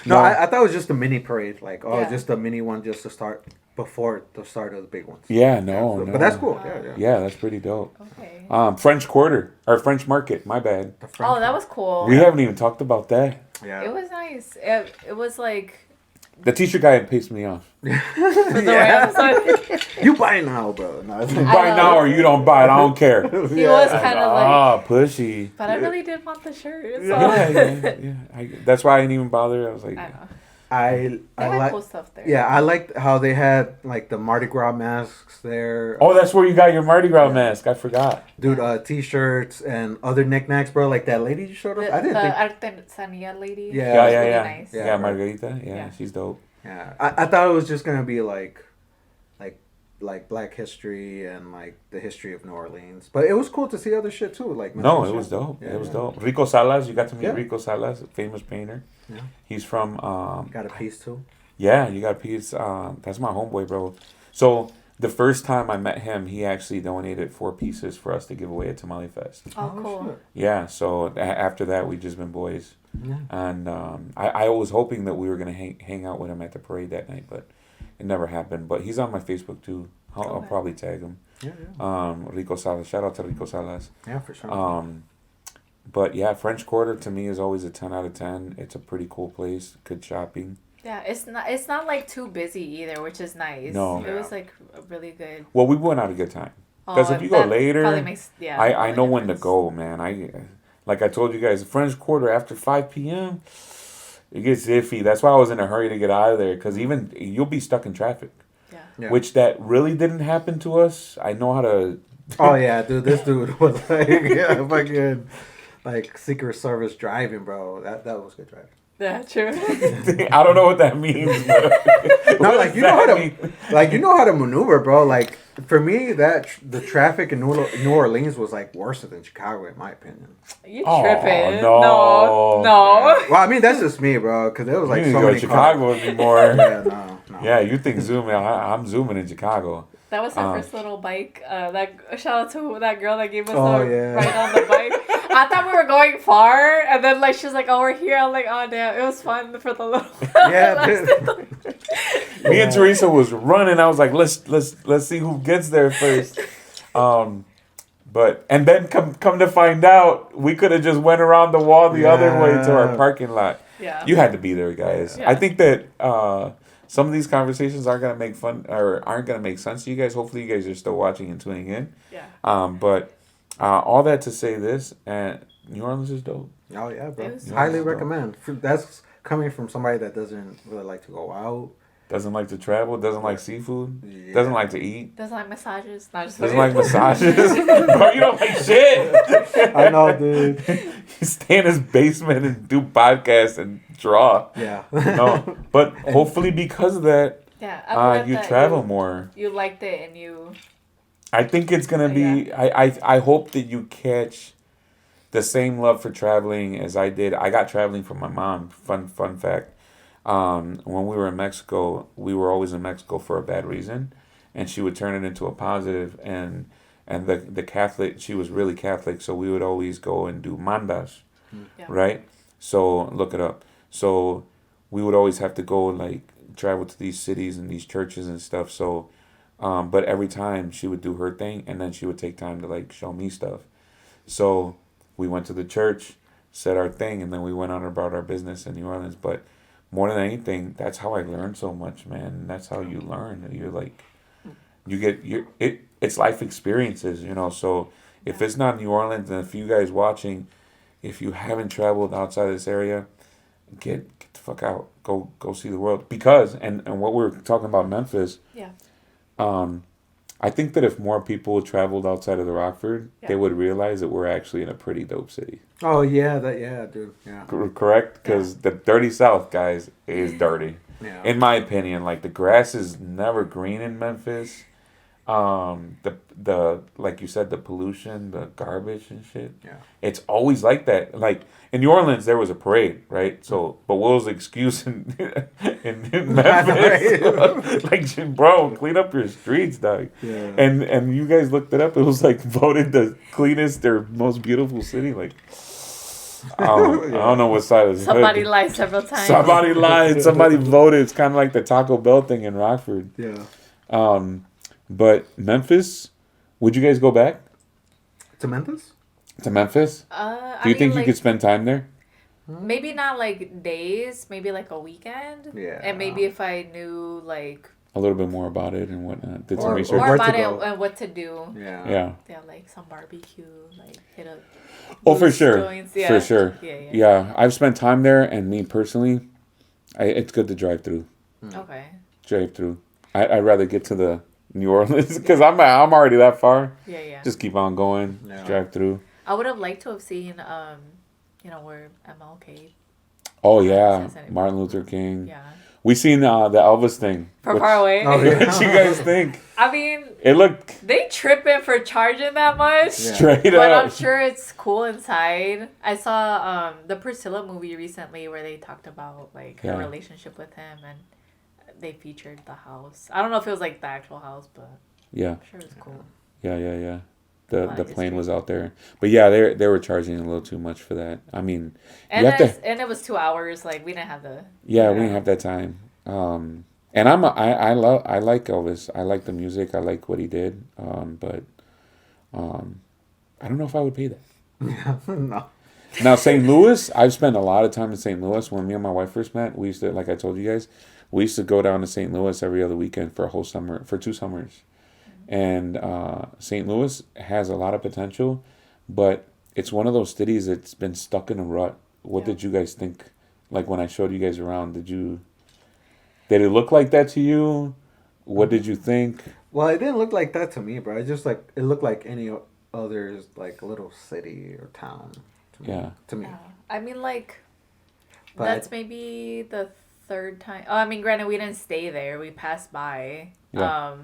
No, I thought it was just a mini parade. Like, Yeah. just a mini one just to start before the start of the big ones. Yeah, no. But that's cool. Yeah. Yeah, that's pretty dope. Okay. French Quarter or French Market. My bad. The French Oh, that was cool. We haven't even talked about that. Yeah. It was nice. It was like The t-shirt guy pissed me off. for the episode. You buy now, bro. No, it's You buy now or you don't buy it. I don't care. He was kind of like, Ah, pushy. but I really did want the shirt. So. Yeah. That's why I didn't even bother. I was like, I know. I They had like. cool stuff there. Yeah, I liked how they had like the Mardi Gras masks there. oh, that's where you got your Mardi Gras mask. I forgot. Dude, t-shirts and other knickknacks, bro. Like that lady you showed us. The, I didn't think. Artesanía lady. Yeah. She was Yeah. really Yeah. Nice. Yeah, Yeah. Margarita. Yeah, Yeah. she's dope. Yeah, I thought it was just gonna be like Black history and like the history of New Orleans, but it was cool to see other shit too. Like No, Mexican it was shit. dope. Yeah, It was yeah. dope. Rico Salas, you got to meet Yeah. Rico Salas, a famous painter. Yeah. He's from Got a piece too. yeah, you got a piece. That's my homeboy, bro. So the first time I met him, he actually donated 4 pieces for us to give away at Tamale Fest. Oh, cool. shit. Yeah, so after that, we just been boys. Yeah. And I was hoping that we were gonna hang out with him at the parade that night, but it never happened. But he's on my Facebook too. I'll Okay. probably tag him. Yeah, Rico Salas. Shout out to Rico Salas. yeah, for sure. But yeah, French Quarter to me is always a 10 out of 10. It's a pretty cool place. Good shopping. Yeah, it's not like too busy either, which is nice. No. It was like a really good. Well, we went out a good time. Because if you go that later, probably makes, yeah, I all the know when to difference. go, man. Like I told you guys, French Quarter after 5 p.m., it gets iffy. That's why I was in a hurry to get out of there because even you'll be stuck in traffic, Yeah. which that really didn't happen to us. I know how to. Oh yeah, dude, this dude was like, yeah, fucking, like Secret Service driving, bro. That was good driving. Yeah, true. I don't know what that means. But No, what like does you know how that to, mean? like you know how to maneuver, bro. Like for me, the traffic in New Orleans was like worse than Chicago, in my opinion. You Oh, tripping? no. No. Well, I mean that's just me, bro, because there was like you didn't so go to many Chicago anymore. Yeah, no. Yeah, you think zooming? I'm zooming in Chicago. That was our first little bike. Shout out to that girl that gave us Oh, the yeah. ride on the bike. I thought we were going far, and then like she's like, "Oh, we're here." I'm like, "Oh, damn, it was fun for the little." Yeah, Me and Teresa was running. I was like, let's see who gets there first. But and then come to find out, we could have just went around the wall the other way to our parking lot. Yeah. You had to be there, guys. Yeah. I think that some of these conversations aren't gonna make fun or aren't gonna make sense to you guys. Hopefully, you guys are still watching and tuning in. Yeah. But all that to say this, and New Orleans is dope. Oh yeah, bro. It was- Highly Yeah. recommend. That's coming from somebody that doesn't really like to go out. Doesn't like to travel. Doesn't like seafood. Yeah. Doesn't like to eat. Doesn't like massages. Not just Doesn't like massages. Bro, you don't like shit. I know, dude. You stay in his basement and do podcasts and draw. Yeah. No, but hopefully because of that, Yeah. I'm glad you that travel more. You liked it and you. I think it's gonna be. Yeah. I hope that you catch the same love for traveling as I did. I got traveling from my mom. Fun fact. When we were in Mexico, we were always in Mexico for a bad reason, and she would turn it into a positive. And the Catholic, she was really Catholic, so we would always go and do mandas, Yeah. right? So look it up. So we would always have to go like travel to these cities and these churches and stuff. So, but every time she would do her thing, and then she would take time to like show me stuff. So we went to the church, said our thing, and then we went on about our business in New Orleans. But more than anything, that's how I learned so much, man. That's how you learn. You're like, it's life experiences, you know. So if it's not New Orleans, and if you guys watching, if you haven't traveled outside this area, get the fuck out. Go see the world. Because and what we're talking about Memphis, Yeah. um, I think that if more people traveled outside of the Rockford, they would realize that we're actually in a pretty dope city. Oh yeah, dude. Yeah. Correct? Because the dirty South, guys, is dirty. Yeah. In my opinion, like the grass is never green in Memphis. The like you said, the pollution, the garbage and shit. Yeah. It's always like that. Like in New Orleans, there was a parade, right? So, but what was the excuse in Memphis? Like, bro, clean up your streets, dog. Yeah. And you guys looked it up. It was like voted the cleanest or most beautiful city. Like, I don't know what side is. Somebody lied several times. Somebody lied. Somebody voted. It's kind of like the Taco Bell thing in Rockford. Yeah. But Memphis, would you guys go back To Memphis? to Memphis? Do you think you could spend time there? Maybe not like days, maybe like a weekend. Yeah. And maybe if I knew like A little bit more about it and whatnot. Did some Or research. more where to about go. it and what to do. Yeah. Yeah. Yeah, like some barbecue, like hit up. Oh, for loose sure. joints. Yeah. For sure. Yeah. I've spent time there, and me personally, it's good to drive through. Okay. Drive through. I'd rather get to the New Orleans because I'm already that far. Yeah. Just keep on going. Yeah. Drive through. I would have liked to have seen, where MLK. Oh yeah, Martin Luther King. Yeah. We seen the Elvis thing. From far away. Oh, yeah. What you guys think? I mean, It looked they tripping for charging that much. Yeah. straight But up. I'm sure it's cool inside. I saw the Priscilla movie recently where they talked about like her relationship with him, and they featured the house. I don't know if it was like the actual house, but Yeah. I'm sure it was cool. Yeah. A lot The of plane history. was out there, but yeah, they were charging a little too much for that. I mean, And you have to. and it was 2 hours. Like we didn't have the. Yeah, we didn't have that time. And I like Elvis. I like the music. I like what he did. But I don't know if I would pay that. No. Now St. Louis, I've spent a lot of time in St. Louis. When me and my wife first met, we used to, like I told you guys, we used to go down to St. Louis every other weekend for a whole summer, for 2 summers. And St. Louis has a lot of potential, but it's one of those cities that's been stuck in a rut. What did you guys think? Like when I showed you guys around, did it look like that to you? What did you think? Well, it didn't look like that to me, bro. It just like it looked like any other like little city or town. To me. I mean, like But- that's maybe the third time. Oh, I mean, granted, we didn't stay there. We passed by. Yeah.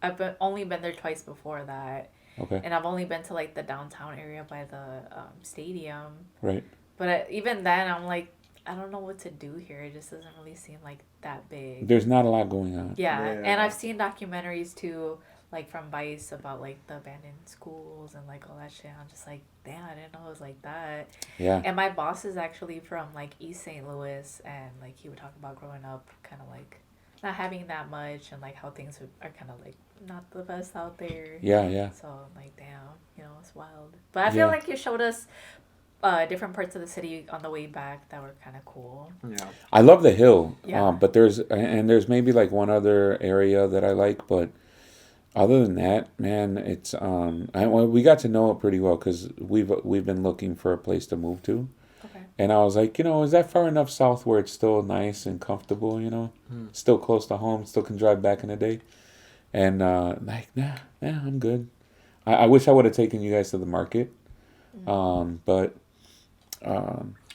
I've only been there twice before that. Okay. And I've only been to like the downtown area by the stadium. Right. But even then, I'm like, I don't know what to do here. It just doesn't really seem like that big. There's not a lot going on. Yeah. Yeah. And I've seen documentaries too, like from Vice about like the abandoned schools and like all that shit. I'm just like, damn, I didn't know it was like that. Yeah. And my boss is actually from like East St. Louis, and like he would talk about growing up kind of like not having that much, and like how things are kind of like not the best out there. Yeah. So I'm like, damn, it's wild. But I feel like you showed us different parts of the city on the way back that were kind of cool. Yeah. I love the hill. Yeah. But there's maybe like one other area that I like, but other than that, man, it's we got to know it pretty well because we've been looking for a place to move to. Okay. And I was like, is that far enough south where it's still nice and comfortable, Still close to home, still can drive back in the day. And like, nah, I'm good. I wish I would have taken you guys to the market. But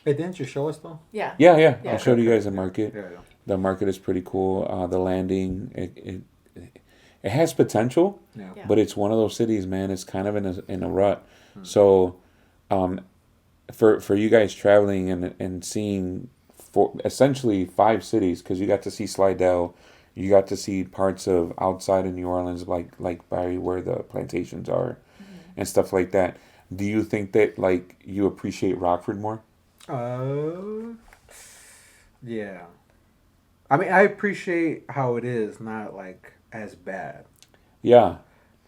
Hey, didn't you show us though? Yeah. yeah. Yeah. I showed you guys the market. Yeah. The market is pretty cool. The landing, it has potential, Yeah. Yeah. but it's one of those cities, man. It's kind of in a rut. So, for you guys traveling and seeing essentially 5 cities, because you got to see Slidell, you got to see parts of outside of New Orleans, like by where the plantations are, and stuff like that. Do you think that like you appreciate Rockford more? Yeah. I mean, I appreciate how it is, not like as bad. Yeah.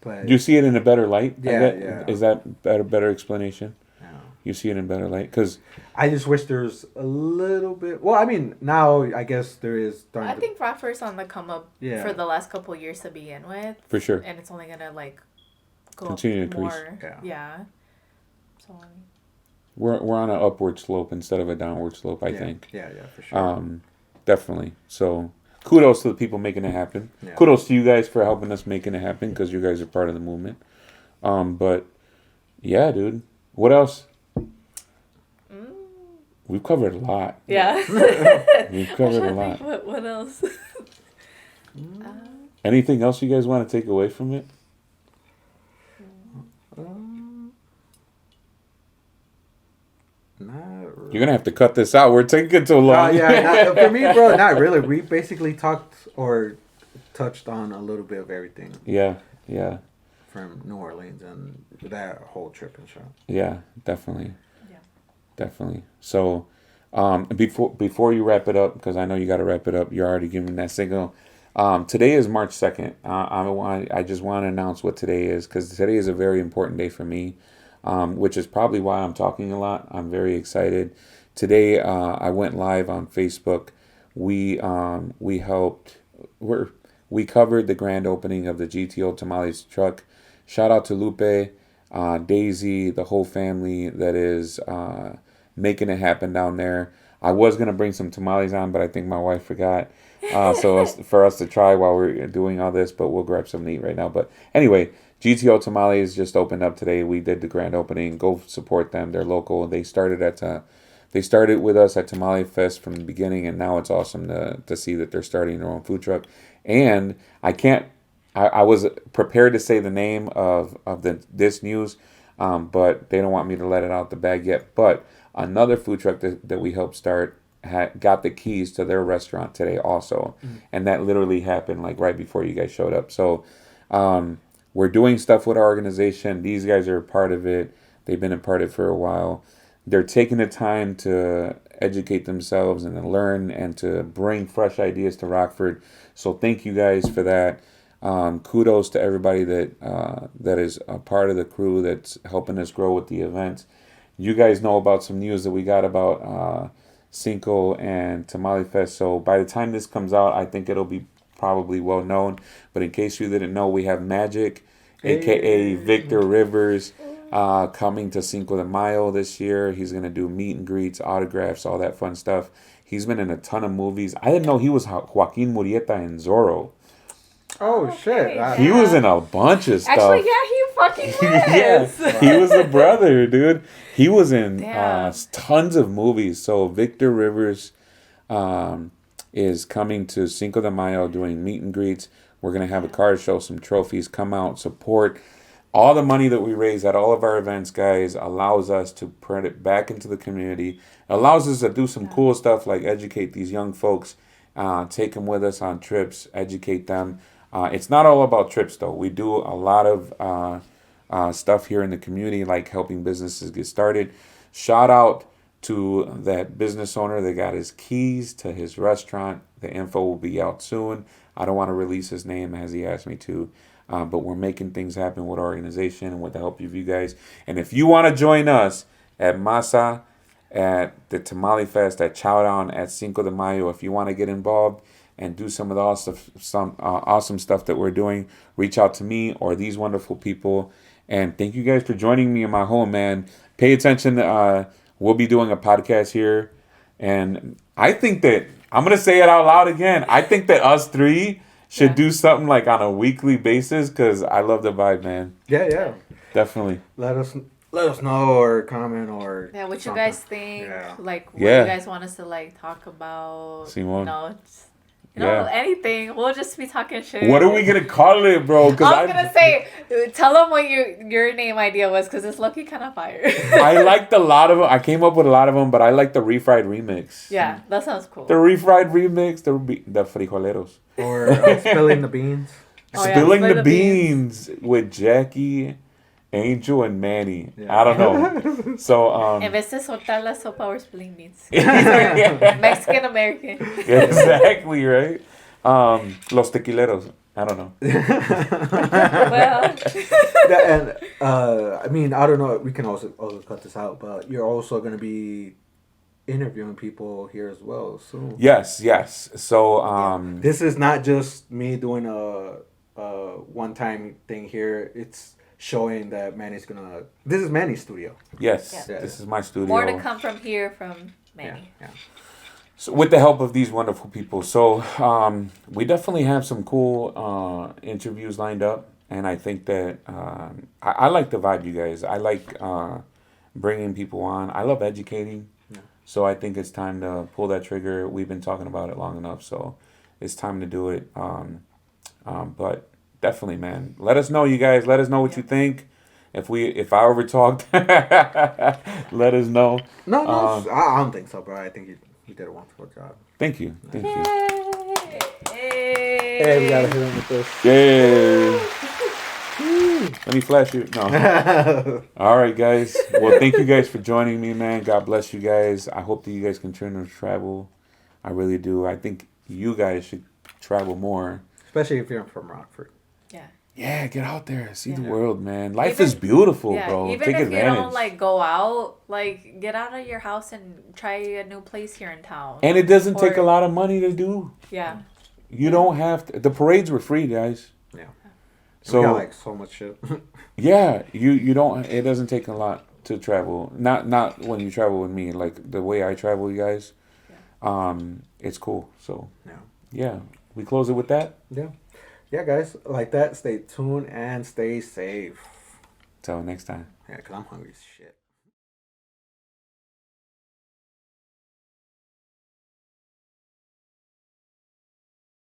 But Do you see it in a better light? Yeah. Is that better explanation? yeah. You see it in better light? Because I just wish there's a little bit. Well, I mean, now I guess there is. I think Rockford's on the come up for the last couple years to begin with. For sure. And it's only gonna like go continue to more. increase. Yeah. So. We're on an upward slope instead of a downward slope. I think. Yeah, for sure. Definitely. So kudos to the people making it happen. Yeah. Kudos to you guys for helping us making it happen because you guys are part of the movement. But yeah, dude. What else? We've covered a lot. Yeah. We've covered a lot. What else? Anything else you guys want to take away from it? Not really. You're going to have to cut this out. We're taking too long. For me, bro, not really. We basically talked or touched on a little bit of everything. Yeah. From New Orleans and that whole trip and shit. Yeah, definitely. Definitely. So, before you wrap it up, because I know you got to wrap it up, you're already giving that signal. Today is March 2nd. I just want to announce what today is, because today is a very important day for me, which is probably why I'm talking a lot. I'm very excited. Today, I went live on Facebook. We covered the grand opening of the GTO Tamales truck. Shout out to Lupe, Daisy, the whole family that is making it happen down there. I was going to bring some tamales on, but I think my wife forgot. So for us to try while we're doing all this, but we'll grab some to eat right now. But anyway, GTO Tamales just opened up today. We did the grand opening. Go support them. They're local. They started with us at Tamale Fest from the beginning, and now it's awesome to see that they're starting their own food truck. And I was prepared to say the name of this news, but they don't want me to let it out the bag yet. But another food truck that we helped start got the keys to their restaurant today also. And that literally happened like right before you guys showed up. So we're doing stuff with our organization. These guys are a part of it. They've been a part of it for a while. They're taking the time to educate themselves and to learn and to bring fresh ideas to Rockford. So thank you guys for that. Kudos to everybody that is a part of the crew that's helping us grow with the event. You guys know about some news that we got about Cinco and Tamale Fest. So by the time this comes out, I think it'll be probably well known. But in case you didn't know, we have Magic, a.k.a. Victor Rivers, coming to Cinco de Mayo this year. He's going to do meet and greets, autographs, all that fun stuff. He's been in a ton of movies. I didn't know he was Joaquin Murrieta in Zorro. Oh, shit. He was in a bunch of stuff. Actually, yeah, he fucking was. Yeah, he was the brother, dude. He was in tons of movies. So Victor Rivers is coming to Cinco de Mayo doing meet and greets. We're going to have a car show, some trophies. Come out, support. All the money that we raise at all of our events, guys, allows us to put it back into the community. Allows us to do some cool stuff like educate these young folks, take them with us on trips, educate them. It's not all about trips, though. We do a lot of stuff here in the community, like helping businesses get started. Shout out to that business owner that got his keys to his restaurant. The info will be out soon. I don't want to release his name as he asked me to. But we're making things happen with our organization and with the help of you guys. And if you want to join us at Masa, at the Tamale Fest, at Chowdown, at Cinco de Mayo, if you want to get involved and do some of the awesome stuff that we're doing, reach out to me or these wonderful people. And thank you guys for joining me in my home, man. Pay attention. We'll be doing a podcast here. And I think that, I'm going to say it out loud again, I think that us three should do something like on a weekly basis, because I love the vibe, man. Yeah. Definitely. Let us know or comment or what something. you guys think. Yeah. Like, what you guys want us to like talk about. Simone. Anything. We'll just be talking shit. What are we going to call it, bro? I was going to say, tell them what your name idea was, because it's low-key kind of fire. I liked a lot of them. I came up with a lot of them, but I like the refried remix. Yeah, that sounds cool. The refried remix, the frijoleros. Or spilling the beans. Spilling the beans with Jackie, Angel, and Manny. Yeah. I don't know. So, en vez de soltar la sopa, we're spilling beans. Mexican American. Exactly, right? Los tequileros. I don't know. Well, And I mean, I don't know. We can also cut this out, but you're also gonna be interviewing people here as well soon. Yes. So This is not just me doing a one-time thing here. It's showing that Manny's gonna. This is Manny's studio. yes, Yeah. this is my studio. more to come from here from Manny. Yeah. So with the help of these wonderful people. So we definitely have some cool interviews lined up. And I think that I like the vibe, you guys. I like bringing people on. I love educating. Yeah. So I think it's time to pull that trigger. We've been talking about it long enough. So it's time to do it. But definitely, man. Let us know, you guys. Let us know what you think. If I over talked, let us know. No, I don't think so, bro. I think you did a wonderful job. Thank you. Hey, we gotta hit him with this. Yeah. Let me flash you. No. All right, guys. Well, thank you guys for joining me, man. God bless you guys. I hope that you guys continue to travel. I really do. I think you guys should travel more. Especially if you're from Rockford. Yeah. Yeah, get out there. See the Yeah. world, man. Life Even- is beautiful, Yeah, bro. even Take if advantage. you don't like go out, like get out of your house and try a new place here in town. And it doesn't take a Or- lot of money to do. Yeah. You don't have to. The parades were free, guys. Yeah. So we got like so much shit. yeah, you don't. It doesn't take a lot to travel. Not when you travel with me. Like the way I travel, you guys. It's cool. So yeah, we close it with that. Yeah, guys, like that. Stay tuned and stay safe. Till next time. Yeah, because I'm hungry as shit.